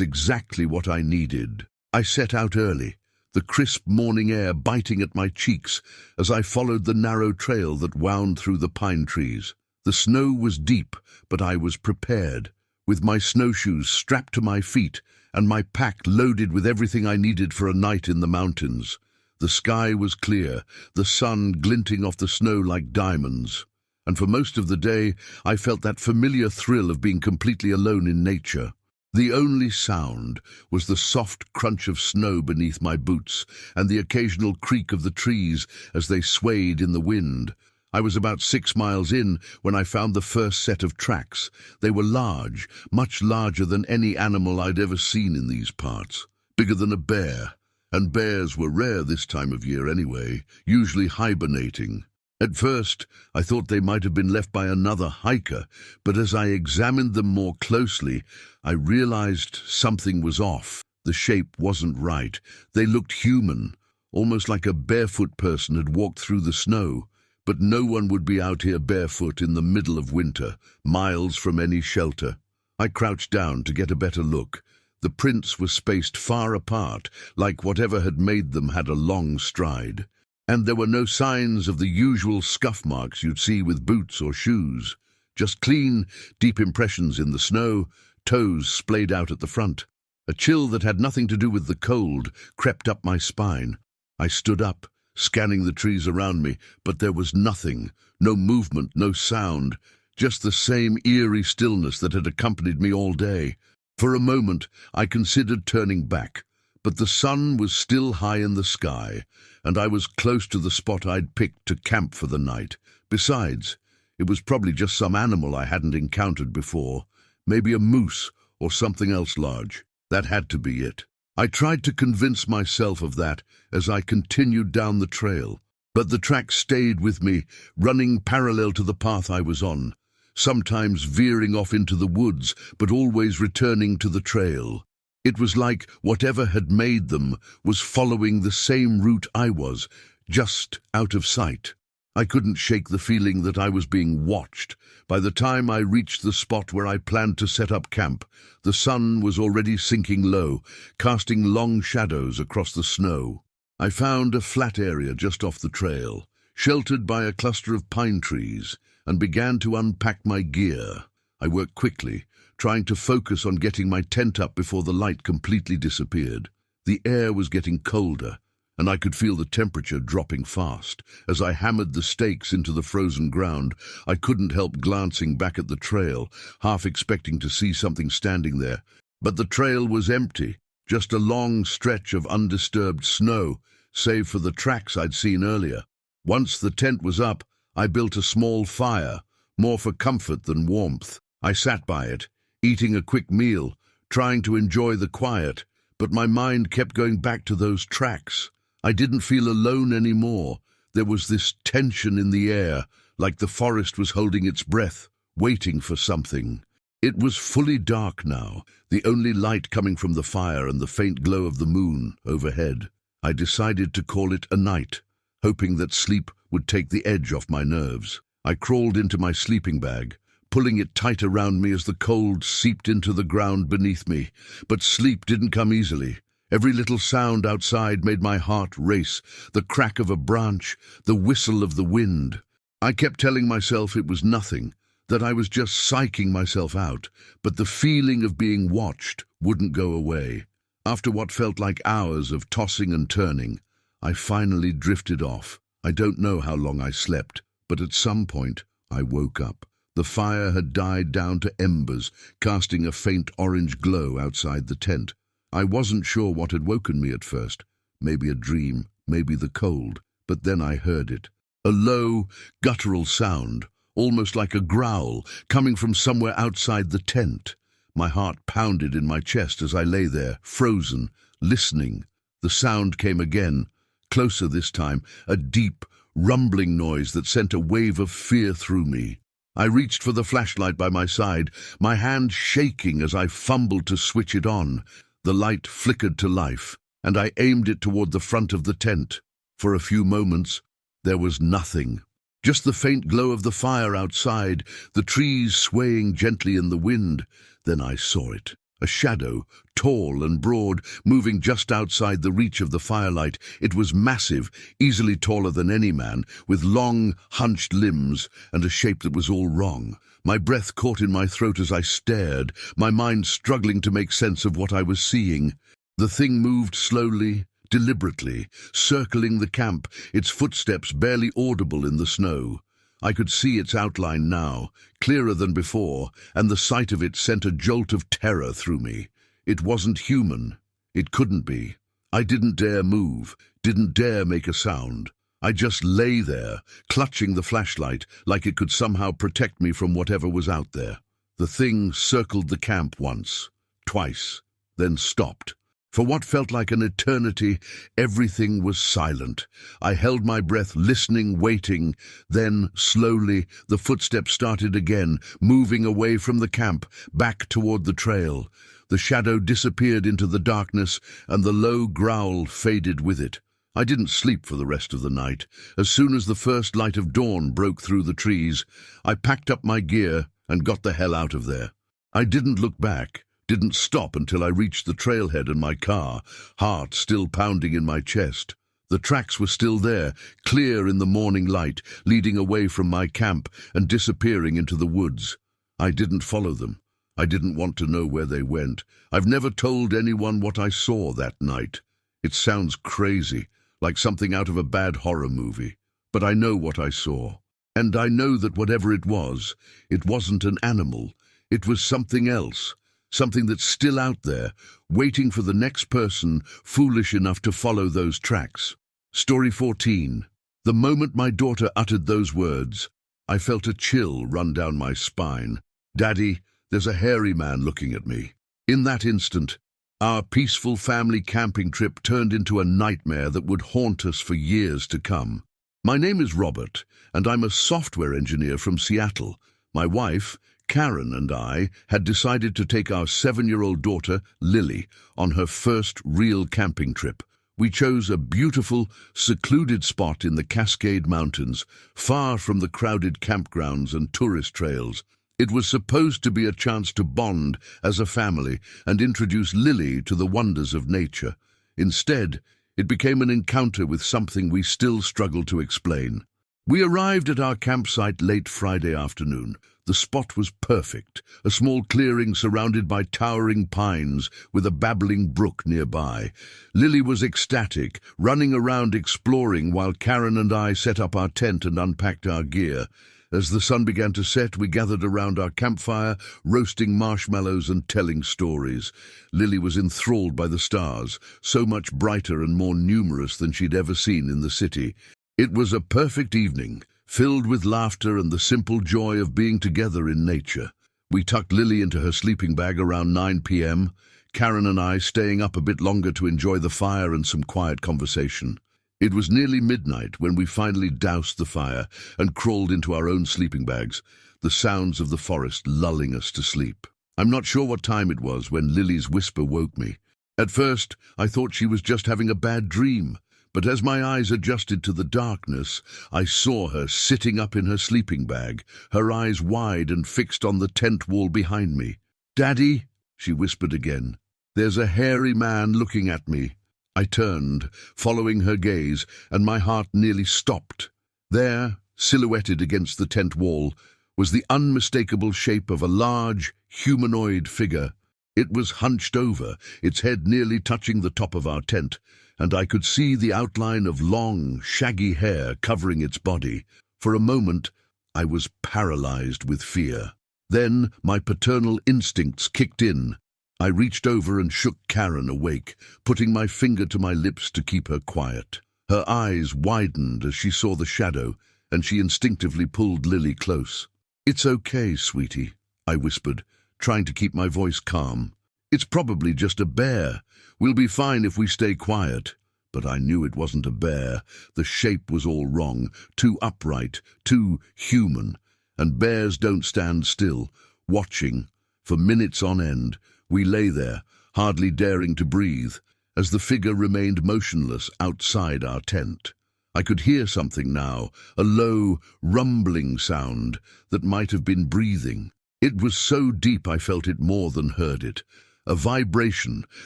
exactly what I needed. I set out early, the crisp morning air biting at my cheeks as I followed the narrow trail that wound through the pine trees. The snow was deep, but I was prepared, with my snowshoes strapped to my feet and my pack loaded with everything I needed for a night in the mountains. The sky was clear, the sun glinting off the snow like diamonds, and for most of the day I felt that familiar thrill of being completely alone in nature. The only sound was the soft crunch of snow beneath my boots and the occasional creak of the trees as they swayed in the wind. I was about 6 miles in when I found the first set of tracks. They were large, much larger than any animal I'd ever seen in these parts, bigger than a bear, and bears were rare this time of year anyway, usually hibernating. At first, I thought they might have been left by another hiker, but as I examined them more closely, I realized something was off. The shape wasn't right. They looked human, almost like a barefoot person had walked through the snow. But no one would be out here barefoot in the middle of winter, miles from any shelter. I crouched down to get a better look. The prints were spaced far apart, like whatever had made them had a long stride. And there were no signs of the usual scuff marks you'd see with boots or shoes. Just clean, deep impressions in the snow, toes splayed out at the front. A chill that had nothing to do with the cold crept up my spine. I stood up, scanning the trees around me, but there was nothing, no movement, no sound, just the same eerie stillness that had accompanied me all day. For a moment, I considered turning back, but the sun was still high in the sky, and I was close to the spot I'd picked to camp for the night. Besides, it was probably just some animal I hadn't encountered before, maybe a moose or something else large. That had to be it. I tried to convince myself of that as I continued down the trail, but the tracks stayed with me, running parallel to the path I was on, sometimes veering off into the woods, but always returning to the trail. It was like whatever had made them was following the same route I was, just out of sight. I couldn't shake the feeling that I was being watched. By the time I reached the spot where I planned to set up camp, the sun was already sinking low, casting long shadows across the snow. I found a flat area just off the trail, sheltered by a cluster of pine trees, and began to unpack my gear. I worked quickly, trying to focus on getting my tent up before the light completely disappeared. The air was getting colder, and I could feel the temperature dropping fast. As I hammered the stakes into the frozen ground, I couldn't help glancing back at the trail, half expecting to see something standing there. But the trail was empty, just a long stretch of undisturbed snow, save for the tracks I'd seen earlier. Once the tent was up, I built a small fire, more for comfort than warmth. I sat by it, eating a quick meal, trying to enjoy the quiet, but my mind kept going back to those tracks. I didn't feel alone anymore. There was this tension in the air, like the forest was holding its breath, waiting for something. It was fully dark now, the only light coming from the fire and the faint glow of the moon overhead. I decided to call it a night, hoping that sleep would take the edge off my nerves. I crawled into my sleeping bag, pulling it tight around me as the cold seeped into the ground beneath me. But sleep didn't come easily. Every little sound outside made my heart race, the crack of a branch, the whistle of the wind. I kept telling myself it was nothing, that I was just psyching myself out, but the feeling of being watched wouldn't go away. After what felt like hours of tossing and turning, I finally drifted off. I don't know how long I slept, but at some point I woke up. The fire had died down to embers, casting a faint orange glow outside the tent. I wasn't sure what had woken me at first. Maybe a dream, maybe the cold. But then I heard it. A low, guttural sound, almost like a growl, coming from somewhere outside the tent. My heart pounded in my chest as I lay there, frozen, listening. The sound came again, closer this time, a deep, rumbling noise that sent a wave of fear through me. I reached for the flashlight by my side, my hand shaking as I fumbled to switch it on. The light flickered to life, and I aimed it toward the front of the tent. For a few moments, there was nothing. Just the faint glow of the fire outside, the trees swaying gently in the wind. Then I saw it. A shadow, tall and broad, moving just outside the reach of the firelight. It was massive, easily taller than any man, with long, hunched limbs and a shape that was all wrong. My breath caught in my throat as I stared, my mind struggling to make sense of what I was seeing. The thing moved slowly, deliberately, circling the camp, its footsteps barely audible in the snow. I could see its outline now, clearer than before, and the sight of it sent a jolt of terror through me. It wasn't human. It couldn't be. I didn't dare move, didn't dare make a sound. I just lay there, clutching the flashlight, like it could somehow protect me from whatever was out there. The thing circled the camp once, twice, then stopped. For what felt like an eternity, everything was silent. I held my breath, listening, waiting. Then, slowly, the footsteps started again, moving away from the camp, back toward the trail. The shadow disappeared into the darkness, and the low growl faded with it. I didn't sleep for the rest of the night. As soon as the first light of dawn broke through the trees, I packed up my gear and got the hell out of there. I didn't look back. Didn't stop until I reached the trailhead and my car, heart still pounding in my chest. The tracks were still there, clear in the morning light, leading away from my camp and disappearing into the woods. I didn't follow them. I didn't want to know where they went. I've never told anyone what I saw that night. It sounds crazy, like something out of a bad horror movie. But I know what I saw. And I know that whatever it wasn't an animal. It was something else. Something that's still out there, waiting for the next person foolish enough to follow those tracks. Story 14. The moment my daughter uttered those words, I felt a chill run down my spine. Daddy, there's a hairy man looking at me. In that instant, our peaceful family camping trip turned into a nightmare that would haunt us for years to come. My name is Robert, and I'm a software engineer from Seattle. My wife, Karen, and I had decided to take our 7-year-old daughter, Lily, on her first real camping trip. We chose a beautiful, secluded spot in the Cascade Mountains, far from the crowded campgrounds and tourist trails. It was supposed to be a chance to bond as a family and introduce Lily to the wonders of nature. Instead, it became an encounter with something we still struggle to explain. We arrived at our campsite late Friday afternoon. The spot was perfect, a small clearing surrounded by towering pines with a babbling brook nearby. Lily was ecstatic, running around exploring while Karen and I set up our tent and unpacked our gear. As the sun began to set, we gathered around our campfire, roasting marshmallows and telling stories. Lily was enthralled by the stars, so much brighter and more numerous than she'd ever seen in the city. It was a perfect evening, filled with laughter and the simple joy of being together in nature. We tucked Lily into her sleeping bag around 9 p.m., Karen and I staying up a bit longer to enjoy the fire and some quiet conversation. It was nearly midnight when we finally doused the fire and crawled into our own sleeping bags, the sounds of the forest lulling us to sleep. I'm not sure what time it was when Lily's whisper woke me. At first, I thought she was just having a bad dream, but as my eyes adjusted to the darkness, I saw her sitting up in her sleeping bag, her eyes wide and fixed on the tent wall behind me. "Daddy," she whispered again, "there's a hairy man looking at me." I turned, following her gaze, and my heart nearly stopped. There, silhouetted against the tent wall, was the unmistakable shape of a large, humanoid figure. It was hunched over, its head nearly touching the top of our tent, and I could see the outline of long, shaggy hair covering its body. For a moment, I was paralyzed with fear. Then my paternal instincts kicked in. I reached over and shook Karen awake, putting my finger to my lips to keep her quiet. Her eyes widened as she saw the shadow, and she instinctively pulled Lily close. "It's okay, sweetie," I whispered, trying to keep my voice calm. "It's probably just a bear. We'll be fine if we stay quiet." But I knew it wasn't a bear. The shape was all wrong, too upright, too human. And bears don't stand still, watching. For minutes on end, we lay there, hardly daring to breathe, as the figure remained motionless outside our tent. I could hear something now, a low, rumbling sound that might have been breathing. It was so deep I felt it more than heard it, a vibration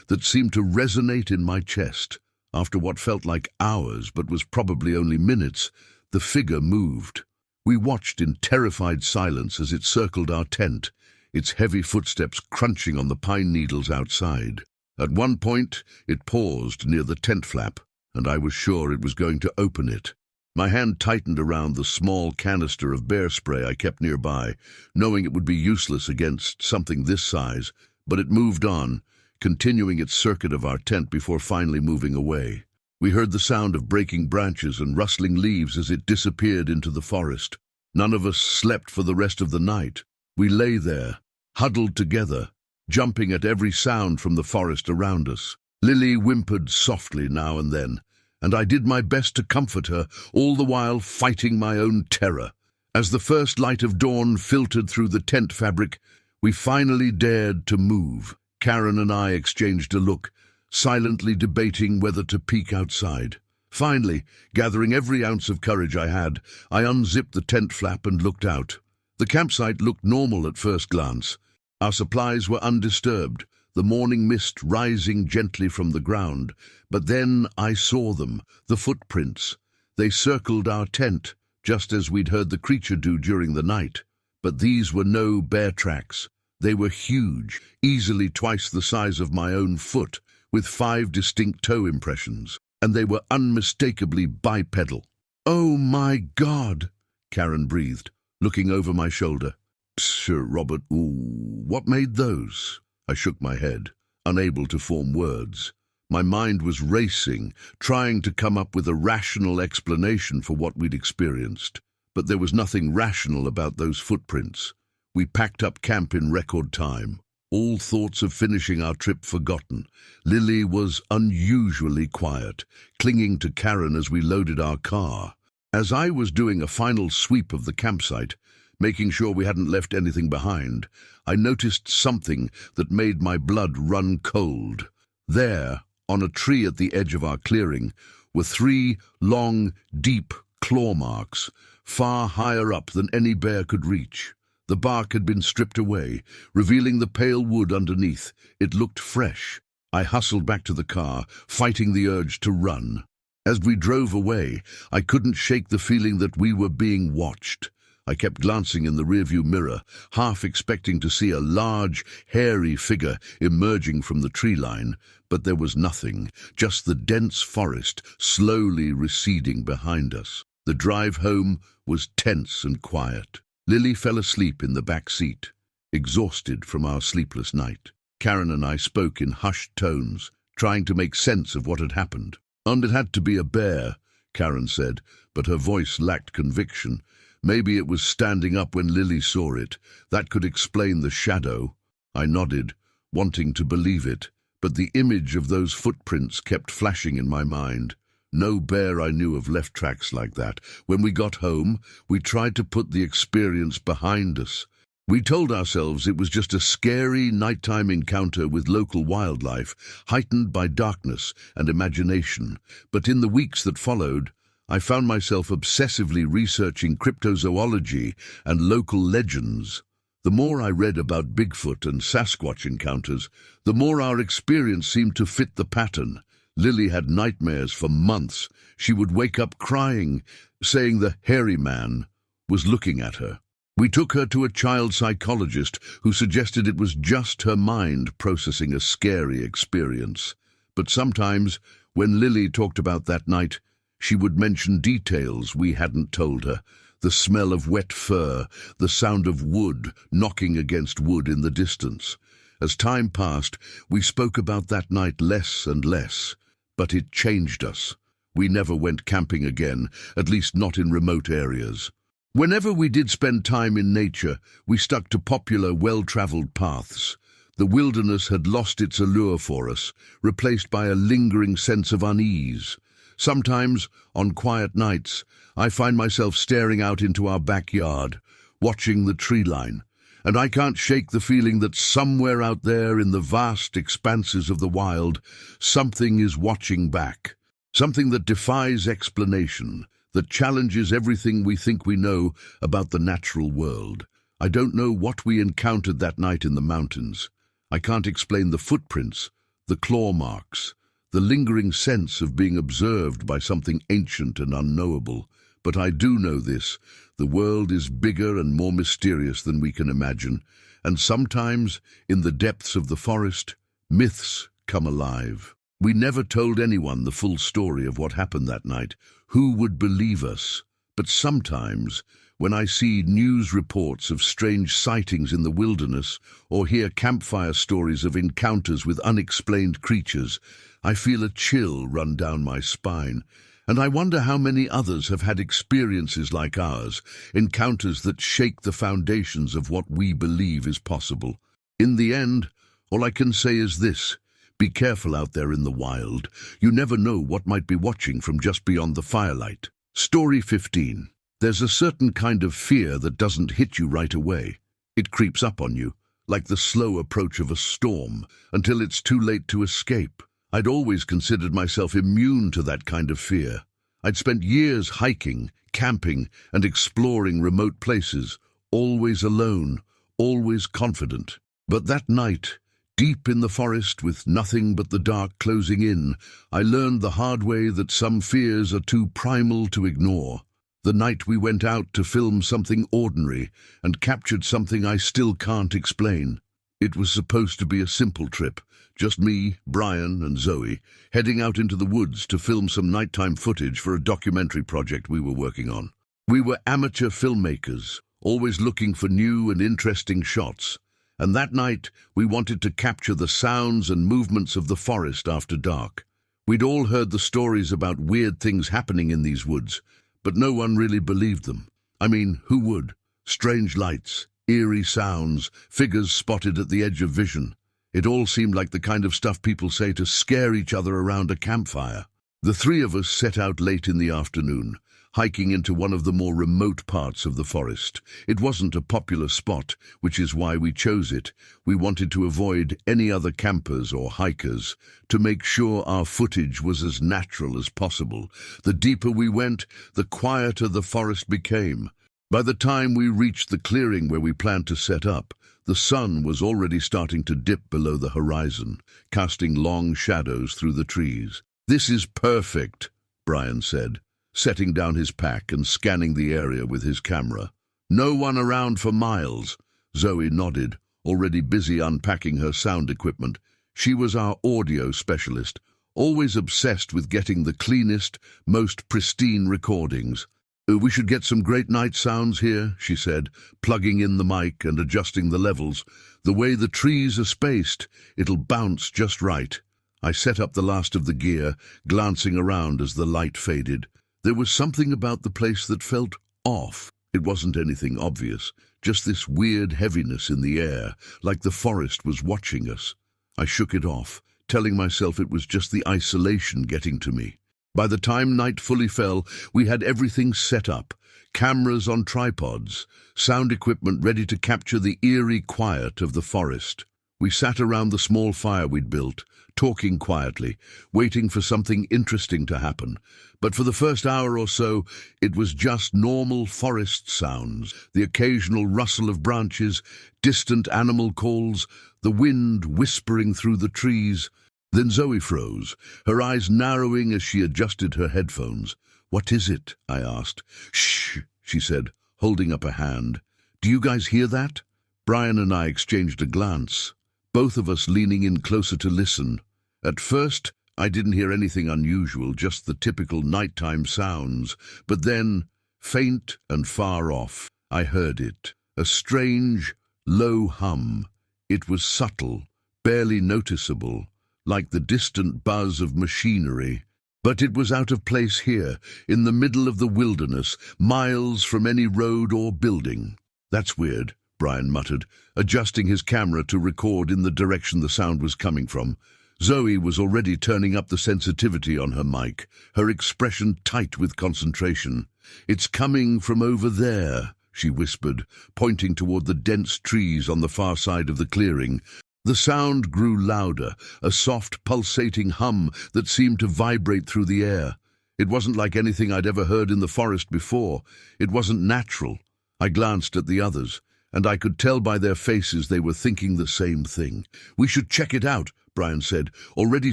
that seemed to resonate in my chest. After what felt like hours, but was probably only minutes, the figure moved. We watched in terrified silence as it circled our tent, its heavy footsteps crunching on the pine needles outside. At one point, it paused near the tent flap, and I was sure it was going to open it. My hand tightened around the small canister of bear spray I kept nearby, knowing it would be useless against something this size, but it moved on, continuing its circuit of our tent before finally moving away. We heard the sound of breaking branches and rustling leaves as it disappeared into the forest. None of us slept for the rest of the night. We lay there, huddled together, jumping at every sound from the forest around us. Lily whimpered softly now and then, and I did my best to comfort her, all the while fighting my own terror. As the first light of dawn filtered through the tent fabric, we finally dared to move. Karen and I exchanged a look, silently debating whether to peek outside. Finally, gathering every ounce of courage I had, I unzipped the tent flap and looked out. The campsite looked normal at first glance. Our supplies were undisturbed, the morning mist rising gently from the ground. But then I saw them, the footprints. They circled our tent, just as we'd heard the creature do during the night. But these were no bear tracks. They were huge, easily twice the size of my own foot, with 5 distinct toe impressions, and they were unmistakably bipedal. "Oh my God," Karen breathed, looking over my shoulder. "Sir Robert, what made those?" I shook my head, unable to form words. My mind was racing, trying to come up with a rational explanation for what we'd experienced. But there was nothing rational about those footprints. We packed up camp in record time, all thoughts of finishing our trip forgotten. Lily was unusually quiet, clinging to Karen as we loaded our car. As I was doing a final sweep of the campsite, making sure we hadn't left anything behind, I noticed something that made my blood run cold. There, On a tree at the edge of our clearing were 3 long, deep claw marks, far higher up than any bear could reach. The bark had been stripped away, revealing the pale wood underneath. It looked fresh. I hustled back to the car, fighting the urge to run. As we drove away, I couldn't shake the feeling that we were being watched. I kept glancing in the rearview mirror, half expecting to see a large, hairy figure emerging from the tree line, but there was nothing, just the dense forest slowly receding behind us. The drive home was tense and quiet. Lily fell asleep in the back seat, exhausted from our sleepless night. Karen and I spoke in hushed tones, trying to make sense of what had happened. "And it had to be a bear," Karen said, but her voice lacked conviction. "Maybe it was standing up when Lily saw it. That could explain the shadow." I nodded, wanting to believe it, but the image of those footprints kept flashing in my mind. No bear I knew of left tracks like that. When we got home, we tried to put the experience behind us. We told ourselves it was just a scary nighttime encounter with local wildlife, heightened by darkness and imagination. But in the weeks that followed, I found myself obsessively researching cryptozoology and local legends. The more I read about Bigfoot and Sasquatch encounters, the more our experience seemed to fit the pattern. Lily had nightmares for months. She would wake up crying, saying the hairy man was looking at her. We took her to a child psychologist who suggested it was just her mind processing a scary experience. But sometimes, when Lily talked about that night, she would mention details we hadn't told her. The smell of wet fur, the sound of wood knocking against wood in the distance. As time passed, we spoke about that night less and less, but it changed us. We never went camping again, at least not in remote areas. Whenever we did spend time in nature, we stuck to popular, well-traveled paths. The wilderness had lost its allure for us, replaced by a lingering sense of unease. Sometimes, on quiet nights, I find myself staring out into our backyard, watching the tree line, and I can't shake the feeling that somewhere out there in the vast expanses of the wild, something is watching back. Something that defies explanation, that challenges everything we think we know about the natural world. I don't know what we encountered that night in the mountains. I can't explain the footprints, the claw marks, the lingering sense of being observed by something ancient and unknowable. But I do know this: the world is bigger and more mysterious than we can imagine, and sometimes, in the depths of the forest, myths come alive. We never told anyone the full story of what happened that night. Who would believe us? But sometimes, when I see news reports of strange sightings in the wilderness or hear campfire stories of encounters with unexplained creatures, I feel a chill run down my spine. And I wonder how many others have had experiences like ours, encounters that shake the foundations of what we believe is possible. In the end, all I can say is this: be careful out there in the wild. You never know what might be watching from just beyond the firelight. Story 15. There's a certain kind of fear that doesn't hit you right away. It creeps up on you, like the slow approach of a storm, until it's too late to escape. I'd always considered myself immune to that kind of fear. I'd spent years hiking, camping, and exploring remote places, always alone, always confident. But that night, deep in the forest with nothing but the dark closing in, I learned the hard way that some fears are too primal to ignore. The night we went out to film something ordinary and captured something I still can't explain. It was supposed to be a simple trip, just me, Brian, and Zoe, heading out into the woods to film some nighttime footage for a documentary project we were working on. We were amateur filmmakers, always looking for new and interesting shots. And that night, we wanted to capture the sounds and movements of the forest after dark. We'd all heard the stories about weird things happening in these woods, but no one really believed them. I mean, who would? Strange lights, eerie sounds, figures spotted at the edge of vision. It all seemed like the kind of stuff people say to scare each other around a campfire. The 3 of us set out late in the afternoon, hiking into one of the more remote parts of the forest. It wasn't a popular spot, which is why we chose it. We wanted to avoid any other campers or hikers, to make sure our footage was as natural as possible. The deeper we went, the quieter the forest became. By the time we reached the clearing where we planned to set up, the sun was already starting to dip below the horizon, casting long shadows through the trees. "This is perfect," Brian said, setting down his pack and scanning the area with his camera. "No one around for miles." Zoe nodded, already busy unpacking her sound equipment. She was our audio specialist, always obsessed with getting the cleanest, most pristine recordings. "We should get some great night sounds here," she said, plugging in the mic and adjusting the levels. "The way the trees are spaced, it'll bounce just right." I set up the last of the gear, glancing around as the light faded. There was something about the place that felt off. It wasn't anything obvious, just this weird heaviness in the air, like the forest was watching us. I shook it off, telling myself it was just the isolation getting to me. By the time night fully fell, we had everything set up. Cameras on tripods, sound equipment ready to capture the eerie quiet of the forest. We sat around the small fire we'd built, talking quietly, waiting for something interesting to happen. But for the first hour or so, it was just normal forest sounds, the occasional rustle of branches, distant animal calls, the wind whispering through the trees. Then Zoe froze, her eyes narrowing as she adjusted her headphones. "What is it?" I asked. "Shh," she said, holding up a hand. "Do you guys hear that?" Brian and I exchanged a glance, both of us leaning in closer to listen. At first, I didn't hear anything unusual, just the typical nighttime sounds. But then, faint and far off, I heard it. A strange, low hum. It was subtle, barely noticeable, like the distant buzz of machinery. But it was out of place here, in the middle of the wilderness, miles from any road or building. "That's weird," Brian muttered, adjusting his camera to record in the direction the sound was coming from. Zoe was already turning up the sensitivity on her mic, her expression tight with concentration. "It's coming from over there," she whispered, pointing toward the dense trees on the far side of the clearing. The sound grew louder, a soft, pulsating hum that seemed to vibrate through the air. It wasn't like anything I'd ever heard in the forest before. It wasn't natural. I glanced at the others, and I could tell by their faces they were thinking the same thing. "We should check it out," Brian said, already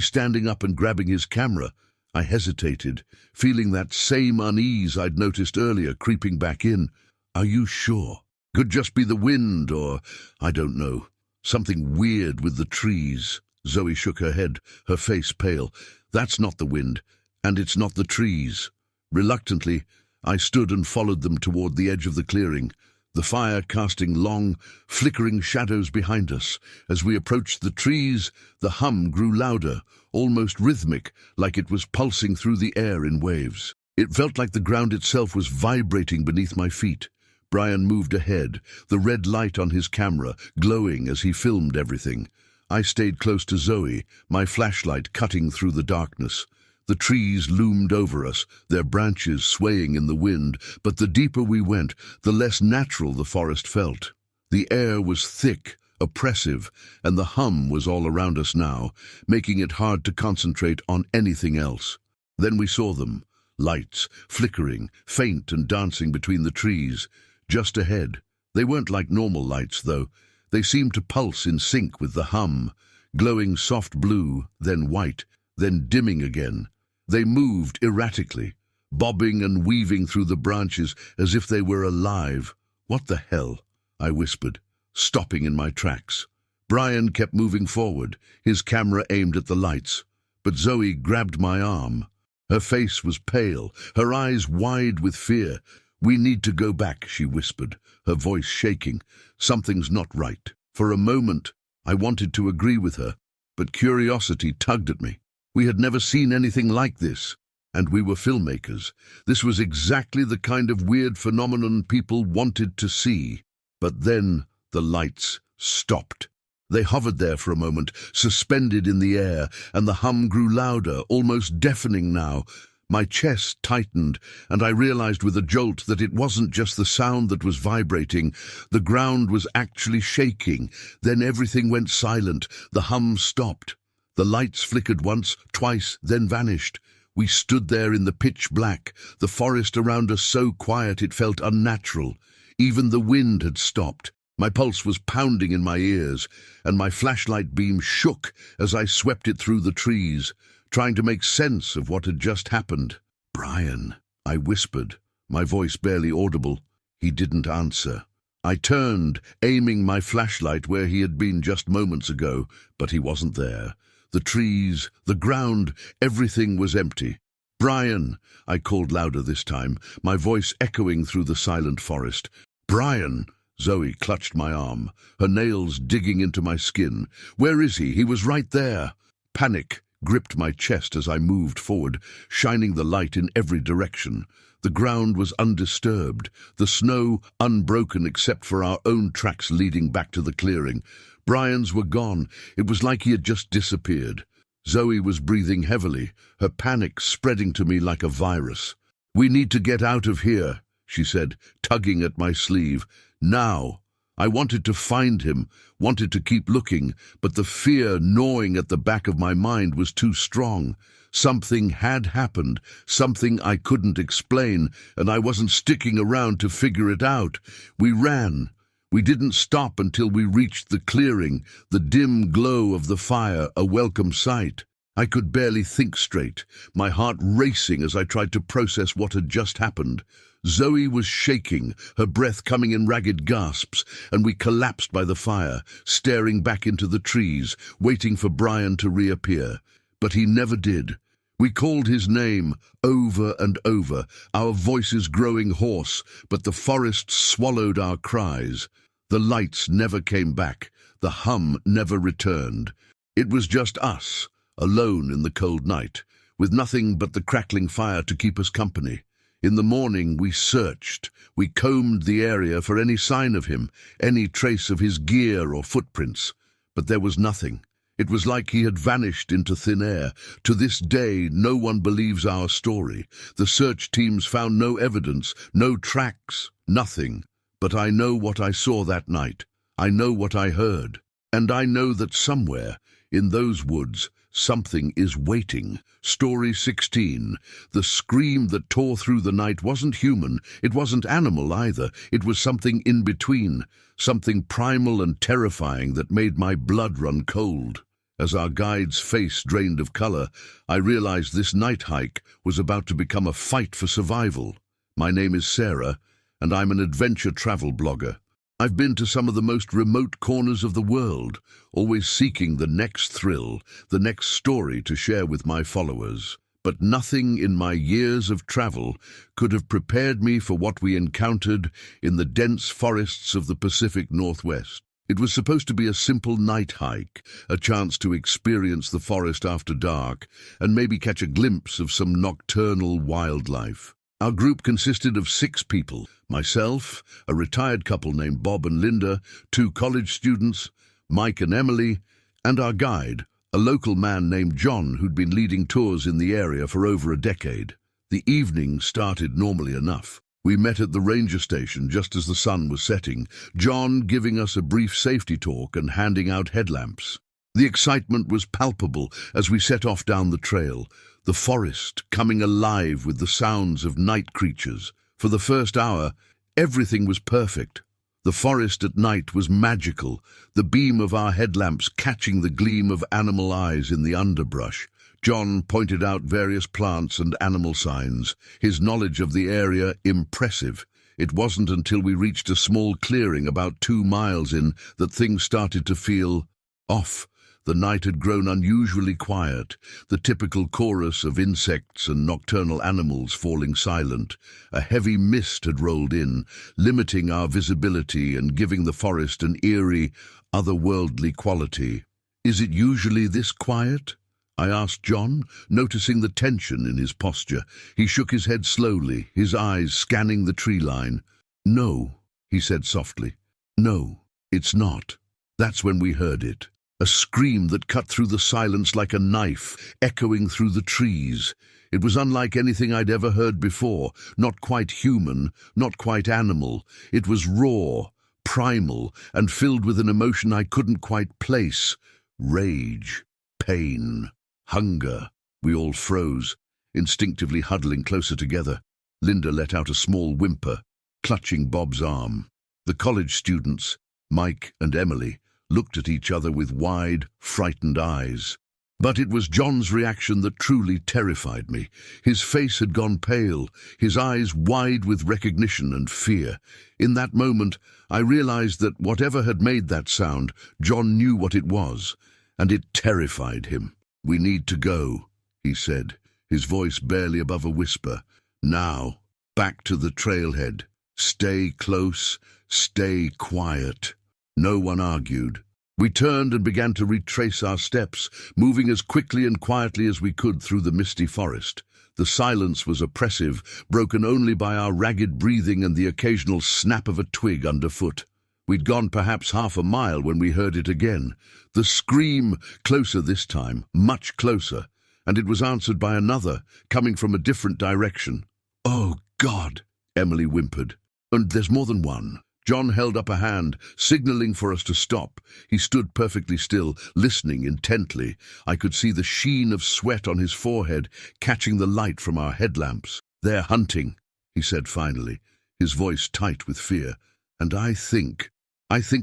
standing up and grabbing his camera. I hesitated, feeling that same unease I'd noticed earlier creeping back in. "Are you sure? Could just be the wind or, I don't know. Something weird with the trees." Zoe shook her head, her face pale. "That's not the wind, and it's not the trees." Reluctantly, I stood and followed them toward the edge of the clearing, the fire casting long, flickering shadows behind us. As we approached the trees, the hum grew louder, almost rhythmic, like it was pulsing through the air in waves. It felt like the ground itself was vibrating beneath my feet. Brian moved ahead, the red light on his camera glowing as he filmed everything. I stayed close to Zoe, my flashlight cutting through the darkness. The trees loomed over us, their branches swaying in the wind, but the deeper we went, the less natural the forest felt. The air was thick, oppressive, and the hum was all around us now, making it hard to concentrate on anything else. Then we saw them, lights, flickering, faint and dancing between the trees. Just ahead. They weren't like normal lights, though. They seemed to pulse in sync with the hum, glowing soft blue, then white, then dimming again. They moved erratically, bobbing and weaving through the branches as if they were alive. "What the hell?" I whispered, stopping in my tracks. Brian kept moving forward, his camera aimed at the lights, but Zoe grabbed my arm. Her face was pale, her eyes wide with fear. "We need to go back," she whispered, her voice shaking. "Something's not right." For a moment, I wanted to agree with her, but curiosity tugged at me. We had never seen anything like this, and we were filmmakers. This was exactly the kind of weird phenomenon people wanted to see. But then the lights stopped. They hovered there for a moment, suspended in the air, and the hum grew louder, almost deafening now. My chest tightened, and I realized with a jolt that it wasn't just the sound that was vibrating. The ground was actually shaking. Then everything went silent. The hum stopped. The lights flickered once, twice, then vanished. We stood there in the pitch black, the forest around us so quiet it felt unnatural. Even the wind had stopped. My pulse was pounding in my ears, and my flashlight beam shook as I swept it through the trees, trying to make sense of what had just happened. "Brian," I whispered, my voice barely audible. He didn't answer. I turned, aiming my flashlight where he had been just moments ago, but he wasn't there. The trees, the ground, everything was empty. "Brian," I called louder this time, my voice echoing through the silent forest. "Brian!" Zoe clutched my arm, her nails digging into my skin. "Where is he? He was right there." Panic gripped my chest as I moved forward, shining the light in every direction. The ground was undisturbed, the snow unbroken except for our own tracks leading back to the clearing. Brian's were gone. It was like he had just disappeared. Zoe was breathing heavily, her panic spreading to me like a virus. "We need to get out of here," she said, tugging at my sleeve. "Now." I wanted to find him, wanted to keep looking, but the fear gnawing at the back of my mind was too strong. Something had happened, something I couldn't explain, and I wasn't sticking around to figure it out. We ran. We didn't stop until we reached the clearing, the dim glow of the fire, a welcome sight. I could barely think straight, my heart racing as I tried to process what had just happened. Zoe was shaking, her breath coming in ragged gasps, and we collapsed by the fire, staring back into the trees, waiting for Brian to reappear. But he never did. We called his name over and over, our voices growing hoarse, but the forest swallowed our cries. The lights never came back, the hum never returned. It was just us, alone in the cold night, with nothing but the crackling fire to keep us company. In the morning we searched. We combed the area for any sign of him, any trace of his gear or footprints. But there was nothing. It was like he had vanished into thin air. To this day, no one believes our story. The search teams found no evidence, no tracks, nothing. But I know what I saw that night. I know what I heard. And I know that somewhere, in those woods, something is waiting. Story 16. The scream that tore through the night wasn't human. It wasn't animal either. It was something in between. Something primal and terrifying that made my blood run cold. As our guide's face drained of color, I realized this night hike was about to become a fight for survival. My name is Sarah, and I'm an adventure travel blogger. I've been to some of the most remote corners of the world, always seeking the next thrill, the next story to share with my followers. But nothing in my years of travel could have prepared me for what we encountered in the dense forests of the Pacific Northwest. It was supposed to be a simple night hike, a chance to experience the forest after dark, and maybe catch a glimpse of some nocturnal wildlife. Our group consisted of 6 people: myself, a retired couple named Bob and Linda, 2 college students, Mike and Emily, and our guide, a local man named John who'd been leading tours in the area for over a decade. The evening started normally enough. We met at the ranger station just as the sun was setting, John giving us a brief safety talk and handing out headlamps. The excitement was palpable as we set off down the trail, the forest coming alive with the sounds of night creatures. For the first hour, everything was perfect. The forest at night was magical, the beam of our headlamps catching the gleam of animal eyes in the underbrush. John pointed out various plants and animal signs, his knowledge of the area impressive. It wasn't until we reached a small clearing about 2 miles in that things started to feel off. The night had grown unusually quiet, the typical chorus of insects and nocturnal animals falling silent. A heavy mist had rolled in, limiting our visibility and giving the forest an eerie, otherworldly quality. "Is it usually this quiet?" I asked John, noticing the tension in his posture. He shook his head slowly, his eyes scanning the tree line. "No," he said softly. "No, it's not." That's when we heard it. a scream that cut through the silence like a knife, echoing through the trees. It was unlike anything I'd ever heard before, not quite human, not quite animal. It was raw, primal, and filled with an emotion I couldn't quite place. Rage, pain, hunger. We all froze, instinctively huddling closer together. Linda let out a small whimper, clutching Bob's arm. The college students, Mike and Emily, looked at each other with wide, frightened eyes. But it was John's reaction that truly terrified me. His face had gone pale, his eyes wide with recognition and fear. In that moment, I realized that whatever had made that sound, John knew what it was, and it terrified him. "We need to go," he said, his voice barely above a whisper. "Now, back to the trailhead. Stay close, stay quiet." No one argued. We turned and began to retrace our steps, moving as quickly and quietly as we could through the misty forest. The silence was oppressive, broken only by our ragged breathing and the occasional snap of a twig underfoot. We'd gone perhaps half a mile when we heard it again. The scream, closer this time, much closer, and it was answered by another, coming from a different direction. "Oh, God!" Emily whimpered. "And there's more than one." John held up a hand, signaling for us to stop. He stood perfectly still, listening intently. I could see the sheen of sweat on his forehead, catching the light from our headlamps. "They're hunting," he said finally, his voice tight with fear. "And I think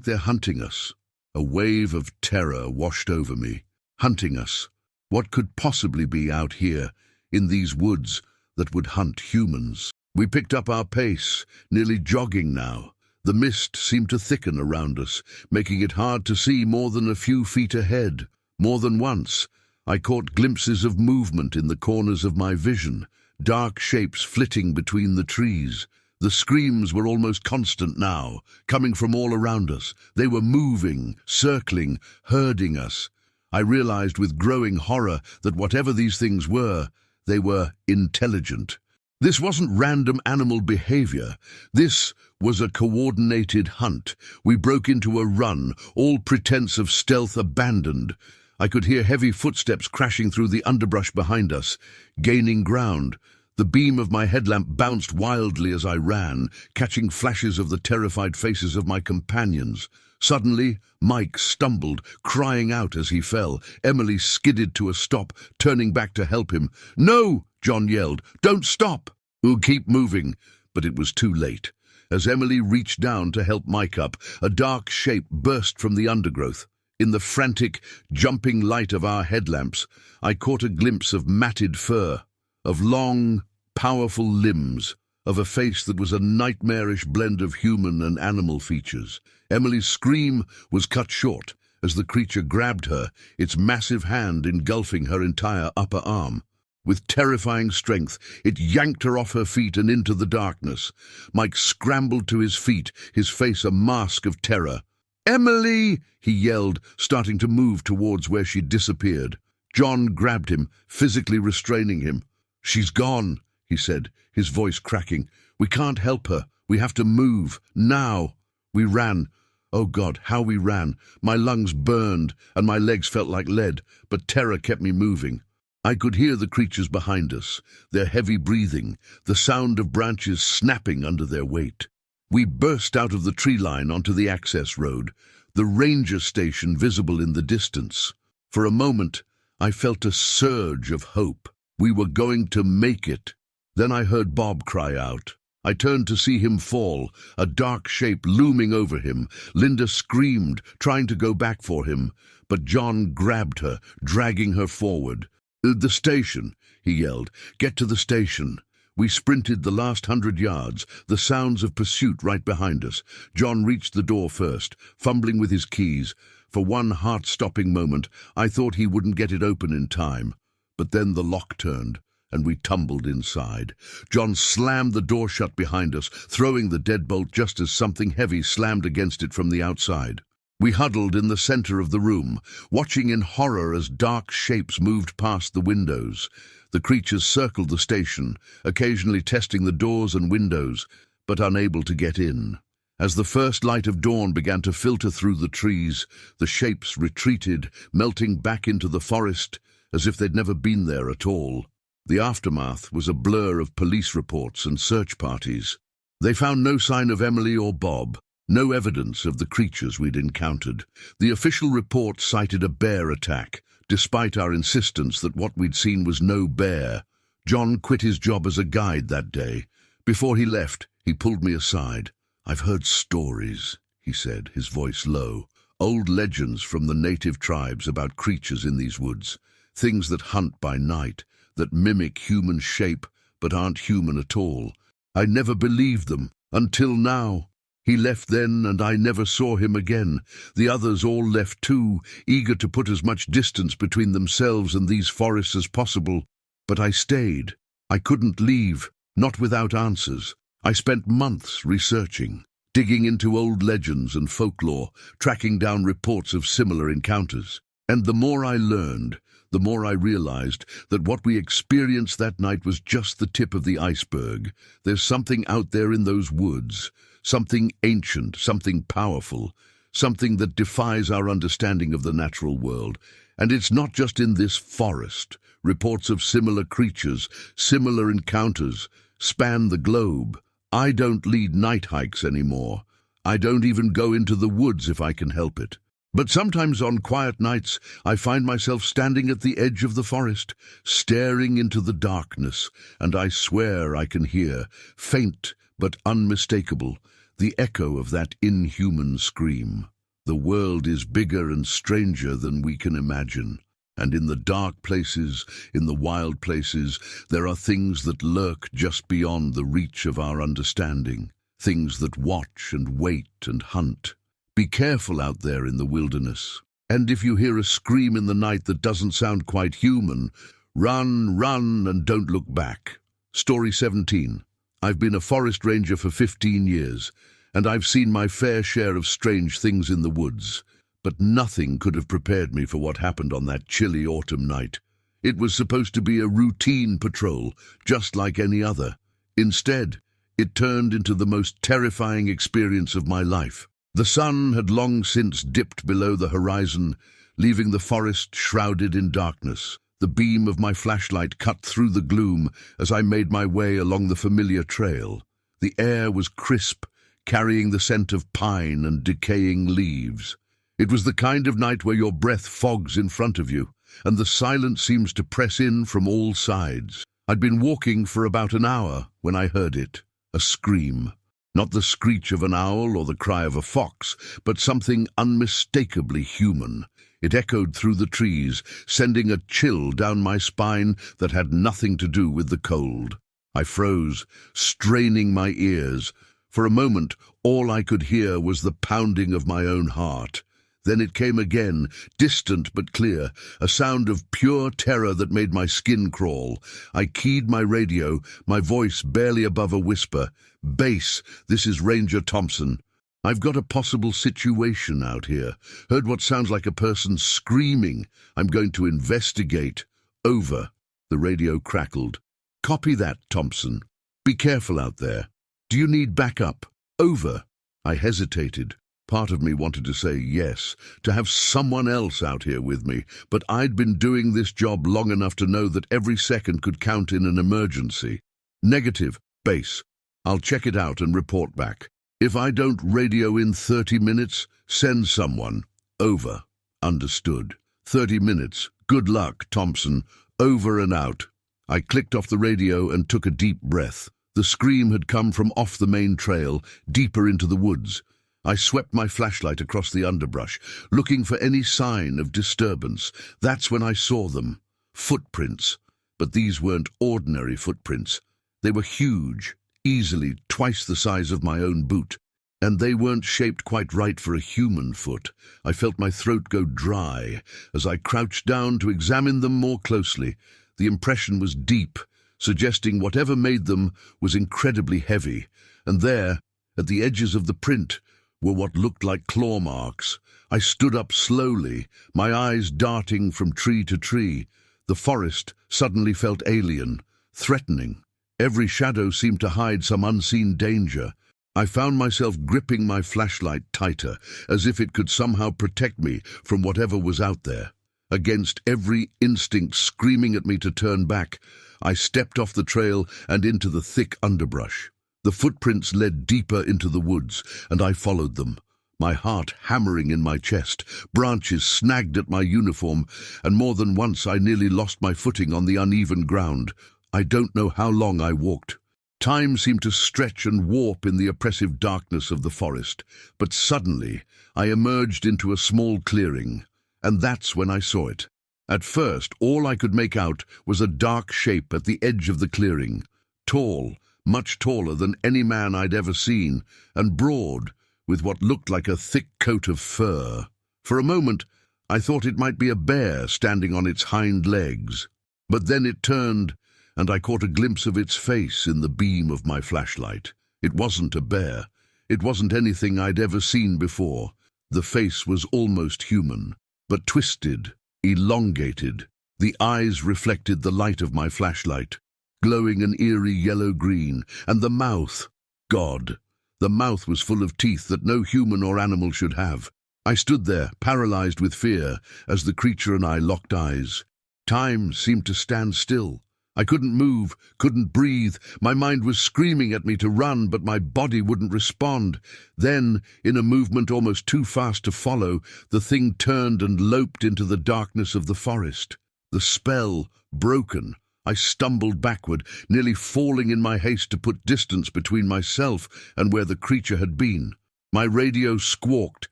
they're hunting us." A wave of terror washed over me. Hunting us. What could possibly be out here, in these woods, that would hunt humans? We picked up our pace, nearly jogging now. The mist seemed to thicken around us, making it hard to see more than a few feet ahead. More than once, I caught glimpses of movement in the corners of my vision, dark shapes flitting between the trees. The screams were almost constant now, coming from all around us. They were moving, circling, herding us. I realized with growing horror that whatever these things were, they were intelligent. This wasn't random animal behavior. This was a coordinated hunt. We broke into a run, all pretense of stealth abandoned. I could hear heavy footsteps crashing through the underbrush behind us, gaining ground. The beam of my headlamp bounced wildly as I ran, catching flashes of the terrified faces of my companions. Suddenly, Mike stumbled, crying out as he fell. Emily skidded to a stop, turning back to help him. "No!" John yelled. "Don't stop!" "We'll keep moving." But it was too late. As Emily reached down to help Mike up, a dark shape burst from the undergrowth. In the frantic, jumping light of our headlamps, I caught a glimpse of matted fur, of long, powerful limbs, of a face that was a nightmarish blend of human and animal features. Emily's scream was cut short as the creature grabbed her, its massive hand engulfing her entire upper arm. With terrifying strength, it yanked her off her feet and into the darkness. Mike scrambled to his feet, his face a mask of terror. "Emily!" he yelled, starting to move towards where she'd disappeared. John grabbed him, physically restraining him. "She's gone," he said, his voice cracking. "We can't help her. We have to move. Now." We ran. Oh God, how we ran. My lungs burned, and my legs felt like lead, but terror kept me moving. I could hear the creatures behind us, their heavy breathing, the sound of branches snapping under their weight. We burst out of the tree line onto the access road, the ranger station visible in the distance. For a moment, I felt a surge of hope. We were going to make it. Then I heard Bob cry out. I turned to see him fall, a dark shape looming over him. Linda screamed, trying to go back for him, but John grabbed her, dragging her forward. "The station," he yelled. "Get to the station." We sprinted the last 100 yards, the sounds of pursuit right behind us. John reached the door first, fumbling with his keys. For one heart-stopping moment, I thought he wouldn't get it open in time. But then the lock turned, and we tumbled inside. John slammed the door shut behind us, throwing the deadbolt just as something heavy slammed against it from the outside. We huddled in the center of the room, watching in horror as dark shapes moved past the windows. The creatures circled the station, occasionally testing the doors and windows, but unable to get in. As the first light of dawn began to filter through the trees, the shapes retreated, melting back into the forest as if they'd never been there at all. The aftermath was a blur of police reports and search parties. They found no sign of Emily or Bob, no evidence of the creatures we'd encountered. The official report cited a bear attack, despite our insistence that what we'd seen was no bear. John quit his job as a guide that day. Before he left, he pulled me aside. "I've heard stories," he said, his voice low. "Old legends from the native tribes about creatures in these woods. Things that hunt by night, that mimic human shape but aren't human at all. I never believed them, until now." He left then, and I never saw him again. The others all left too, eager to put as much distance between themselves and these forests as possible. But I stayed. I couldn't leave, not without answers. I spent months researching, digging into old legends and folklore, tracking down reports of similar encounters. And the more I learned, the more I realized that what we experienced that night was just the tip of the iceberg. There's something out there in those woods, something ancient, something powerful, something that defies our understanding of the natural world. And it's not just in this forest. Reports of similar creatures, similar encounters, span the globe. I don't lead night hikes anymore. I don't even go into the woods if I can help it. But sometimes on quiet nights, I find myself standing at the edge of the forest, staring into the darkness, and I swear I can hear, faint but unmistakable, the echo of that inhuman scream. The world is bigger and stranger than we can imagine. And in the dark places, in the wild places, there are things that lurk just beyond the reach of our understanding, things that watch and wait and hunt. Be careful out there in the wilderness. And if you hear a scream in the night that doesn't sound quite human, run, and don't look back. Story 17. I've been a forest ranger for 15 years, and I've seen my fair share of strange things in the woods. But nothing could have prepared me for what happened on that chilly autumn night. It was supposed to be a routine patrol, just like any other. Instead, it turned into the most terrifying experience of my life. The sun had long since dipped below the horizon, leaving the forest shrouded in darkness. The beam of my flashlight cut through the gloom as I made my way along the familiar trail. The air was crisp, carrying the scent of pine and decaying leaves. It was the kind of night where your breath fogs in front of you, and the silence seems to press in from all sides. I'd been walking for about an hour when I heard it, a scream. Not the screech of an owl or the cry of a fox, but something unmistakably human. It echoed through the trees, sending a chill down my spine that had nothing to do with the cold. I froze, straining my ears. For a moment, all I could hear was the pounding of my own heart. Then it came again, distant but clear, a sound of pure terror that made my skin crawl. I keyed my radio, my voice barely above a whisper. "Base, this is Ranger Thompson. I've got a possible situation out here. Heard what sounds like a person screaming. I'm going to investigate. Over." The radio crackled. "Copy that, Thompson. Be careful out there. Do you need backup? Over." I hesitated. Part of me wanted to say yes, to have someone else out here with me, but I'd been doing this job long enough to know that every second could count in an emergency. "Negative, base. I'll check it out and report back. If I don't radio in 30 minutes, send someone. Over." "Understood. 30 minutes. Good luck, Thompson. Over and out." I clicked off the radio and took a deep breath. The scream had come from off the main trail, deeper into the woods. I swept my flashlight across the underbrush, looking for any sign of disturbance. That's when I saw them. Footprints. But these weren't ordinary footprints. They were huge, easily twice the size of my own boot. And they weren't shaped quite right for a human foot. I felt my throat go dry as I crouched down to examine them more closely. The impression was deep, suggesting whatever made them was incredibly heavy. And there, at the edges of the print, were what looked like claw marks. I stood up slowly, my eyes darting from tree to tree. The forest suddenly felt alien, threatening. Every shadow seemed to hide some unseen danger. I found myself gripping my flashlight tighter, as if it could somehow protect me from whatever was out there. Against every instinct screaming at me to turn back, I stepped off the trail and into the thick underbrush. The footprints led deeper into the woods, and I followed them, my heart hammering in my chest. Branches snagged at my uniform, and more than once I nearly lost my footing on the uneven ground. I don't know how long I walked. Time seemed to stretch and warp in the oppressive darkness of the forest, but suddenly I emerged into a small clearing, and that's when I saw it. At first, all I could make out was a dark shape at the edge of the clearing, tall, much taller than any man I'd ever seen, and broad, with what looked like a thick coat of fur. For a moment, I thought it might be a bear standing on its hind legs, but then it turned, and I caught a glimpse of its face in the beam of my flashlight. It wasn't a bear. It wasn't anything I'd ever seen before. The face was almost human, but twisted, elongated. The eyes reflected the light of my flashlight, glowing an eerie yellow-green, and the mouth, God! The mouth was full of teeth that no human or animal should have. I stood there, paralyzed with fear, as the creature and I locked eyes. Time seemed to stand still. I couldn't move, couldn't breathe. My mind was screaming at me to run, but my body wouldn't respond. Then, in a movement almost too fast to follow, the thing turned and loped into the darkness of the forest. The spell broken, I stumbled backward, nearly falling in my haste to put distance between myself and where the creature had been. My radio squawked,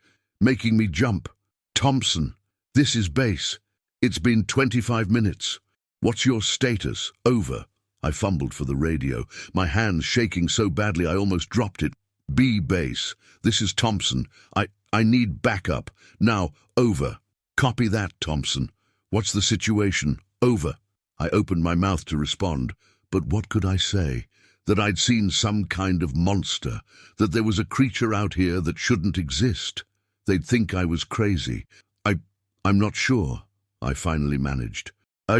making me jump. "Thompson, this is base. It's been 25 minutes. What's your status? Over." I fumbled for the radio, my hands shaking so badly I almost dropped it. "B base. This is Thompson. I need backup. Now, over." "Copy that, Thompson. What's the situation? Over." I opened my mouth to respond, but what could I say? That I'd seen some kind of monster, that there was a creature out here that shouldn't exist. They'd think I was crazy. I'm not sure," I finally managed.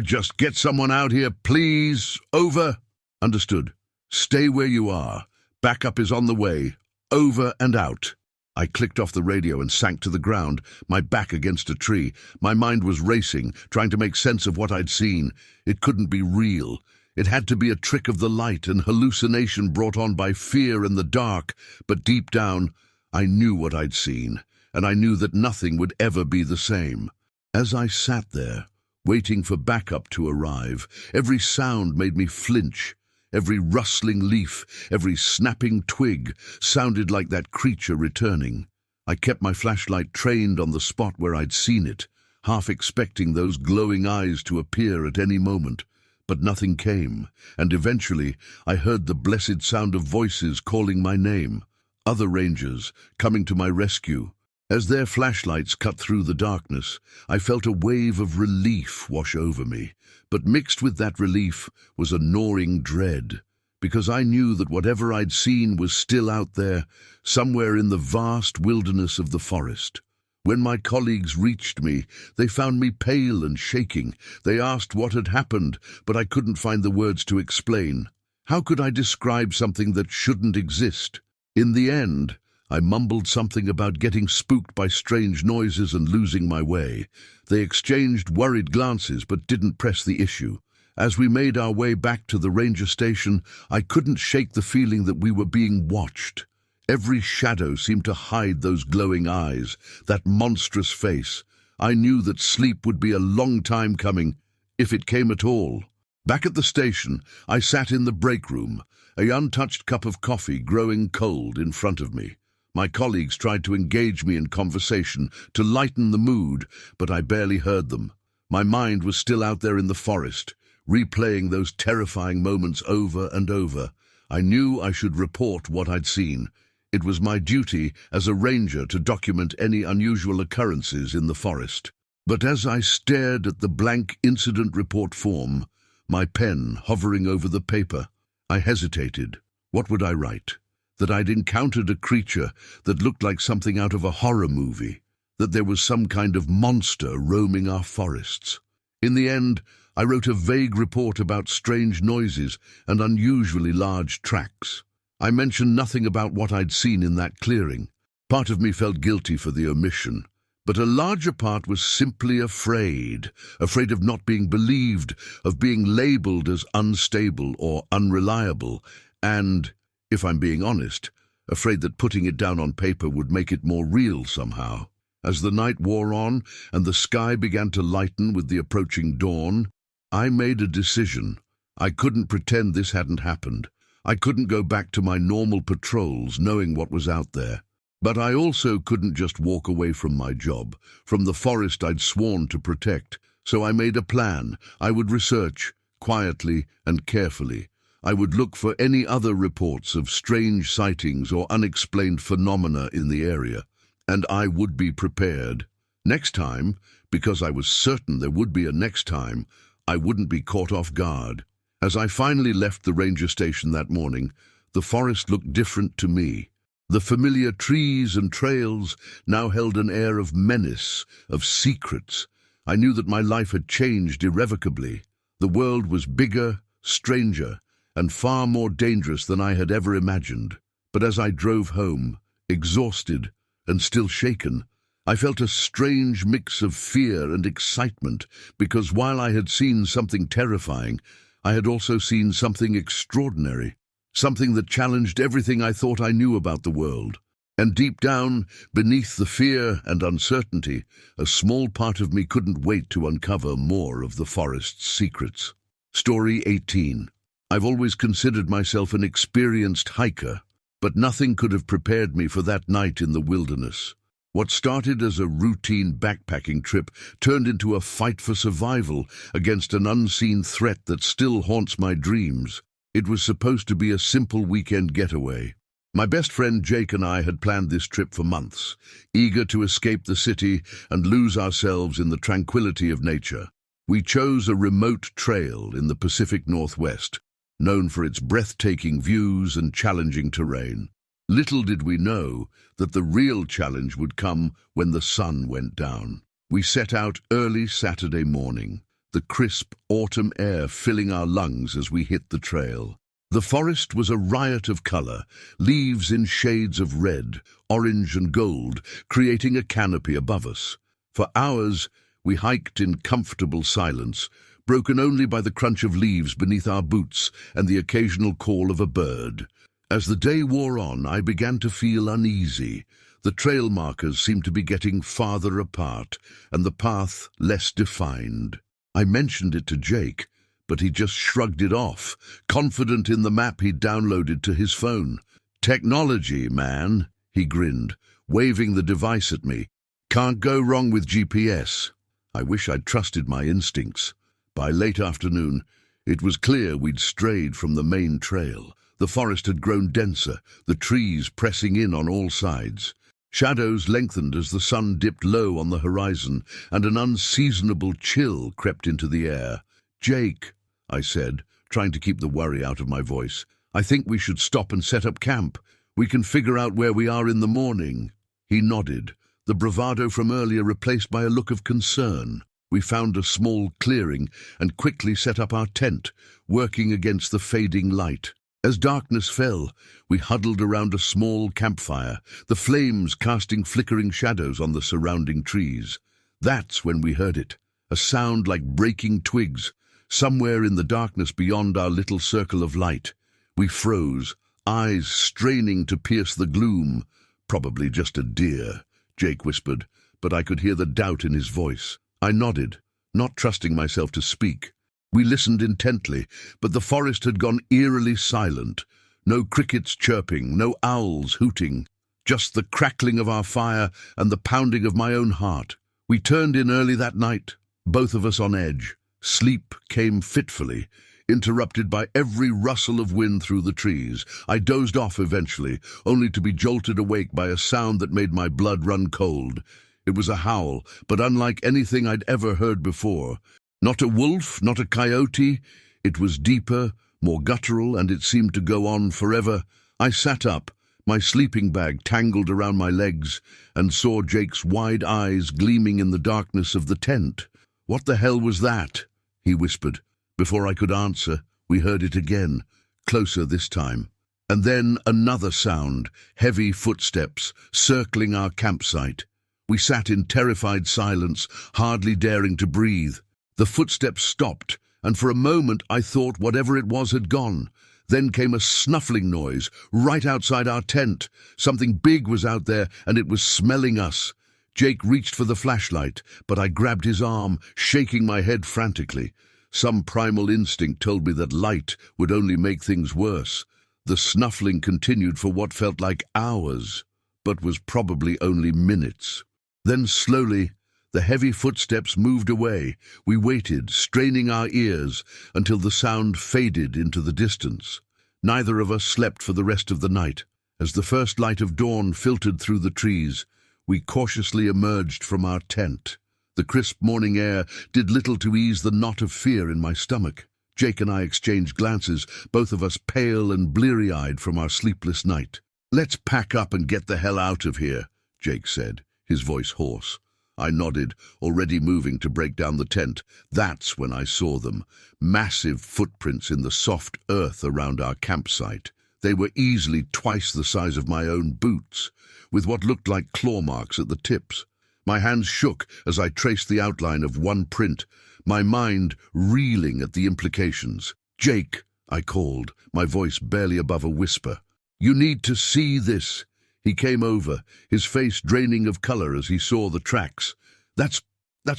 Just get someone out here, please. Over." "Understood. Stay where you are. Backup is on the way. Over and out." I clicked off the radio and sank to the ground, my back against a tree. My mind was racing, trying to make sense of what I'd seen. It couldn't be real. It had to be a trick of the light, an hallucination brought on by fear and the dark. But deep down, I knew what I'd seen, and I knew that nothing would ever be the same. As I sat there, waiting for backup to arrive, every sound made me flinch. Every rustling leaf, every snapping twig sounded like that creature returning. I kept my flashlight trained on the spot where I'd seen it, half expecting those glowing eyes to appear at any moment. But nothing came, and eventually I heard the blessed sound of voices calling my name. Other rangers coming to my rescue. As their flashlights cut through the darkness, I felt a wave of relief wash over me. But mixed with that relief was a gnawing dread, because I knew that whatever I'd seen was still out there, somewhere in the vast wilderness of the forest. When my colleagues reached me, they found me pale and shaking. They asked what had happened, but I couldn't find the words to explain. How could I describe something that shouldn't exist? In the end, I mumbled something about getting spooked by strange noises and losing my way. They exchanged worried glances but didn't press the issue. As we made our way back to the ranger station, I couldn't shake the feeling that we were being watched. Every shadow seemed to hide those glowing eyes, that monstrous face. I knew that sleep would be a long time coming, if it came at all. Back at the station, I sat in the break room, a untouched cup of coffee growing cold in front of me. My colleagues tried to engage me in conversation, to lighten the mood, but I barely heard them. My mind was still out there in the forest, replaying those terrifying moments over and over. I knew I should report what I'd seen. It was my duty as a ranger to document any unusual occurrences in the forest. But as I stared at the blank incident report form, my pen hovering over the paper, I hesitated. What would I write? That I'd encountered a creature that looked like something out of a horror movie, that there was some kind of monster roaming our forests. In the end, I wrote a vague report about strange noises and unusually large tracks. I mentioned nothing about what I'd seen in that clearing. Part of me felt guilty for the omission, but a larger part was simply afraid of not being believed, of being labeled as unstable or unreliable, and, if I'm being honest, afraid that putting it down on paper would make it more real somehow. As the night wore on and the sky began to lighten with the approaching dawn, I made a decision. I couldn't pretend this hadn't happened. I couldn't go back to my normal patrols knowing what was out there. But I also couldn't just walk away from my job, from the forest I'd sworn to protect. So I made a plan. I would research, quietly and carefully. I would look for any other reports of strange sightings or unexplained phenomena in the area. And I would be prepared. Next time, because I was certain there would be a next time, I wouldn't be caught off guard. As I finally left the ranger station that morning, the forest looked different to me. The familiar trees and trails now held an air of menace, of secrets. I knew that my life had changed irrevocably. The world was bigger, stranger, and far more dangerous than I had ever imagined. But as I drove home, exhausted and still shaken, I felt a strange mix of fear and excitement, because while I had seen something terrifying, I had also seen something extraordinary, something that challenged everything I thought I knew about the world. And deep down, beneath the fear and uncertainty, a small part of me couldn't wait to uncover more of the forest's secrets. Story 18. I've always considered myself an experienced hiker, but nothing could have prepared me for that night in the wilderness. What started as a routine backpacking trip turned into a fight for survival against an unseen threat that still haunts my dreams. It was supposed to be a simple weekend getaway. My best friend Jake and I had planned this trip for months, eager to escape the city and lose ourselves in the tranquility of nature. We chose a remote trail in the Pacific Northwest, known for its breathtaking views and challenging terrain. Little did we know that the real challenge would come when the sun went down. We set out early Saturday morning, the crisp autumn air filling our lungs as we hit the trail. The forest was a riot of color, leaves in shades of red, orange and gold, creating a canopy above us. For hours, we hiked in comfortable silence, broken only by the crunch of leaves beneath our boots and the occasional call of a bird. As the day wore on, I began to feel uneasy. The trail markers seemed to be getting farther apart, and the path less defined. I mentioned it to Jake, but he just shrugged it off, confident in the map he'd downloaded to his phone. "Technology, man," he grinned, waving the device at me. "Can't go wrong with GPS." I wish I'd trusted my instincts. By late afternoon, it was clear we'd strayed from the main trail. The forest had grown denser, the trees pressing in on all sides. Shadows lengthened as the sun dipped low on the horizon, and an unseasonable chill crept into the air. "Jake," I said, trying to keep the worry out of my voice, "I think we should stop and set up camp. We can figure out where we are in the morning." He nodded, the bravado from earlier replaced by a look of concern. We found a small clearing and quickly set up our tent, working against the fading light. As darkness fell, we huddled around a small campfire, the flames casting flickering shadows on the surrounding trees. That's when we heard it, a sound like breaking twigs, somewhere in the darkness beyond our little circle of light. We froze, eyes straining to pierce the gloom. "Probably just a deer," Jake whispered, but I could hear the doubt in his voice. I nodded, not trusting myself to speak. We listened intently, but the forest had gone eerily silent. No crickets chirping, no owls hooting, just the crackling of our fire and the pounding of my own heart. We turned in early that night, both of us on edge. Sleep came fitfully, interrupted by every rustle of wind through the trees. I dozed off eventually, only to be jolted awake by a sound that made my blood run cold. It was a howl, but unlike anything I'd ever heard before. Not a wolf, not a coyote. It was deeper, more guttural, and it seemed to go on forever. I sat up, my sleeping bag tangled around my legs, and saw Jake's wide eyes gleaming in the darkness of the tent. "What the hell was that?" he whispered. Before I could answer, we heard it again, closer this time. And then another sound, heavy footsteps, circling our campsite. We sat in terrified silence, hardly daring to breathe. The footsteps stopped, and for a moment I thought whatever it was had gone. Then came a snuffling noise, right outside our tent. Something big was out there, and it was smelling us. Jake reached for the flashlight, but I grabbed his arm, shaking my head frantically. Some primal instinct told me that light would only make things worse. The snuffling continued for what felt like hours, but was probably only minutes. Then slowly, the heavy footsteps moved away. We waited, straining our ears, until the sound faded into the distance. Neither of us slept for the rest of the night. As the first light of dawn filtered through the trees, we cautiously emerged from our tent. The crisp morning air did little to ease the knot of fear in my stomach. Jake and I exchanged glances, both of us pale and bleary-eyed from our sleepless night. "Let's pack up and get the hell out of here," Jake said, his voice hoarse. I nodded, already moving to break down the tent. That's when I saw them, massive footprints in the soft earth around our campsite. They were easily twice the size of my own boots, with what looked like claw marks at the tips. My hands shook as I traced the outline of one print, my mind reeling at the implications. "Jake," I called, my voice barely above a whisper. "You need to see this." He came over, his face draining of color as he saw the tracks. That's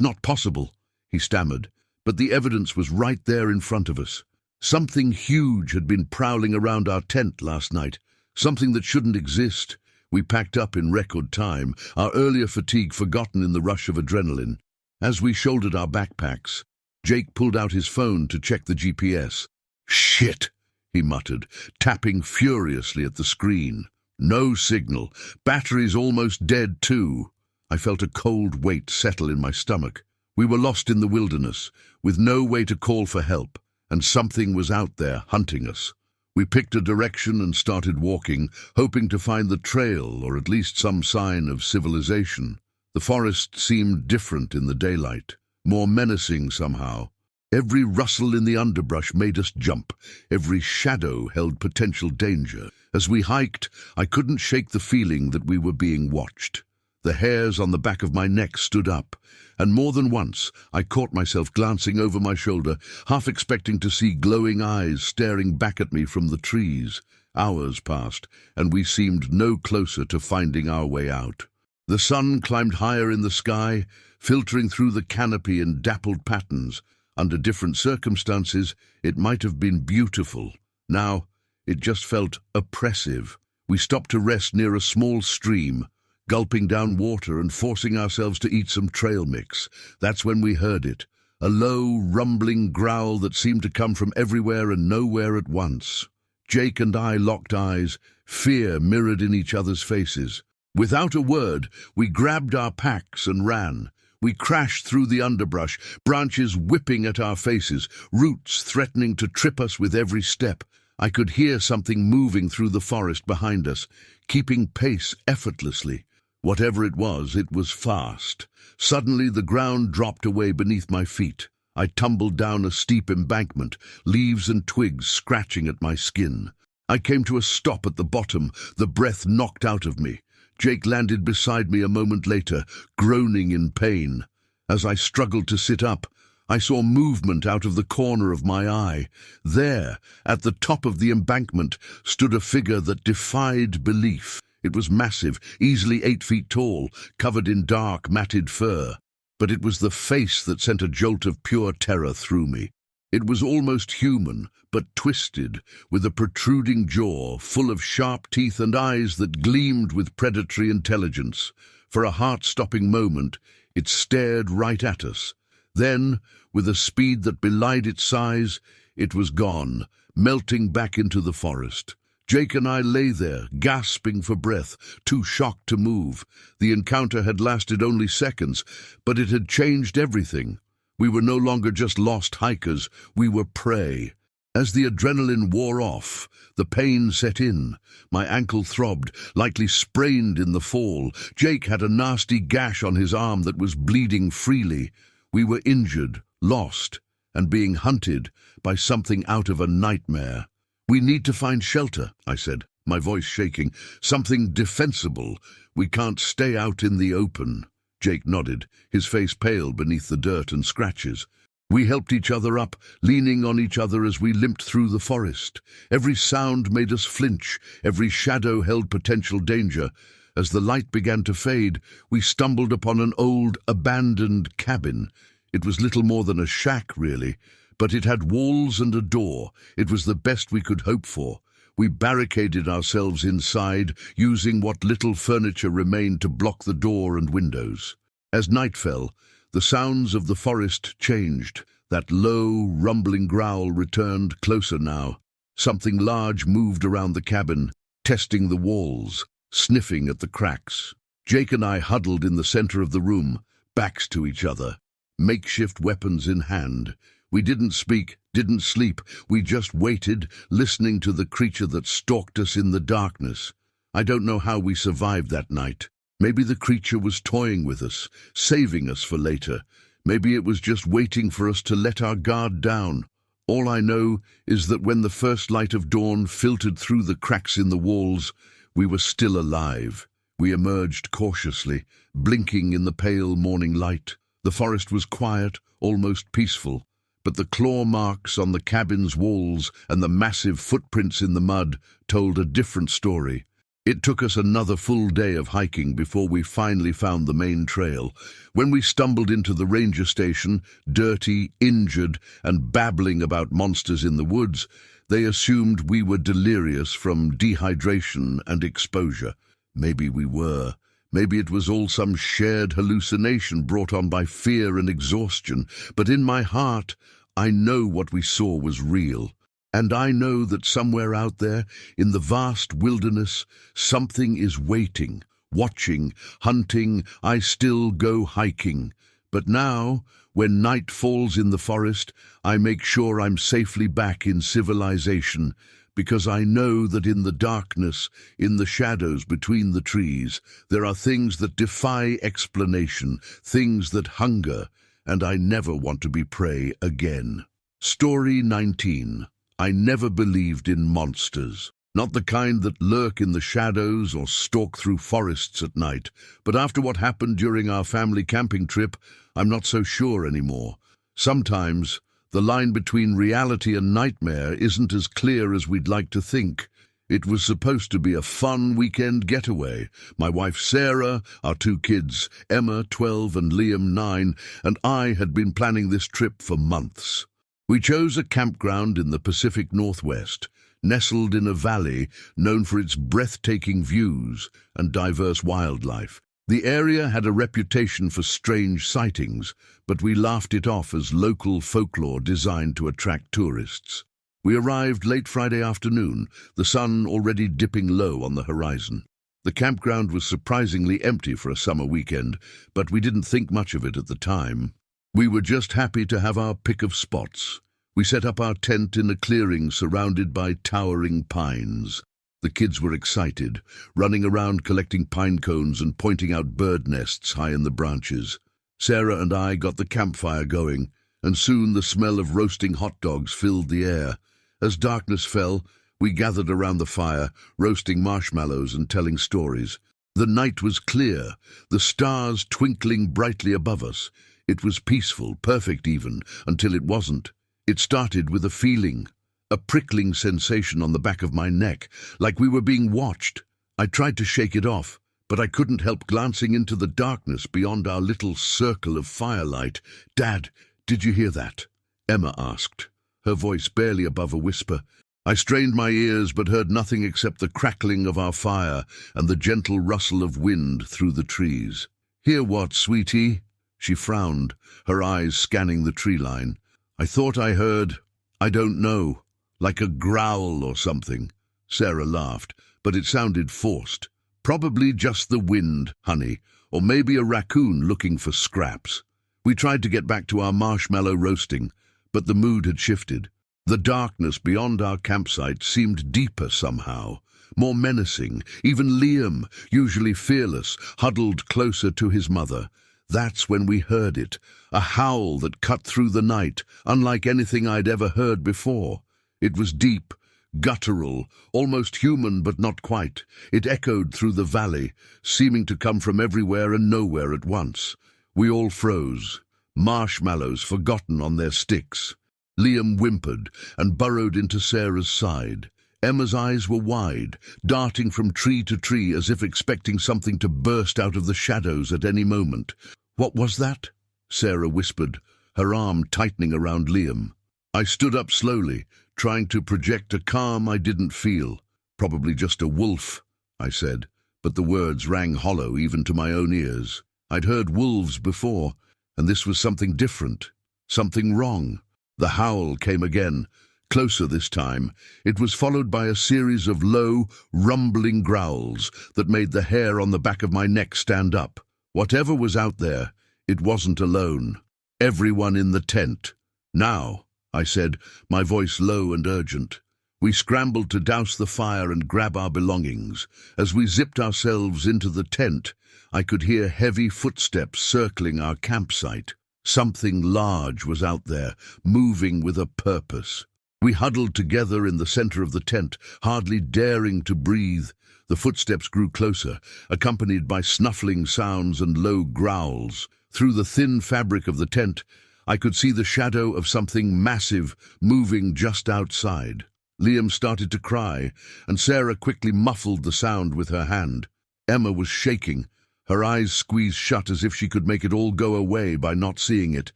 not possible," he stammered, but the evidence was right there in front of us. Something huge had been prowling around our tent last night, something that shouldn't exist. We packed up in record time, our earlier fatigue forgotten in the rush of adrenaline. As we shouldered our backpacks, Jake pulled out his phone to check the GPS. "Shit," he muttered, tapping furiously at the screen. "No signal. Battery's almost dead too." I felt a cold weight settle in my stomach. We were lost in the wilderness, with no way to call for help, and something was out there hunting us. We picked a direction and started walking, hoping to find the trail or at least some sign of civilization. The forest seemed different in the daylight, more menacing somehow. Every rustle in the underbrush made us jump. Every shadow held potential danger. As we hiked, I couldn't shake the feeling that we were being watched. The hairs on the back of my neck stood up, and more than once I caught myself glancing over my shoulder, half expecting to see glowing eyes staring back at me from the trees. Hours passed, and we seemed no closer to finding our way out. The sun climbed higher in the sky, filtering through the canopy in dappled patterns. Under different circumstances, it might have been beautiful. Now, it just felt oppressive. We stopped to rest near a small stream, gulping down water and forcing ourselves to eat some trail mix. That's when we heard it, a low, rumbling growl that seemed to come from everywhere and nowhere at once. Jake and I locked eyes, fear mirrored in each other's faces. Without a word, we grabbed our packs and ran. We crashed through the underbrush, branches whipping at our faces, roots threatening to trip us with every step. I could hear something moving through the forest behind us, keeping pace effortlessly. Whatever it was fast. Suddenly the ground dropped away beneath my feet. I tumbled down a steep embankment, leaves and twigs scratching at my skin. I came to a stop at the bottom, the breath knocked out of me. Jake landed beside me a moment later, groaning in pain. As I struggled to sit up, I saw movement out of the corner of my eye. There, at the top of the embankment, stood a figure that defied belief. It was massive, easily 8 feet tall, covered in dark, matted fur. But it was the face that sent a jolt of pure terror through me. It was almost human, but twisted, with a protruding jaw, full of sharp teeth and eyes that gleamed with predatory intelligence. For a heart-stopping moment, it stared right at us. Then, with a speed that belied its size, it was gone, melting back into the forest. Jake and I lay there, gasping for breath, too shocked to move. The encounter had lasted only seconds, but it had changed everything. We were no longer just lost hikers, we were prey. As the adrenaline wore off, the pain set in. My ankle throbbed, likely sprained in the fall. Jake had a nasty gash on his arm that was bleeding freely. We were injured, lost, and being hunted by something out of a nightmare. "We need to find shelter," I said, my voice shaking. "Something defensible. We can't stay out in the open." Jake nodded, his face pale beneath the dirt and scratches. We helped each other up, leaning on each other as we limped through the forest. Every sound made us flinch, every shadow held potential danger. As the light began to fade, we stumbled upon an old, abandoned cabin. It was little more than a shack, really, but it had walls and a door. It was the best we could hope for. We barricaded ourselves inside, using what little furniture remained to block the door and windows. As night fell, the sounds of the forest changed. That low, rumbling growl returned, closer now. Something large moved around the cabin, testing the walls, sniffing at the cracks. Jake and I huddled in the center of the room, backs to each other, makeshift weapons in hand. We didn't speak, didn't sleep. We just waited, listening to the creature that stalked us in the darkness. I don't know how we survived that night. Maybe the creature was toying with us, saving us for later. Maybe it was just waiting for us to let our guard down. All I know is that when the first light of dawn filtered through the cracks in the walls, we were still alive. We emerged cautiously, blinking in the pale morning light. The forest was quiet, almost peaceful, but the claw marks on the cabin's walls and the massive footprints in the mud told a different story. It took us another full day of hiking before we finally found the main trail. When we stumbled into the ranger station, dirty, injured, and babbling about monsters in the woods, they assumed we were delirious from dehydration and exposure. Maybe we were. Maybe it was all some shared hallucination brought on by fear and exhaustion. But in my heart, I know what we saw was real. And I know that somewhere out there, in the vast wilderness, something is waiting, watching, hunting. I still go hiking. But now, when night falls in the forest, I make sure I'm safely back in civilization, because I know that in the darkness, in the shadows between the trees, there are things that defy explanation, things that hunger, and I never want to be prey again. Story 19. I never believed in monsters. Not the kind that lurk in the shadows or stalk through forests at night. But after what happened during our family camping trip, I'm not so sure anymore. Sometimes, the line between reality and nightmare isn't as clear as we'd like to think. It was supposed to be a fun weekend getaway. My wife Sarah, our two kids, Emma, 12, and Liam, 9, and I had been planning this trip for months. We chose a campground in the Pacific Northwest, nestled in a valley known for its breathtaking views and diverse wildlife. The area had a reputation for strange sightings, but we laughed it off as local folklore designed to attract tourists. We arrived late Friday afternoon, the sun already dipping low on the horizon. The campground was surprisingly empty for a summer weekend, but we didn't think much of it at the time. We were just happy to have our pick of spots. We set up our tent in a clearing surrounded by towering pines. The kids were excited, running around collecting pine cones and pointing out bird nests high in the branches. Sarah and I got the campfire going, and soon the smell of roasting hot dogs filled the air. As darkness fell, we gathered around the fire, roasting marshmallows and telling stories. The night was clear, the stars twinkling brightly above us. It was peaceful, perfect even, until it wasn't. It started with a feeling, a prickling sensation on the back of my neck, like we were being watched. I tried to shake it off, but I couldn't help glancing into the darkness beyond our little circle of firelight. "Dad, did you hear that?" Emma asked, her voice barely above a whisper. I strained my ears but heard nothing except the crackling of our fire and the gentle rustle of wind through the trees. "Hear what, sweetie?" She frowned, her eyes scanning the tree line. "I thought I heard, I don't know, like a growl or something." Sarah laughed, but it sounded forced. "Probably just the wind, honey, or maybe a raccoon looking for scraps." We tried to get back to our marshmallow roasting, but the mood had shifted. The darkness beyond our campsite seemed deeper somehow, more menacing. Even Liam, usually fearless, huddled closer to his mother. That's when we heard it, a howl that cut through the night, unlike anything I'd ever heard before. It was deep, guttural, almost human but not quite. It echoed through the valley, seeming to come from everywhere and nowhere at once. We all froze, marshmallows forgotten on their sticks. Liam whimpered and burrowed into Sarah's side. Emma's eyes were wide, darting from tree to tree as if expecting something to burst out of the shadows at any moment. "What was that?" Sarah whispered, her arm tightening around Liam. I stood up slowly, trying to project a calm I didn't feel. "Probably just a wolf," I said, but the words rang hollow even to my own ears. I'd heard wolves before, and this was something different, something wrong. The howl came again, closer this time. It was followed by a series of low, rumbling growls that made the hair on the back of my neck stand up. Whatever was out there, it wasn't alone. Everyone in the tent. "Now," I said, my voice low and urgent. We scrambled to douse the fire and grab our belongings. As we zipped ourselves into the tent, I could hear heavy footsteps circling our campsite. Something large was out there, moving with a purpose. We huddled together in the center of the tent, hardly daring to breathe. The footsteps grew closer, accompanied by snuffling sounds and low growls. Through the thin fabric of the tent, I could see the shadow of something massive moving just outside. Liam started to cry, and Sarah quickly muffled the sound with her hand. Emma was shaking, her eyes squeezed shut as if she could make it all go away by not seeing it.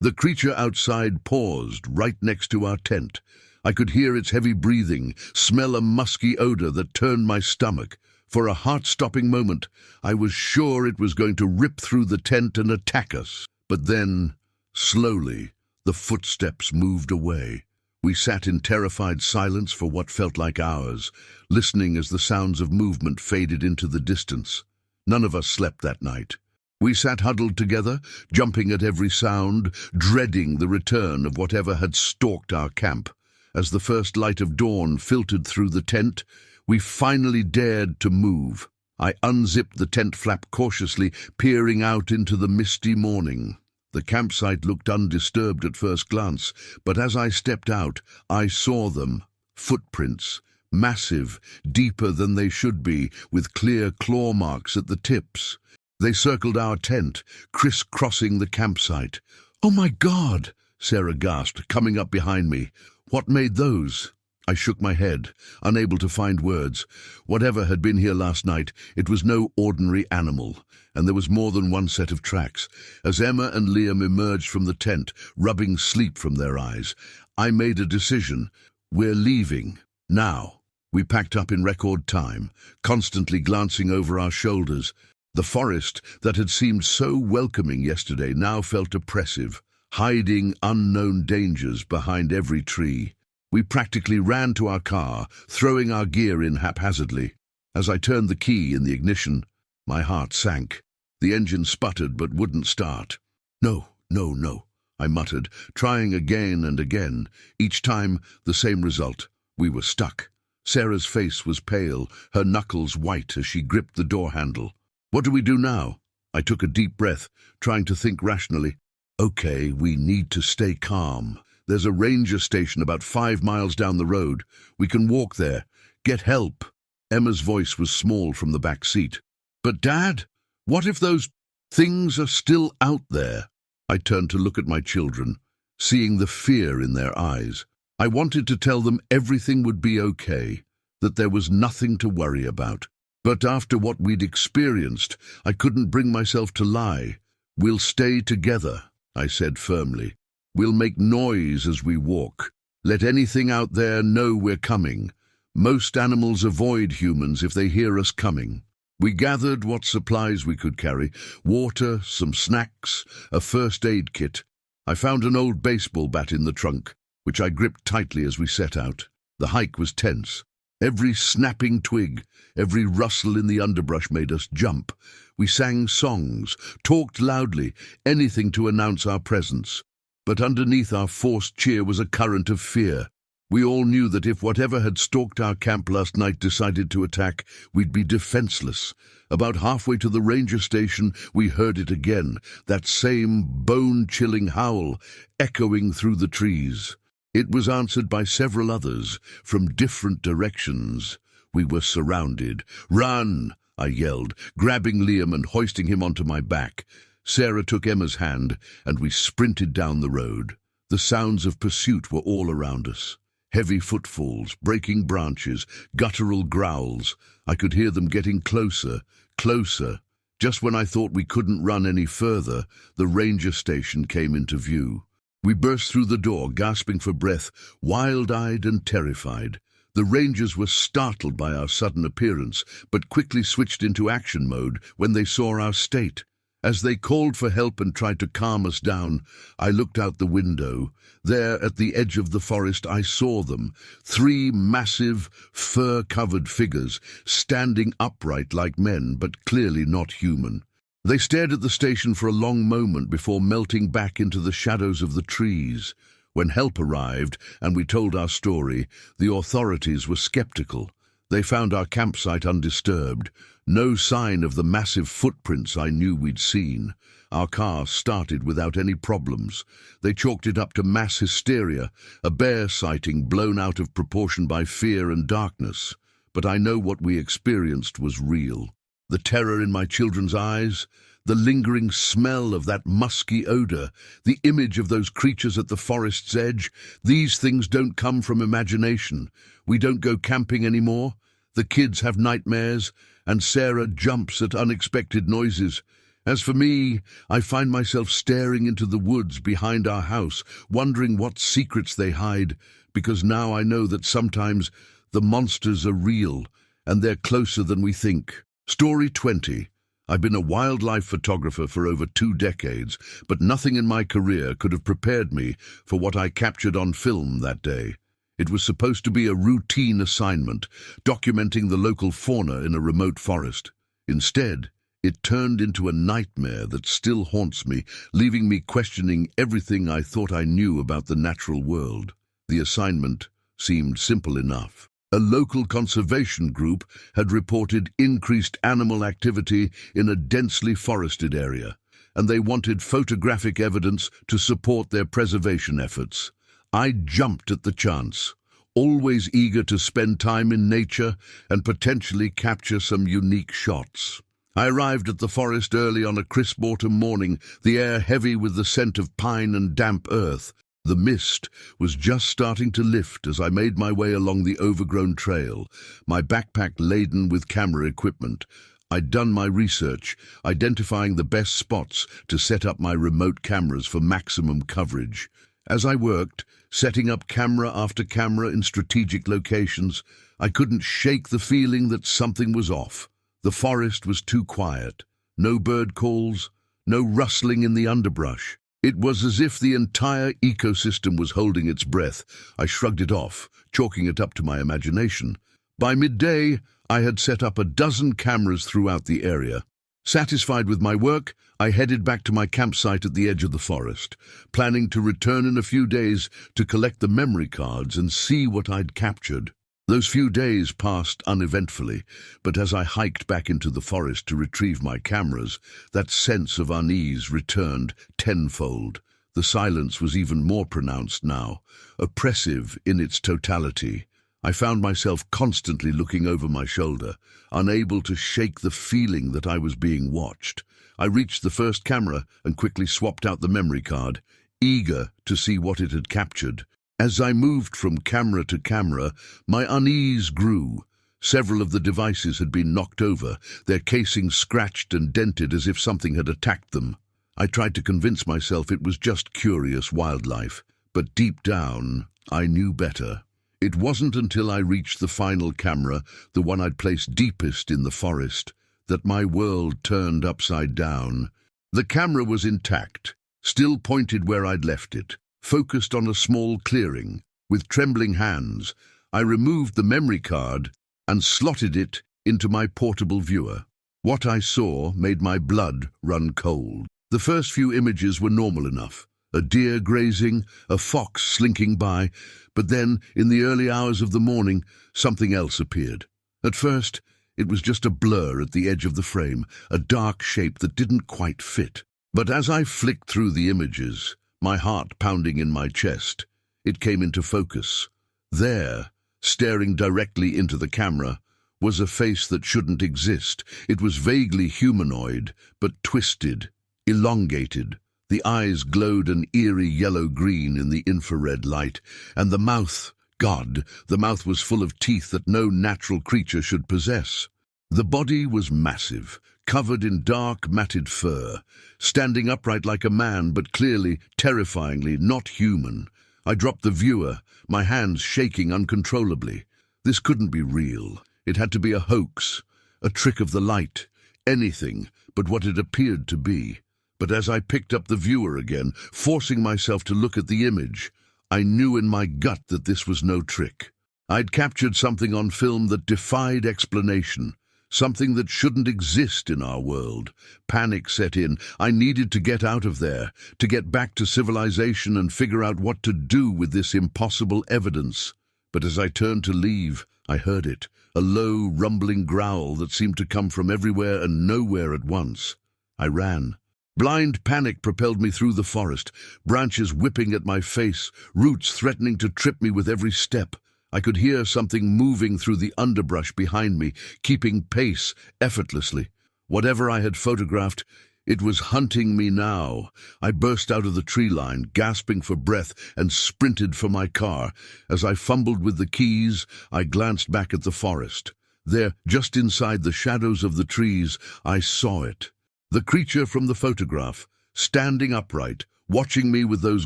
The creature outside paused right next to our tent. I could hear its heavy breathing, smell a musky odor that turned my stomach. For a heart-stopping moment, I was sure it was going to rip through the tent and attack us. But then, slowly, the footsteps moved away. We sat in terrified silence for what felt like hours, listening as the sounds of movement faded into the distance. None of us slept that night. We sat huddled together, jumping at every sound, dreading the return of whatever had stalked our camp. As the first light of dawn filtered through the tent, we finally dared to move. I unzipped the tent flap cautiously, peering out into the misty morning. The campsite looked undisturbed at first glance, but as I stepped out, I saw them. Footprints, massive, deeper than they should be, with clear claw marks at the tips. They circled our tent, crisscrossing the campsite. "Oh my God!" Sarah gasped, coming up behind me. "What made those?" I shook my head, unable to find words. Whatever had been here last night, it was no ordinary animal, and there was more than one set of tracks. As Emma and Liam emerged from the tent, rubbing sleep from their eyes, I made a decision. We're leaving. Now. We packed up in record time, constantly glancing over our shoulders. The forest that had seemed so welcoming yesterday now felt oppressive, hiding unknown dangers behind every tree. We practically ran to our car, throwing our gear in haphazardly. As I turned the key in the ignition, my heart sank. The engine sputtered but wouldn't start. "No, no, no," I muttered, trying again and again. Each time, the same result. We were stuck. Sarah's face was pale, her knuckles white as she gripped the door handle. "What do we do now?" I took a deep breath, trying to think rationally. "Okay, we need to stay calm. There's a ranger station about 5 miles down the road. We can walk there. Get help." Emma's voice was small from the back seat. "But Dad, what if those things are still out there?" I turned to look at my children, seeing the fear in their eyes. I wanted to tell them everything would be okay, that there was nothing to worry about. But after what we'd experienced, I couldn't bring myself to lie. "We'll stay together," I said firmly. "We'll make noise as we walk. Let anything out there know we're coming. Most animals avoid humans if they hear us coming." We gathered what supplies we could carry: water, some snacks, a first aid kit. I found an old baseball bat in the trunk, which I gripped tightly as we set out. The hike was tense. Every snapping twig, every rustle in the underbrush made us jump. We sang songs, talked loudly, anything to announce our presence. But underneath our forced cheer was a current of fear. We all knew that if whatever had stalked our camp last night decided to attack, we'd be defenseless. About halfway to the ranger station, we heard it again, that same bone-chilling howl, echoing through the trees. It was answered by several others from different directions. We were surrounded. "Run!" I yelled, grabbing Liam and hoisting him onto my back. Sarah took Emma's hand, and we sprinted down the road. The sounds of pursuit were all around us. Heavy footfalls, breaking branches, guttural growls. I could hear them getting closer, closer. Just when I thought we couldn't run any further, the ranger station came into view. We burst through the door, gasping for breath, wild-eyed and terrified. The rangers were startled by our sudden appearance, but quickly switched into action mode when they saw our state. As they called for help and tried to calm us down, I looked out the window. There, at the edge of the forest, I saw them, 3 massive, fur-covered figures, standing upright like men, but clearly not human. They stared at the station for a long moment before melting back into the shadows of the trees. When help arrived and we told our story, the authorities were skeptical. They found our campsite undisturbed. No sign of the massive footprints I knew we'd seen. Our car started without any problems. They chalked it up to mass hysteria, a bear sighting blown out of proportion by fear and darkness. But I know what we experienced was real. The terror in my children's eyes, the lingering smell of that musky odor, the image of those creatures at the forest's edge. These things don't come from imagination. We don't go camping anymore. The kids have nightmares, and Sarah jumps at unexpected noises. As for me, I find myself staring into the woods behind our house, wondering what secrets they hide, because now I know that sometimes the monsters are real, and they're closer than we think. Story 20. I've been a wildlife photographer for over 2 decades, but nothing in my career could have prepared me for what I captured on film that day. It was supposed to be a routine assignment, documenting the local fauna in a remote forest. Instead, it turned into a nightmare that still haunts me, leaving me questioning everything I thought I knew about the natural world. The assignment seemed simple enough. A local conservation group had reported increased animal activity in a densely forested area, and they wanted photographic evidence to support their preservation efforts. I jumped at the chance, always eager to spend time in nature and potentially capture some unique shots. I arrived at the forest early on a crisp autumn morning, the air heavy with the scent of pine and damp earth. The mist was just starting to lift as I made my way along the overgrown trail, my backpack laden with camera equipment. I'd done my research, identifying the best spots to set up my remote cameras for maximum coverage. As I worked, setting up camera after camera in strategic locations, I couldn't shake the feeling that something was off. The forest was too quiet. No bird calls, no rustling in the underbrush. It was as if the entire ecosystem was holding its breath. I shrugged it off, chalking it up to my imagination. By midday, I had set up 12 cameras throughout the area. Satisfied with my work, I headed back to my campsite at the edge of the forest, planning to return in a few days to collect the memory cards and see what I'd captured. Those few days passed uneventfully, but as I hiked back into the forest to retrieve my cameras, that sense of unease returned tenfold. The silence was even more pronounced now, oppressive in its totality. I found myself constantly looking over my shoulder, unable to shake the feeling that I was being watched. I reached the first camera and quickly swapped out the memory card, eager to see what it had captured. As I moved from camera to camera, my unease grew. Several of the devices had been knocked over, their casings scratched and dented as if something had attacked them. I tried to convince myself it was just curious wildlife, but deep down, I knew better. It wasn't until I reached the final camera, the one I'd placed deepest in the forest, that my world turned upside down. The camera was intact, still pointed where I'd left it, focused on a small clearing. With trembling hands, I removed the memory card and slotted it into my portable viewer. What I saw made my blood run cold. The first few images were normal enough. A deer grazing, a fox slinking by, but then, in the early hours of the morning, something else appeared. At first, it was just a blur at the edge of the frame, a dark shape that didn't quite fit. But as I flicked through the images, my heart pounding in my chest, It came into focus. There, staring directly into the camera, was a face that shouldn't exist. It was vaguely humanoid, but twisted, elongated. The eyes glowed an eerie yellow-green in the infrared light, and the mouth, God, the mouth was full of teeth that no natural creature should possess. The body was massive, covered in dark, matted fur, standing upright like a man, but clearly, terrifyingly, not human. I dropped the viewer, my hands shaking uncontrollably. This couldn't be real. It had to be a hoax, a trick of the light, anything but what it appeared to be. But as I picked up the viewer again, forcing myself to look at the image, I knew in my gut that this was no trick. I'd captured something on film that defied explanation, something that shouldn't exist in our world. Panic set in. I needed to get out of there, to get back to civilization and figure out what to do with this impossible evidence. But as I turned to leave, I heard it, a low, rumbling growl that seemed to come from everywhere and nowhere at once. I ran. Blind panic propelled me through the forest, branches whipping at my face, roots threatening to trip me with every step. I could hear something moving through the underbrush behind me, keeping pace effortlessly. Whatever I had photographed, it was hunting me now. I burst out of the tree line, gasping for breath, and sprinted for my car. As I fumbled with the keys, I glanced back at the forest. There, just inside the shadows of the trees, I saw it. The creature from the photograph, standing upright, watching me with those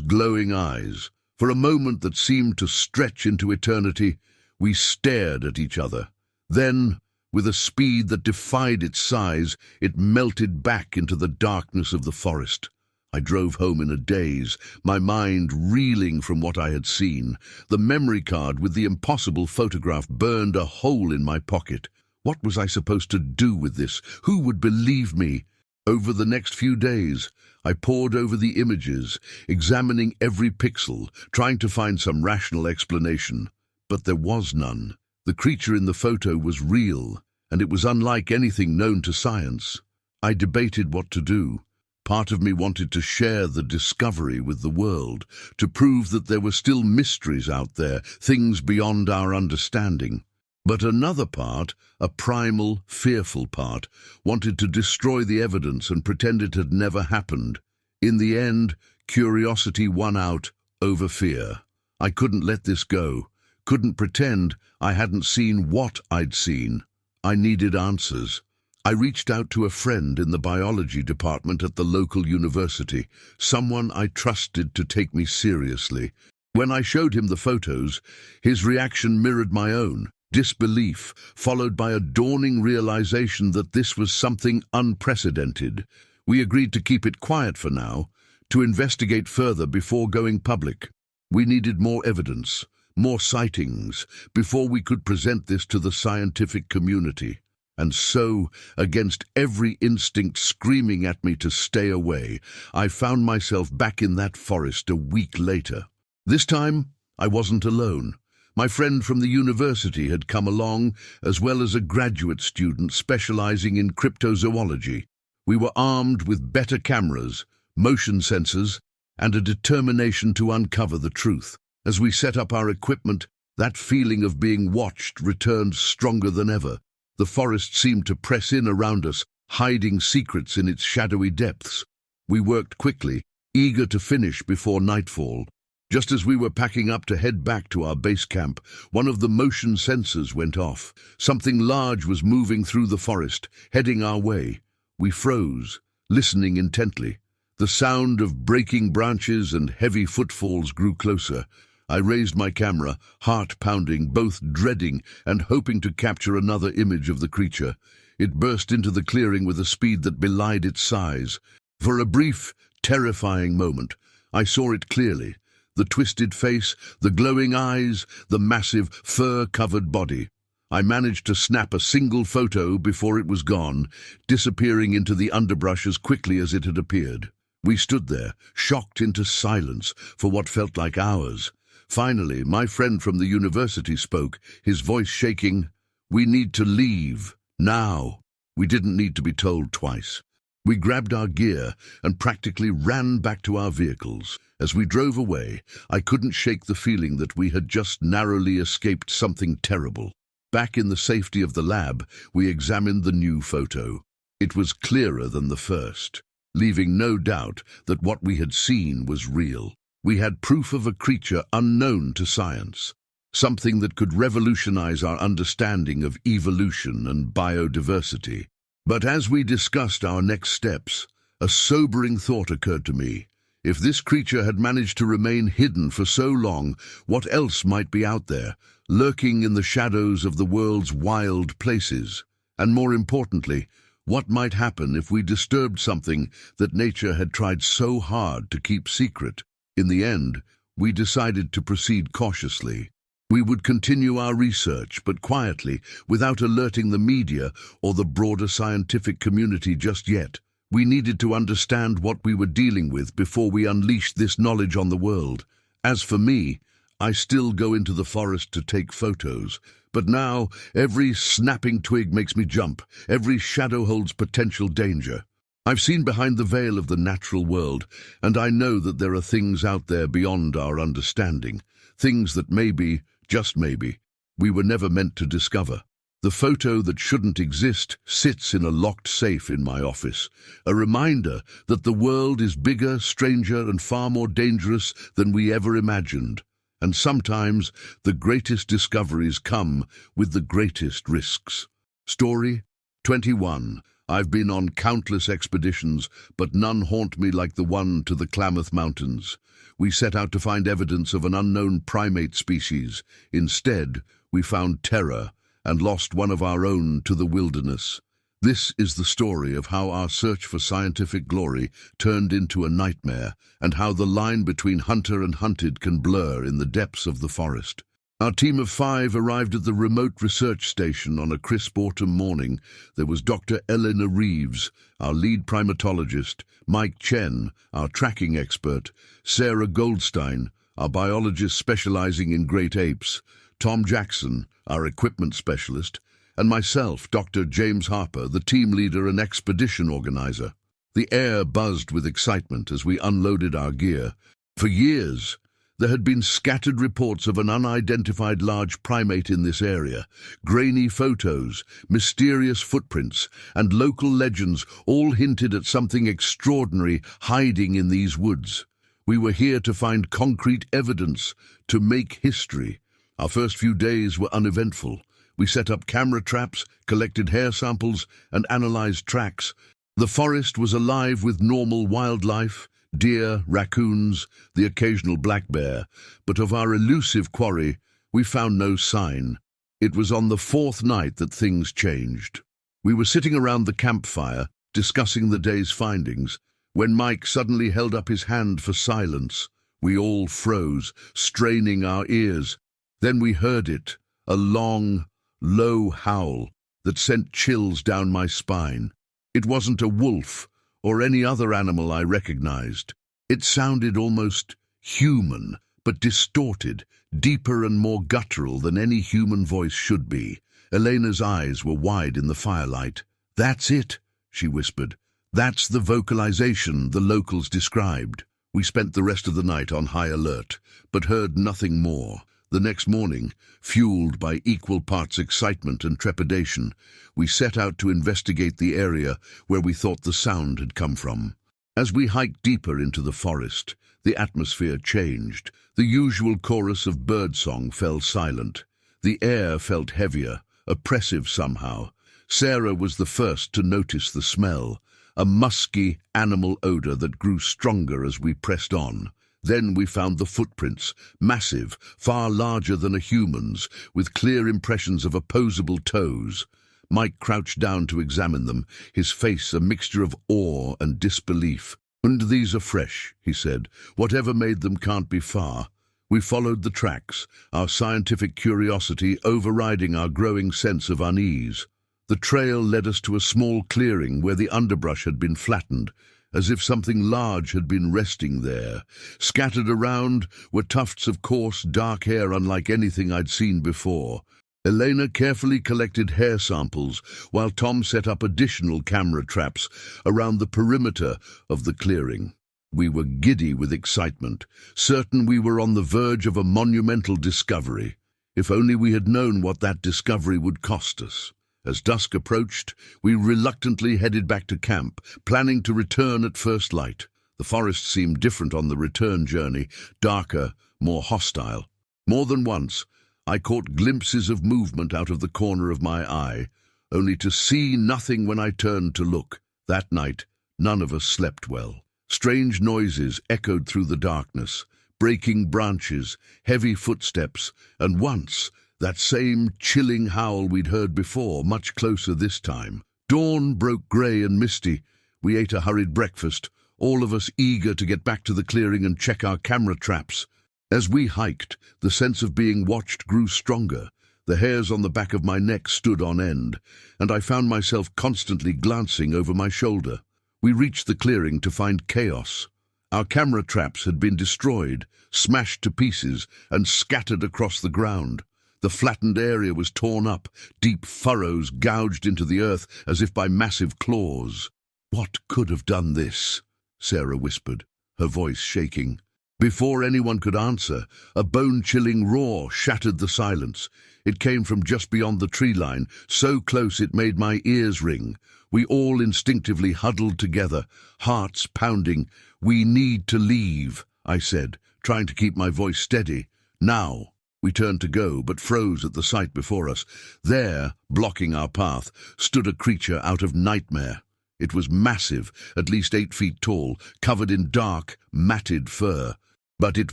glowing eyes. For a moment that seemed to stretch into eternity, we stared at each other. Then, with a speed that defied its size, it melted back into the darkness of the forest. I drove home in a daze, my mind reeling from what I had seen. The memory card with the impossible photograph burned a hole in my pocket. What was I supposed to do with this? Who would believe me? Over the next few days, I pored over the images, examining every pixel, trying to find some rational explanation. But there was none. The creature in the photo was real, and it was unlike anything known to science. I debated what to do. Part of me wanted to share the discovery with the world, to prove that there were still mysteries out there, things beyond our understanding. But another part, a primal, fearful part, wanted to destroy the evidence and pretend it had never happened. In the end, curiosity won out over fear. I couldn't let this go, couldn't pretend I hadn't seen what I'd seen. I needed answers. I reached out to a friend in the biology department at the local university, someone I trusted to take me seriously. When I showed him the photos, his reaction mirrored my own. Disbelief, followed by a dawning realization that this was something unprecedented. We agreed to keep it quiet for now, to investigate further before going public. We needed more evidence, more sightings, before we could present this to the scientific community. And so, against every instinct screaming at me to stay away, I found myself back in that forest a week later. This time, I wasn't alone. My friend from the university had come along, as well as a graduate student specializing in cryptozoology. We were armed with better cameras, motion sensors, and a determination to uncover the truth. As we set up our equipment, that feeling of being watched returned stronger than ever. The forest seemed to press in around us, hiding secrets in its shadowy depths. We worked quickly, eager to finish before nightfall. Just as we were packing up to head back to our base camp, one of the motion sensors went off. Something large was moving through the forest, heading our way. We froze, listening intently. The sound of breaking branches and heavy footfalls grew closer. I raised my camera, heart pounding, both dreading and hoping to capture another image of the creature. It burst into the clearing with a speed that belied its size. For a brief, terrifying moment, I saw it clearly. The twisted face, the glowing eyes, the massive, fur-covered body. I managed to snap a single photo before it was gone, disappearing into the underbrush as quickly as it had appeared. We stood there, shocked into silence for what felt like hours. Finally, my friend from the university spoke, his voice shaking. "We need to leave, now." We didn't need to be told twice. We grabbed our gear and practically ran back to our vehicles. As we drove away, I couldn't shake the feeling that we had just narrowly escaped something terrible. Back in the safety of the lab, we examined the new photo. It was clearer than the first, leaving no doubt that what we had seen was real. We had proof of a creature unknown to science, something that could revolutionize our understanding of evolution and biodiversity. But as we discussed our next steps, a sobering thought occurred to me. If this creature had managed to remain hidden for so long, what else might be out there, lurking in the shadows of the world's wild places? And more importantly, what might happen if we disturbed something that nature had tried so hard to keep secret? In the end, we decided to proceed cautiously. We would continue our research, but quietly, without alerting the media or the broader scientific community just yet. We needed to understand what we were dealing with before we unleashed this knowledge on the world. As for me, I still go into the forest to take photos, but now every snapping twig makes me jump, every shadow holds potential danger. I've seen behind the veil of the natural world, and I know that there are things out there beyond our understanding, things that maybe, just maybe, we were never meant to discover. The photo that shouldn't exist sits in a locked safe in my office, a reminder that the world is bigger, stranger, and far more dangerous than we ever imagined. And sometimes the greatest discoveries come with the greatest risks. Story 21. I've been on countless expeditions, but none haunt me like the one to the Klamath Mountains. We set out to find evidence of an unknown primate species. Instead, we found terror and lost one of our own to the wilderness. This is the story of how our search for scientific glory turned into a nightmare, and how the line between hunter and hunted can blur in the depths of the forest. Our team of 5 arrived at the remote research station on a crisp autumn morning. There was Dr. Eleanor Reeves, our lead primatologist, Mike Chen, our tracking expert, Sarah Goldstein, our biologist specializing in great apes, Tom Jackson, our equipment specialist, and myself, Dr. James Harper, the team leader and expedition organizer. The air buzzed with excitement as we unloaded our gear. For years, there had been scattered reports of an unidentified large primate in this area. Grainy photos, mysterious footprints, and local legends all hinted at something extraordinary hiding in these woods. We were here to find concrete evidence, to make history. Our first few days were uneventful. We set up camera traps, collected hair samples, and analyzed tracks. The forest was alive with normal wildlife, deer, raccoons, the occasional black bear, but of our elusive quarry, we found no sign. It was on the 4th night that things changed. We were sitting around the campfire, discussing the day's findings, when Mike suddenly held up his hand for silence. We all froze, straining our ears. Then we heard it, a long, low howl that sent chills down my spine. It wasn't a wolf or any other animal I recognized. It sounded almost human, but distorted, deeper and more guttural than any human voice should be. Elena's eyes were wide in the firelight. "That's it," she whispered. "That's the vocalization the locals described." We spent the rest of the night on high alert, but heard nothing more. The next morning, fueled by equal parts excitement and trepidation, we set out to investigate the area where we thought the sound had come from. As we hiked deeper into the forest, the atmosphere changed. The usual chorus of birdsong fell silent. The air felt heavier, oppressive somehow. Sarah was the first to notice the smell, a musky animal odor that grew stronger as we pressed on. Then we found the footprints, massive, far larger than a human's, with clear impressions of opposable toes. Mike crouched down to examine them, his face a mixture of awe and disbelief. "And these are fresh," he said. "Whatever made them can't be far." We followed the tracks, our scientific curiosity overriding our growing sense of unease. The trail led us to a small clearing where the underbrush had been flattened, as if something large had been resting there. Scattered around were tufts of coarse, dark hair unlike anything I'd seen before. Elena carefully collected hair samples while Tom set up additional camera traps around the perimeter of the clearing. We were giddy with excitement, certain we were on the verge of a monumental discovery. If only we had known what that discovery would cost us. As dusk approached, we reluctantly headed back to camp, planning to return at first light. The forest seemed different on the return journey, darker, more hostile. More than once, I caught glimpses of movement out of the corner of my eye, only to see nothing when I turned to look. That night, none of us slept well. Strange noises echoed through the darkness, breaking branches, heavy footsteps, and once, that same chilling howl we'd heard before, much closer this time. Dawn broke grey and misty. We ate a hurried breakfast, all of us eager to get back to the clearing and check our camera traps. As we hiked, the sense of being watched grew stronger. The hairs on the back of my neck stood on end, and I found myself constantly glancing over my shoulder. We reached the clearing to find chaos. Our camera traps had been destroyed, smashed to pieces, and scattered across the ground. The flattened area was torn up, deep furrows gouged into the earth as if by massive claws. "What could have done this?" Sarah whispered, her voice shaking. Before anyone could answer, a bone-chilling roar shattered the silence. It came from just beyond the tree line, so close it made my ears ring. We all instinctively huddled together, hearts pounding. "We need to leave," I said, trying to keep my voice steady. "Now." We turned to go, but froze at the sight before us. There, blocking our path, stood a creature out of nightmare. It was massive, at least 8 feet tall, covered in dark, matted fur. But it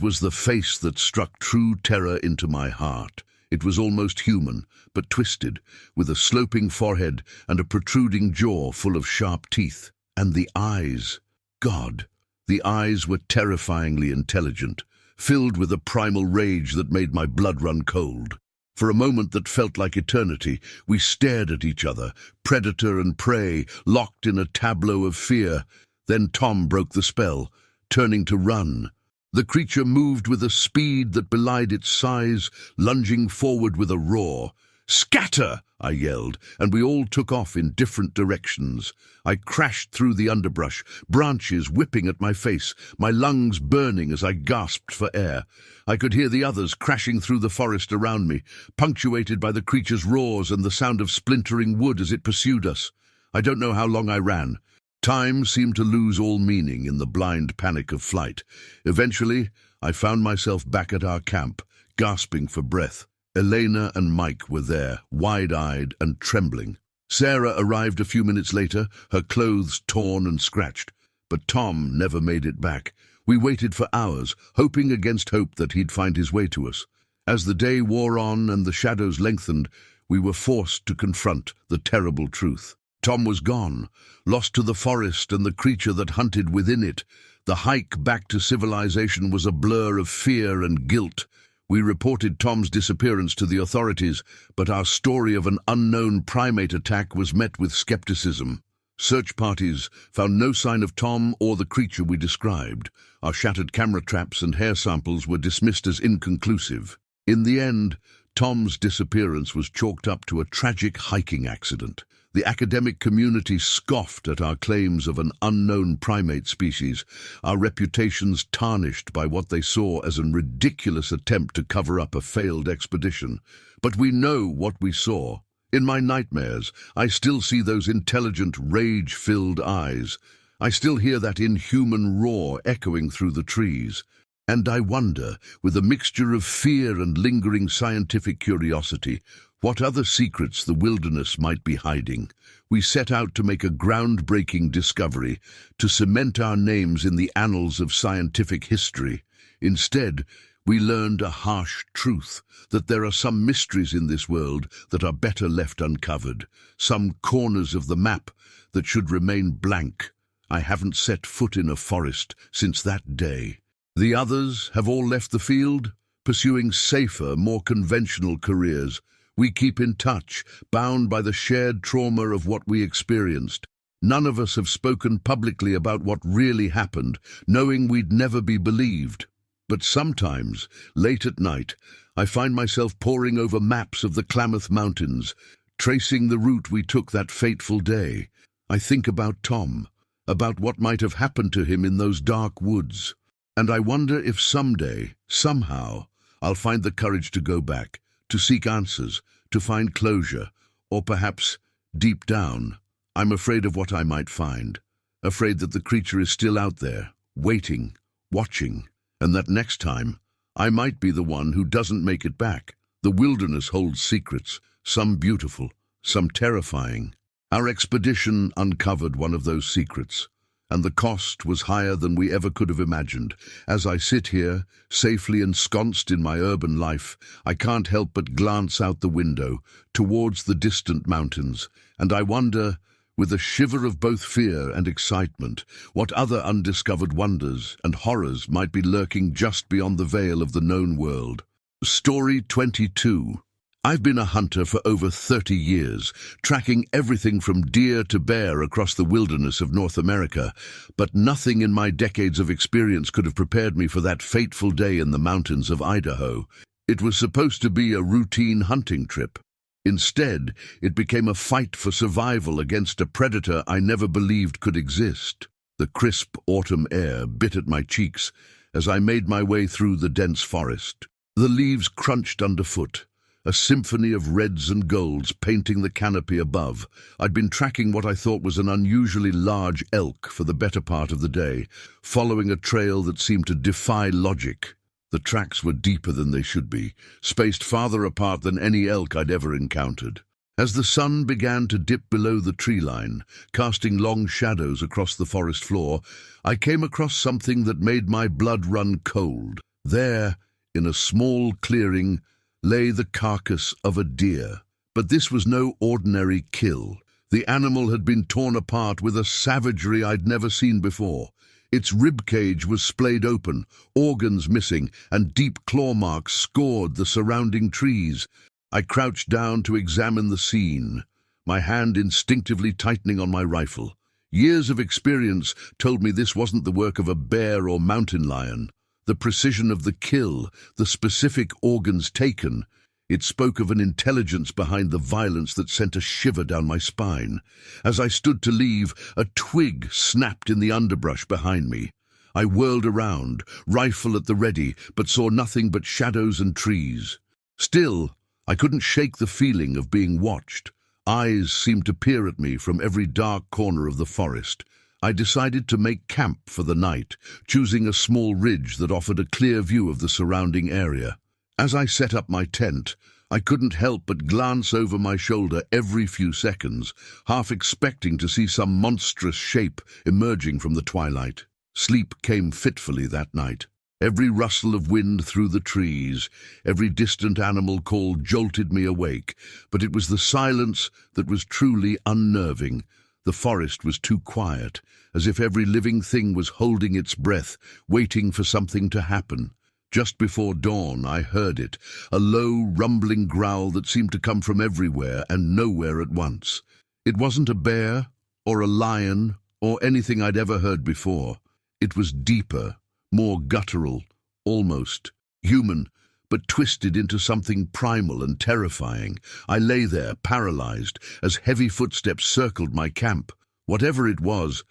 was the face that struck true terror into my heart. It was almost human, but twisted, with a sloping forehead and a protruding jaw full of sharp teeth. And the eyes. God! The eyes were terrifyingly intelligent, filled with a primal rage that made my blood run cold. For a moment that felt like eternity, we stared at each other, predator and prey, locked in a tableau of fear. Then Tom broke the spell, turning to run. The creature moved with a speed that belied its size, lunging forward with a roar. "Scatter!" I yelled, and we all took off in different directions. I crashed through the underbrush, branches whipping at my face, my lungs burning as I gasped for air. I could hear the others crashing through the forest around me, punctuated by the creature's roars and the sound of splintering wood as it pursued us. I don't know how long I ran. Time seemed to lose all meaning in the blind panic of flight. Eventually, I found myself back at our camp, gasping for breath. Elena and Mike were there, wide-eyed and trembling. Sarah arrived a few minutes later, her clothes torn and scratched. But Tom never made it back. We waited for hours, hoping against hope that he'd find his way to us. As the day wore on and the shadows lengthened, we were forced to confront the terrible truth. Tom was gone, lost to the forest and the creature that hunted within it. The hike back to civilization was a blur of fear and guilt. We reported Tom's disappearance to the authorities, but our story of an unknown primate attack was met with skepticism. Search parties found no sign of Tom or the creature we described. Our shattered camera traps and hair samples were dismissed as inconclusive. In the end, Tom's disappearance was chalked up to a tragic hiking accident. The academic community scoffed at our claims of an unknown primate species, our reputations tarnished by what they saw as a ridiculous attempt to cover up a failed expedition. But we know what we saw. In my nightmares, I still see those intelligent, rage-filled eyes. I still hear that inhuman roar echoing through the trees. And I wonder, with a mixture of fear and lingering scientific curiosity, what other secrets the wilderness might be hiding. We set out to make a groundbreaking discovery, to cement our names in the annals of scientific history. Instead, we learned a harsh truth, that there are some mysteries in this world that are better left uncovered, some corners of the map that should remain blank. I haven't set foot in a forest since that day. The others have all left the field, pursuing safer, more conventional careers. We keep in touch, bound by the shared trauma of what we experienced. None of us have spoken publicly about what really happened, knowing we'd never be believed. But sometimes, late at night, I find myself poring over maps of the Klamath Mountains, tracing the route we took that fateful day. I think about Tom, about what might have happened to him in those dark woods. And I wonder if someday, somehow, I'll find the courage to go back, to seek answers, to find closure, or perhaps, deep down, I'm afraid of what I might find. Afraid that the creature is still out there, waiting, watching, and that next time, I might be the one who doesn't make it back. The wilderness holds secrets, some beautiful, some terrifying. Our expedition uncovered one of those secrets, and the cost was higher than we ever could have imagined. As I sit here, safely ensconced in my urban life, I can't help but glance out the window, towards the distant mountains, and I wonder, with a shiver of both fear and excitement, what other undiscovered wonders and horrors might be lurking just beyond the veil of the known world. Story 22. I've been a hunter for over 30 years, tracking everything from deer to bear across the wilderness of North America, but nothing in my decades of experience could have prepared me for that fateful day in the mountains of Idaho. It was supposed to be a routine hunting trip. Instead, it became a fight for survival against a predator I never believed could exist. The crisp autumn air bit at my cheeks as I made my way through the dense forest. The leaves crunched underfoot, a symphony of reds and golds painting the canopy above. I'd been tracking what I thought was an unusually large elk for the better part of the day, following a trail that seemed to defy logic. The tracks were deeper than they should be, spaced farther apart than any elk I'd ever encountered. As the sun began to dip below the tree line, casting long shadows across the forest floor, I came across something that made my blood run cold. There, in a small clearing, lay the carcass of a deer. But this was no ordinary kill. The animal had been torn apart with a savagery I'd never seen before. Its ribcage was splayed open, organs missing, and deep claw marks scored the surrounding trees. I crouched down to examine the scene, my hand instinctively tightening on my rifle. Years of experience told me this wasn't the work of a bear or mountain lion. The precision of the kill, the specific organs taken, it spoke of an intelligence behind the violence that sent a shiver down my spine. As I stood to leave, a twig snapped in the underbrush behind me. I whirled around, rifle at the ready, but saw nothing but shadows and trees. Still, I couldn't shake the feeling of being watched. Eyes seemed to peer at me from every dark corner of the forest. I decided to make camp for the night, choosing a small ridge that offered a clear view of the surrounding area. As I set up my tent, I couldn't help but glance over my shoulder every few seconds, half expecting to see some monstrous shape emerging from the twilight. Sleep came fitfully that night. Every rustle of wind through the trees, every distant animal call jolted me awake, but it was the silence that was truly unnerving. The forest was too quiet, as if every living thing was holding its breath, waiting for something to happen. Just before dawn, I heard it, a low, rumbling growl that seemed to come from everywhere and nowhere at once. It wasn't a bear, or a lion, or anything I'd ever heard before. It was deeper, more guttural, almost human, but twisted into something primal and terrifying. I lay there, paralyzed, as heavy footsteps circled my camp. Whatever it was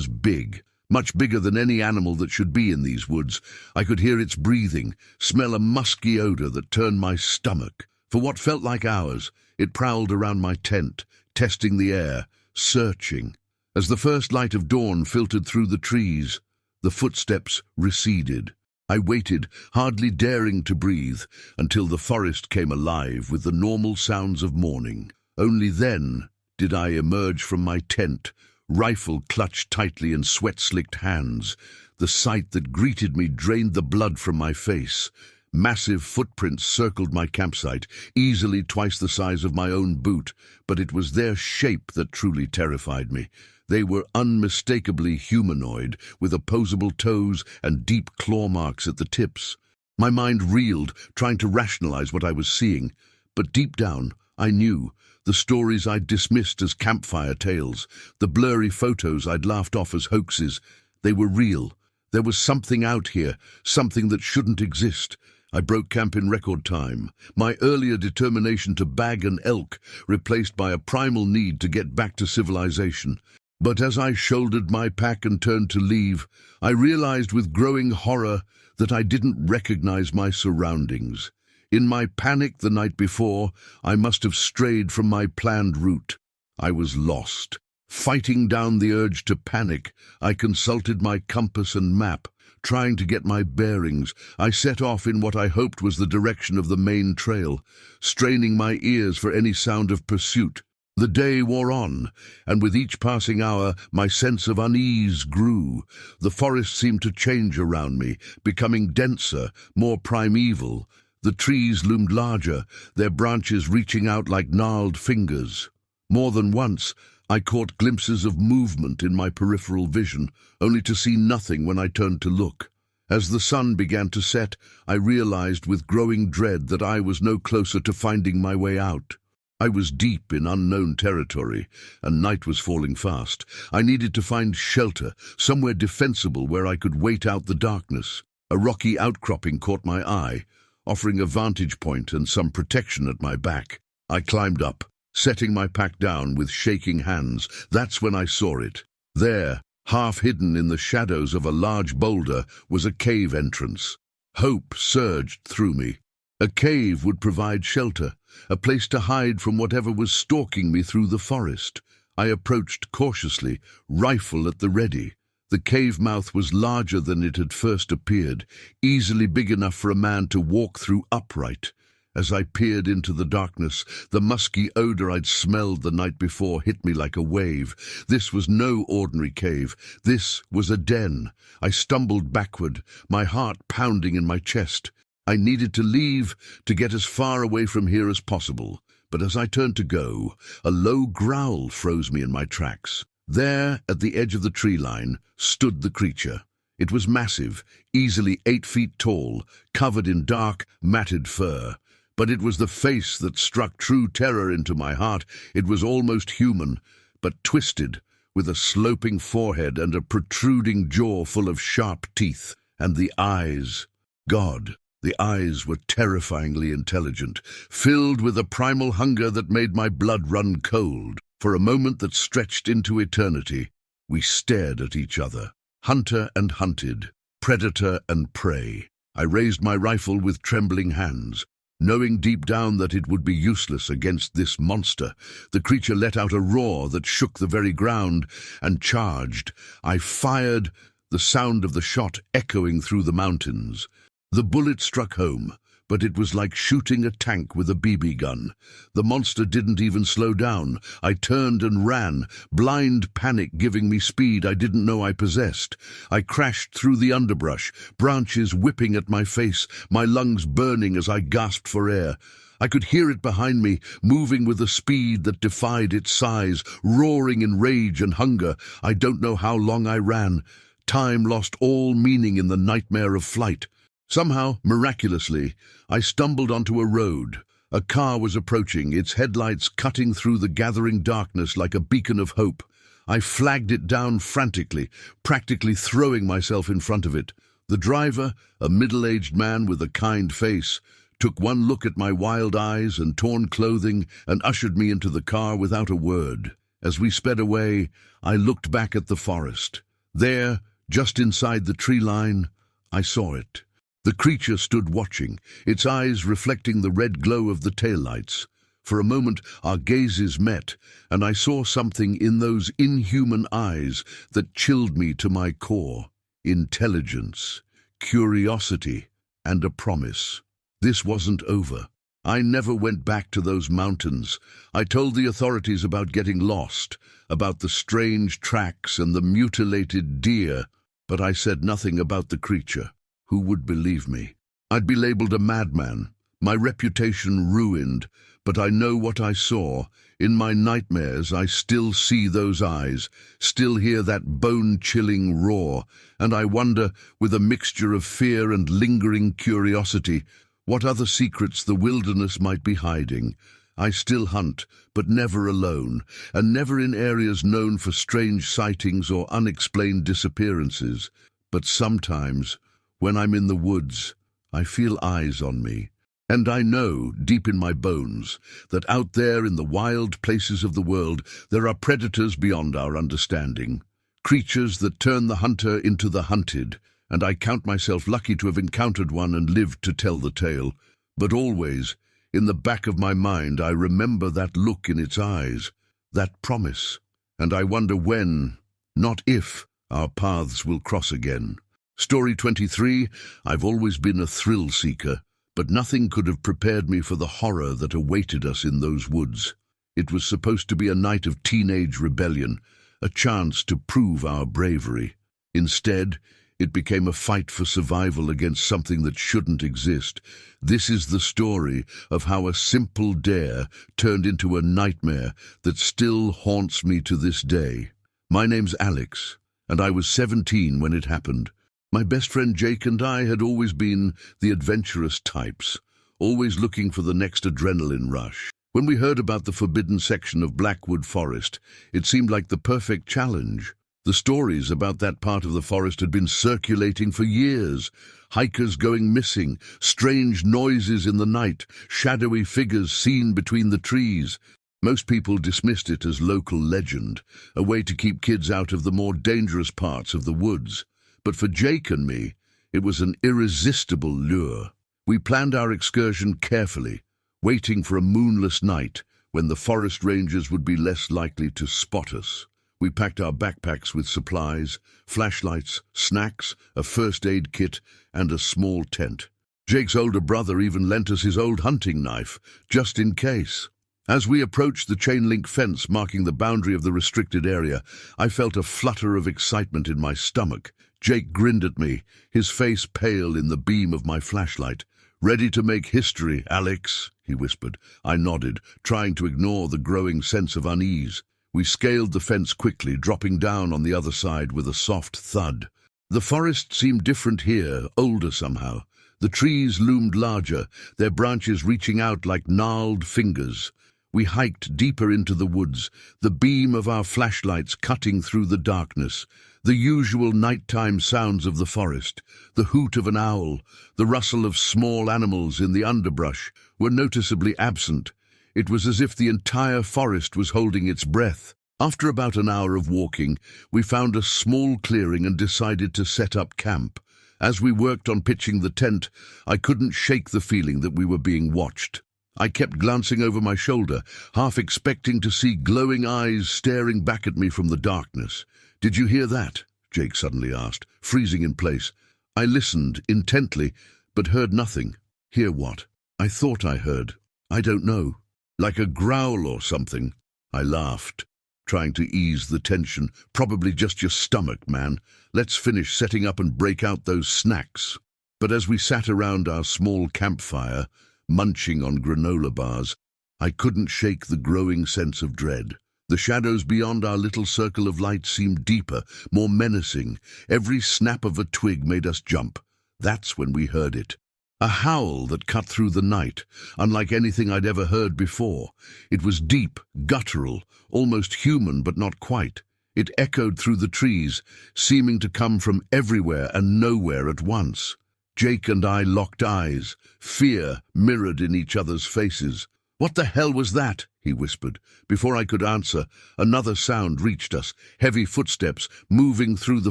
big. Much bigger than any animal that should be in these woods. I could hear its breathing, smell a musky odor that turned my stomach. For what felt like hours, it prowled around my tent, testing the air, searching. As the first light of dawn filtered through the trees, the footsteps receded. I waited, hardly daring to breathe, until the forest came alive with the normal sounds of morning. Only then did I emerge from my tent, rifle clutched tightly in sweat-slicked hands. The sight that greeted me drained the blood from my face. Massive footprints circled my campsite, easily twice the size of my own boot, but it was their shape that truly terrified me. They were unmistakably humanoid, with opposable toes and deep claw marks at the tips. My mind reeled, trying to rationalize what I was seeing, but deep down, I knew. The stories I'd dismissed as campfire tales, the blurry photos I'd laughed off as hoaxes, they were real. There was something out here, something that shouldn't exist. I broke camp in record time, my earlier determination to bag an elk replaced by a primal need to get back to civilization. But as I shouldered my pack and turned to leave, I realized with growing horror that I didn't recognize my surroundings. In my panic the night before, I must have strayed from my planned route. I was lost. Fighting down the urge to panic, I consulted my compass and map. Trying to get my bearings, I set off in what I hoped was the direction of the main trail, straining my ears for any sound of pursuit. The day wore on, and with each passing hour, my sense of unease grew. The forest seemed to change around me, becoming denser, more primeval. The trees loomed larger, their branches reaching out like gnarled fingers. More than once, I caught glimpses of movement in my peripheral vision, only to see nothing when I turned to look. As the sun began to set, I realized with growing dread that I was no closer to finding my way out. I was deep in unknown territory, and night was falling fast. I needed to find shelter, somewhere defensible where I could wait out the darkness. A rocky outcropping caught my eye, offering a vantage point and some protection at my back. I climbed up, setting my pack down with shaking hands. That's when I saw it. There, half hidden in the shadows of a large boulder, was a cave entrance. Hope surged through me. A cave would provide shelter, a place to hide from whatever was stalking me through the forest. I approached cautiously, rifle at the ready. The cave mouth was larger than it had first appeared, easily big enough for a man to walk through upright. As I peered into the darkness, the musky odor I'd smelled the night before hit me like a wave. This was no ordinary cave. This was a den. I stumbled backward, my heart pounding in my chest. I needed to leave, to get as far away from here as possible. But as I turned to go, a low growl froze me in my tracks. There, at the edge of the tree line, stood the creature. It was massive, easily 8 feet tall, covered in dark, matted fur. But it was the face that struck true terror into my heart. It was almost human, but twisted, with a sloping forehead and a protruding jaw full of sharp teeth. And the eyes. God, the eyes were terrifyingly intelligent, filled with a primal hunger that made my blood run cold. For a moment that stretched into eternity, we stared at each other, hunter and hunted, predator and prey. I raised my rifle with trembling hands, knowing deep down that it would be useless against this monster. The creature let out a roar that shook the very ground and charged. I fired, the sound of the shot echoing through the mountains. The bullet struck home, but it was like shooting a tank with a BB gun. The monster didn't even slow down. I turned and ran, blind panic giving me speed I didn't know I possessed. I crashed through the underbrush, branches whipping at my face, my lungs burning as I gasped for air. I could hear it behind me, moving with a speed that defied its size, roaring in rage and hunger. I don't know how long I ran. Time lost all meaning in the nightmare of flight. Somehow, miraculously, I stumbled onto a road. A car was approaching, its headlights cutting through the gathering darkness like a beacon of hope. I flagged it down frantically, practically throwing myself in front of it. The driver, a middle-aged man with a kind face, took one look at my wild eyes and torn clothing and ushered me into the car without a word. As we sped away, I looked back at the forest. There, just inside the tree line, I saw it. The creature stood watching, its eyes reflecting the red glow of the taillights. For a moment our gazes met, and I saw something in those inhuman eyes that chilled me to my core. Intelligence, curiosity, and a promise. This wasn't over. I never went back to those mountains. I told the authorities about getting lost, about the strange tracks and the mutilated deer, but I said nothing about the creature. Who would believe me? I'd be labeled a madman, my reputation ruined, but I know what I saw. In my nightmares, I still see those eyes, still hear that bone-chilling roar, and I wonder, with a mixture of fear and lingering curiosity, what other secrets the wilderness might be hiding. I still hunt, but never alone, and never in areas known for strange sightings or unexplained disappearances. But sometimes, when I'm in the woods, I feel eyes on me. And I know, deep in my bones, that out there in the wild places of the world, there are predators beyond our understanding. Creatures that turn the hunter into the hunted, and I count myself lucky to have encountered one and lived to tell the tale. But always, in the back of my mind, I remember that look in its eyes, that promise, and I wonder when, not if, our paths will cross again. Story 23, I've always been a thrill seeker, but nothing could have prepared me for the horror that awaited us in those woods. It was supposed to be a night of teenage rebellion, a chance to prove our bravery. Instead, it became a fight for survival against something that shouldn't exist. This is the story of how a simple dare turned into a nightmare that still haunts me to this day. My name's Alex, and I was 17 when it happened. My best friend Jake and I had always been the adventurous types, always looking for the next adrenaline rush. When we heard about the forbidden section of Blackwood Forest, it seemed like the perfect challenge. The stories about that part of the forest had been circulating for years. Hikers going missing, strange noises in the night, shadowy figures seen between the trees. Most people dismissed it as local legend, a way to keep kids out of the more dangerous parts of the woods. But for Jake and me, it was an irresistible lure. We planned our excursion carefully, waiting for a moonless night when the forest rangers would be less likely to spot us. We packed our backpacks with supplies, flashlights, snacks, a first aid kit, and a small tent. Jake's older brother even lent us his old hunting knife, just in case. As we approached the chain-link fence marking the boundary of the restricted area, I felt a flutter of excitement in my stomach. Jake grinned at me, his face pale in the beam of my flashlight. "Ready to make history, Alex?" he whispered. I nodded, trying to ignore the growing sense of unease. We scaled the fence quickly, dropping down on the other side with a soft thud. The forest seemed different here, older somehow. The trees loomed larger, their branches reaching out like gnarled fingers. We hiked deeper into the woods, the beam of our flashlights cutting through the darkness. The usual nighttime sounds of the forest, the hoot of an owl, the rustle of small animals in the underbrush, were noticeably absent. It was as if the entire forest was holding its breath. After about an hour of walking, we found a small clearing and decided to set up camp. As we worked on pitching the tent, I couldn't shake the feeling that we were being watched. I kept glancing over my shoulder, half expecting to see glowing eyes staring back at me from the darkness. "Did you hear that?" Jake suddenly asked, freezing in place. I listened intently, but heard nothing. Hear what? I thought I heard. I don't know. Like a growl or something. I laughed, trying to ease the tension. "Probably just your stomach, man. Let's finish setting up and break out those snacks." But as we sat around our small campfire, munching on granola bars, I couldn't shake the growing sense of dread. The shadows beyond our little circle of light seemed deeper, more menacing. Every snap of a twig made us jump. That's when we heard it. A howl that cut through the night, unlike anything I'd ever heard before. It was deep, guttural, almost human, but not quite. It echoed through the trees, seeming to come from everywhere and nowhere at once. Jake and I locked eyes, fear mirrored in each other's faces. "What the hell was that?" he whispered. Before I could answer, another sound reached us, heavy footsteps moving through the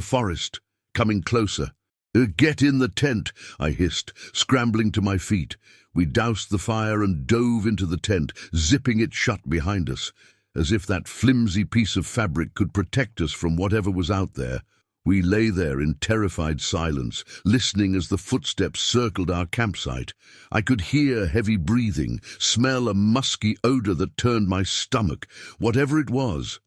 forest, coming closer. "Get in the tent," I hissed, scrambling to my feet. We doused the fire and dove into the tent, zipping it shut behind us. As if that flimsy piece of fabric could protect us from whatever was out there. We lay there in terrified silence, listening as the footsteps circled our campsite. I could hear heavy breathing, smell a musky odor that turned my stomach. Whatever it was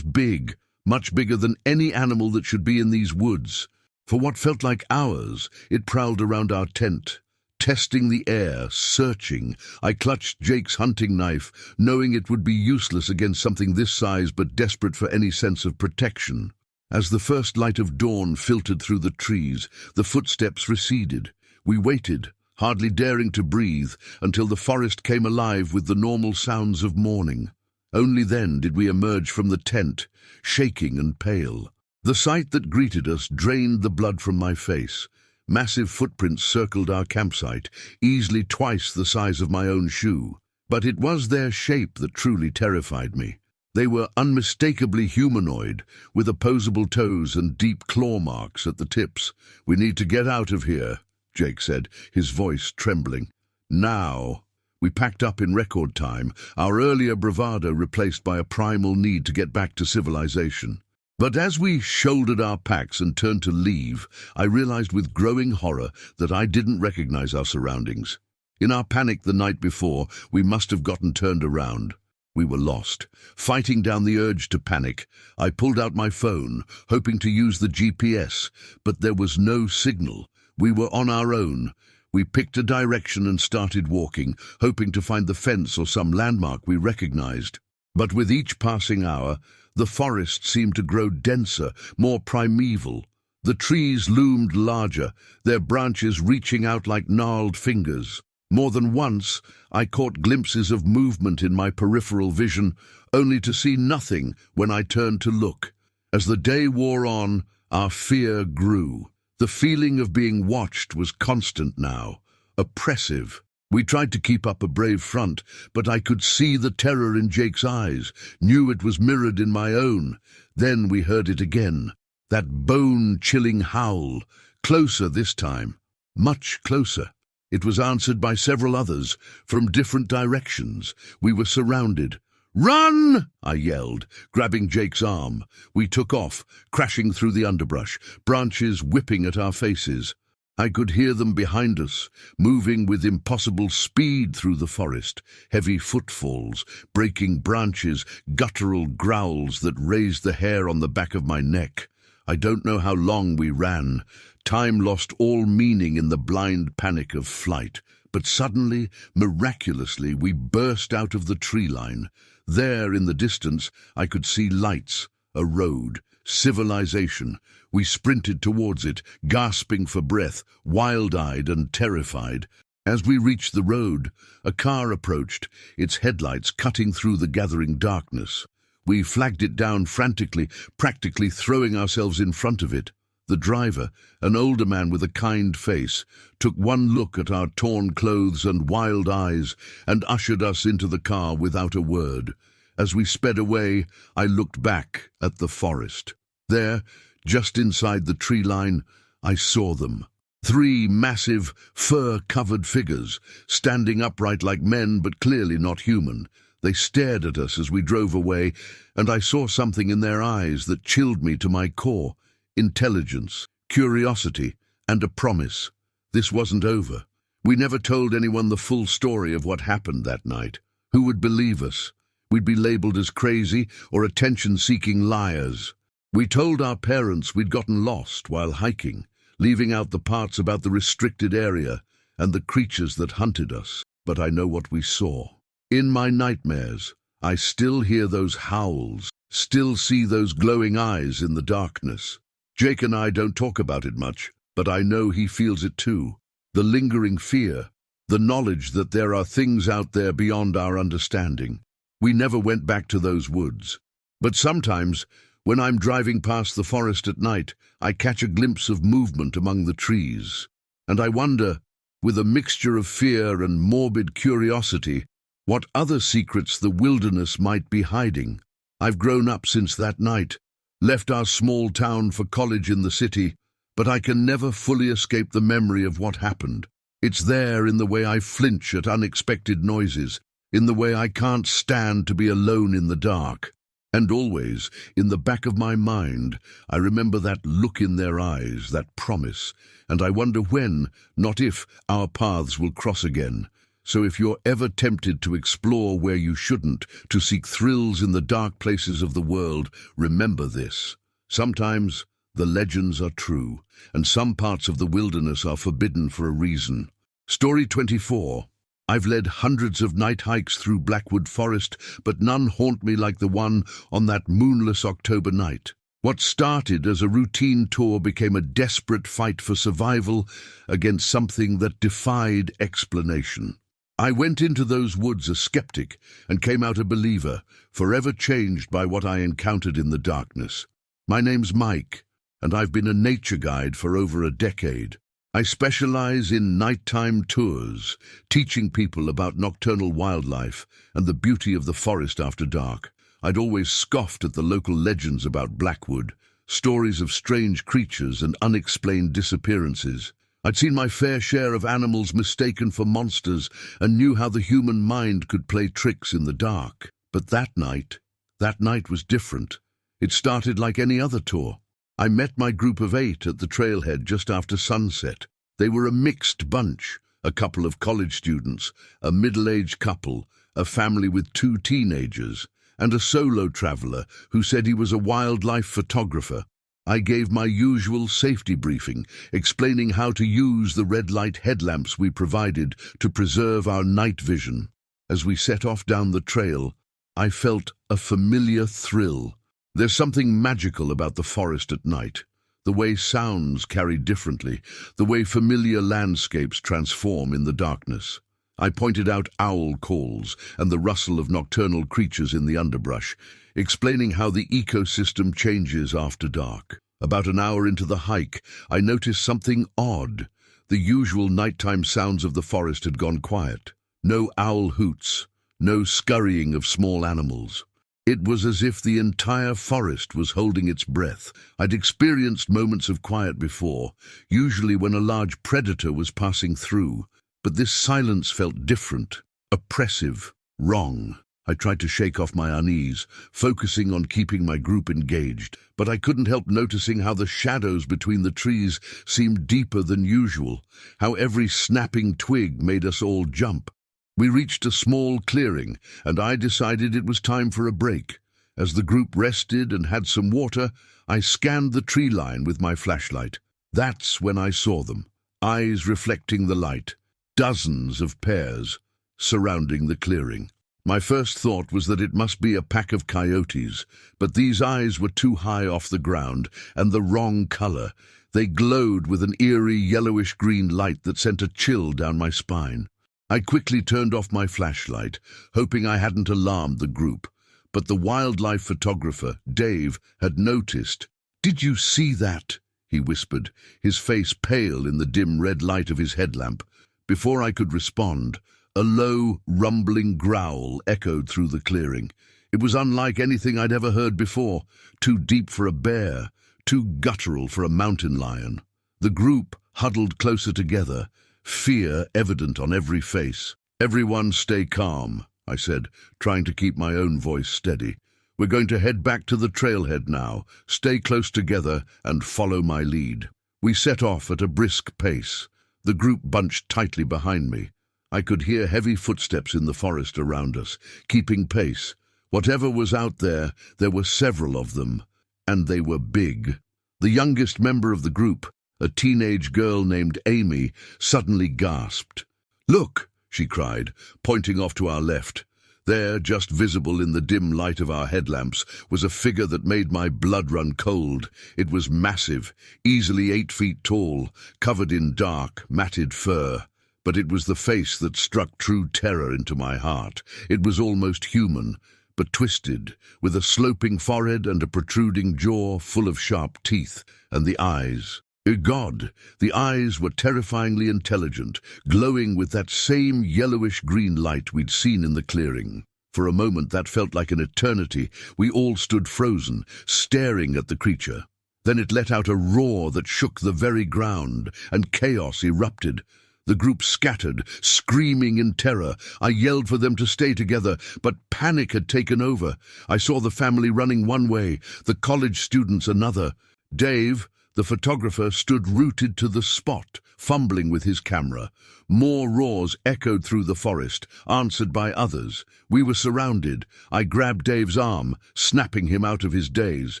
big, much bigger than any animal that should be in these woods. For what felt like hours, it prowled around our tent, testing the air, searching. I clutched Jake's hunting knife, knowing it would be useless against something this size but desperate for any sense of protection. As the first light of dawn filtered through the trees, the footsteps receded. We waited, hardly daring to breathe, until the forest came alive with the normal sounds of morning. Only then did we emerge from the tent, shaking and pale. The sight that greeted us drained the blood from my face. Massive footprints circled our campsite, easily twice the size of my own shoe. But it was their shape that truly terrified me. They were unmistakably humanoid, with opposable toes and deep claw marks at the tips. "We need to get out of here," Jake said, his voice trembling. "Now." We packed up in record time, our earlier bravado replaced by a primal need to get back to civilization. But as we shouldered our packs and turned to leave, I realized with growing horror that I didn't recognize our surroundings. In our panic the night before, we must have gotten turned around. We were lost. Fighting down the urge to panic, I pulled out my phone, hoping to use the GPS, but there was no signal. We were on our own. We picked a direction and started walking, hoping to find the fence or some landmark we recognized. But with each passing hour, the forest seemed to grow denser, more primeval. The trees loomed larger, their branches reaching out like gnarled fingers. More than once, I caught glimpses of movement in my peripheral vision, only to see nothing when I turned to look. As the day wore on, our fear grew. The feeling of being watched was constant now, oppressive. We tried to keep up a brave front, but I could see the terror in Jake's eyes, knew it was mirrored in my own. Then we heard it again, that bone-chilling howl, closer this time, much closer. It was answered by several others, from different directions. We were surrounded. "Run!" I yelled, grabbing Jake's arm. We took off, crashing through the underbrush, branches whipping at our faces. I could hear them behind us, moving with impossible speed through the forest, heavy footfalls, breaking branches, guttural growls that raised the hair on the back of my neck. I don't know how long we ran. Time lost all meaning in the blind panic of flight. But suddenly, miraculously, we burst out of the tree line. There, in the distance, I could see lights, a road, civilization. We sprinted towards it, gasping for breath, wild-eyed and terrified. As we reached the road, a car approached, its headlights cutting through the gathering darkness. We flagged it down frantically, practically throwing ourselves in front of it. The driver, an older man with a kind face, took one look at our torn clothes and wild eyes and ushered us into the car without a word. As we sped away, I looked back at the forest. There, just inside the tree line, I saw them. 3 massive, fur-covered figures, standing upright like men but clearly not human. They stared at us as we drove away, and I saw something in their eyes that chilled me to my core. Intelligence, curiosity, and a promise. This wasn't over. We never told anyone the full story of what happened that night. Who would believe us? We'd be labeled as crazy or attention-seeking liars. We told our parents we'd gotten lost while hiking, leaving out the parts about the restricted area and the creatures that hunted us. But I know what we saw. In my nightmares, I still hear those howls, still see those glowing eyes in the darkness. Jake and I don't talk about it much, but I know he feels it too. The lingering fear, the knowledge that there are things out there beyond our understanding. We never went back to those woods. But sometimes, when I'm driving past the forest at night, I catch a glimpse of movement among the trees. And I wonder, with a mixture of fear and morbid curiosity, what other secrets the wilderness might be hiding. I've grown up since that night, left our small town for college in the city, but I can never fully escape the memory of what happened. It's there in the way I flinch at unexpected noises, in the way I can't stand to be alone in the dark. And always, in the back of my mind, I remember that look in their eyes, that promise, and I wonder when, not if, our paths will cross again. So if you're ever tempted to explore where you shouldn't, to seek thrills in the dark places of the world, remember this. Sometimes the legends are true, and some parts of the wilderness are forbidden for a reason. Story 24. I've led hundreds of night hikes through Blackwood Forest, but none haunt me like the one on that moonless October night. What started as a routine tour became a desperate fight for survival against something that defied explanation. I went into those woods a skeptic and came out a believer, forever changed by what I encountered in the darkness. My name's Mike, and I've been a nature guide for over a decade. I specialize in nighttime tours, teaching people about nocturnal wildlife and the beauty of the forest after dark. I'd always scoffed at the local legends about Blackwood, stories of strange creatures and unexplained disappearances. I'd seen my fair share of animals mistaken for monsters and knew how the human mind could play tricks in the dark. But that night was different. It started like any other tour. I met my group of 8 at the trailhead just after sunset. They were a mixed bunch, a couple of college students, a middle-aged couple, a family with 2 teenagers, and a solo traveler who said he was a wildlife photographer. I gave my usual safety briefing, explaining how to use the red light headlamps we provided to preserve our night vision. As we set off down the trail, I felt a familiar thrill. There's something magical about the forest at night, the way sounds carry differently, the way familiar landscapes transform in the darkness. I pointed out owl calls and the rustle of nocturnal creatures in the underbrush, explaining how the ecosystem changes after dark. About an hour into the hike, I noticed something odd. The usual nighttime sounds of the forest had gone quiet. No owl hoots, no scurrying of small animals. It was as if the entire forest was holding its breath. I'd experienced moments of quiet before, usually when a large predator was passing through, but this silence felt different, oppressive, wrong. I tried to shake off my unease, focusing on keeping my group engaged, but I couldn't help noticing how the shadows between the trees seemed deeper than usual, how every snapping twig made us all jump. We reached a small clearing, and I decided it was time for a break. As the group rested and had some water, I scanned the tree line with my flashlight. That's when I saw them, eyes reflecting the light, dozens of pairs surrounding the clearing. My first thought was that it must be a pack of coyotes, but these eyes were too high off the ground and the wrong color. They glowed with an eerie yellowish-green light that sent a chill down my spine. I quickly turned off my flashlight, hoping I hadn't alarmed the group, but the wildlife photographer, Dave, had noticed. "Did you see that?" he whispered, his face pale in the dim red light of his headlamp. Before I could respond, a low, rumbling growl echoed through the clearing. It was unlike anything I'd ever heard before, too deep for a bear, too guttural for a mountain lion. The group huddled closer together, fear evident on every face. "Everyone stay calm," I said, trying to keep my own voice steady. "We're going to head back to the trailhead now. Stay close together and follow my lead." We set off at a brisk pace, the group bunched tightly behind me. I could hear heavy footsteps in the forest around us, keeping pace. Whatever was out there, there were several of them, and they were big. The youngest member of the group, a teenage girl named Amy, suddenly gasped. "Look!" she cried, pointing off to our left. There, just visible in the dim light of our headlamps, was a figure that made my blood run cold. It was massive, easily 8 feet tall, covered in dark, matted fur. But it was the face that struck true terror into my heart. It was almost human, but twisted, with a sloping forehead and a protruding jaw full of sharp teeth, and the eyes. God, the eyes were terrifyingly intelligent, glowing with that same yellowish-green light we'd seen in the clearing. For a moment that felt like an eternity. We all stood frozen, staring at the creature. Then it let out a roar that shook the very ground, and chaos erupted. The group scattered, screaming in terror. I yelled for them to stay together, but panic had taken over. I saw the family running one way, the college students another. Dave, the photographer, stood rooted to the spot, fumbling with his camera. More roars echoed through the forest, answered by others. We were surrounded. I grabbed Dave's arm, snapping him out of his daze.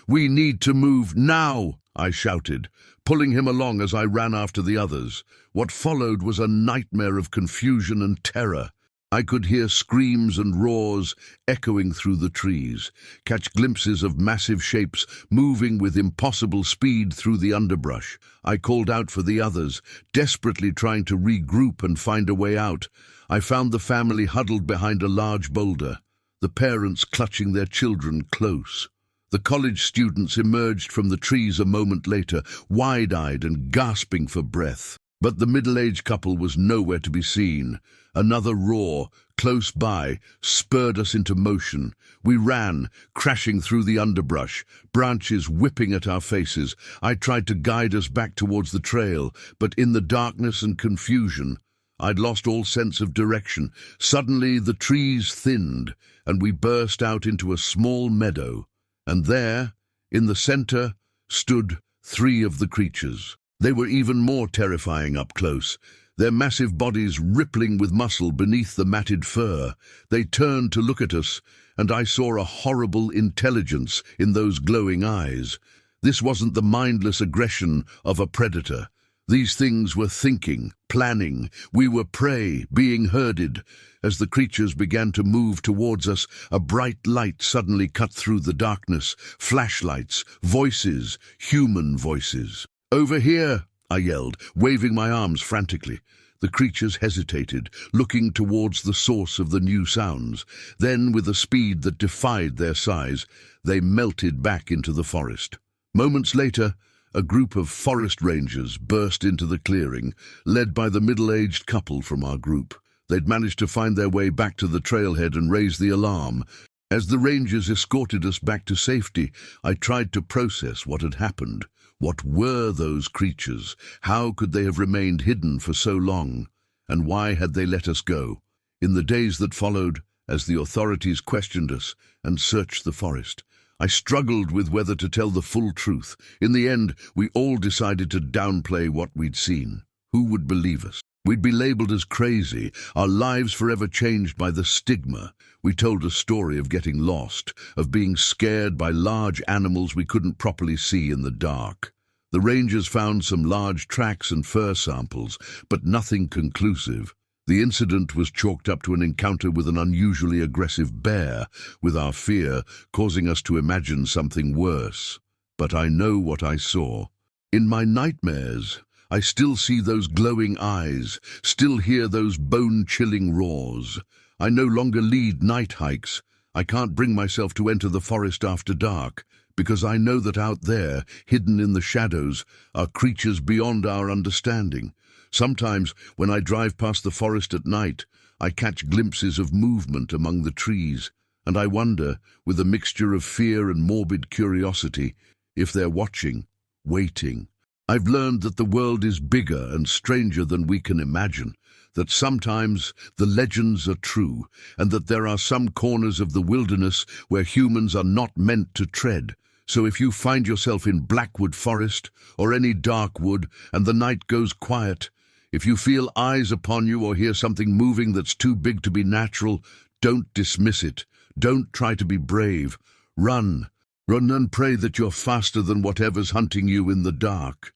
"We need to move now!" I shouted, pulling him along as I ran after the others. What followed was a nightmare of confusion and terror. I could hear screams and roars echoing through the trees, catch glimpses of massive shapes moving with impossible speed through the underbrush. I called out for the others, desperately trying to regroup and find a way out. I found the family huddled behind a large boulder, the parents clutching their children close. The college students emerged from the trees a moment later, wide-eyed and gasping for breath. But the middle-aged couple was nowhere to be seen. Another roar, close by, spurred us into motion. We ran, crashing through the underbrush, branches whipping at our faces. I tried to guide us back towards the trail, but in the darkness and confusion, I'd lost all sense of direction. Suddenly the trees thinned, and we burst out into a small meadow. And there, in the center, stood 3 of the creatures. They were even more terrifying up close, their massive bodies rippling with muscle beneath the matted fur. They turned to look at us, and I saw a horrible intelligence in those glowing eyes. This wasn't the mindless aggression of a predator. These things were thinking, planning. We were prey, being herded. As the creatures began to move towards us, a bright light suddenly cut through the darkness. Flashlights, voices, human voices. "Over here!" I yelled, waving my arms frantically. The creatures hesitated, looking towards the source of the new sounds. Then, with a speed that defied their size, they melted back into the forest. Moments later, a group of forest rangers burst into the clearing, led by the middle-aged couple from our group. They'd managed to find their way back to the trailhead and raise the alarm. As the rangers escorted us back to safety, I tried to process what had happened. What were those creatures? How could they have remained hidden for so long? And why had they let us go? In the days that followed, as the authorities questioned us and searched the forest, I struggled with whether to tell the full truth. In the end, we all decided to downplay what we'd seen. Who would believe us? We'd be labeled as crazy, our lives forever changed by the stigma. We told a story of getting lost, of being scared by large animals we couldn't properly see in the dark. The rangers found some large tracks and fur samples, but nothing conclusive. The incident was chalked up to an encounter with an unusually aggressive bear, with our fear causing us to imagine something worse. But I know what I saw. In my nightmares, I still see those glowing eyes, still hear those bone-chilling roars. I no longer lead night hikes. I can't bring myself to enter the forest after dark, because I know that out there, hidden in the shadows, are creatures beyond our understanding. Sometimes, when I drive past the forest at night, I catch glimpses of movement among the trees, and I wonder, with a mixture of fear and morbid curiosity, if they're watching, waiting. I've learned that the world is bigger and stranger than we can imagine, that sometimes the legends are true, and that there are some corners of the wilderness where humans are not meant to tread. So if you find yourself in Blackwood Forest or any dark wood and the night goes quiet, if you feel eyes upon you or hear something moving that's too big to be natural, don't dismiss it. Don't try to be brave. Run. Run and pray that you're faster than whatever's hunting you in the dark.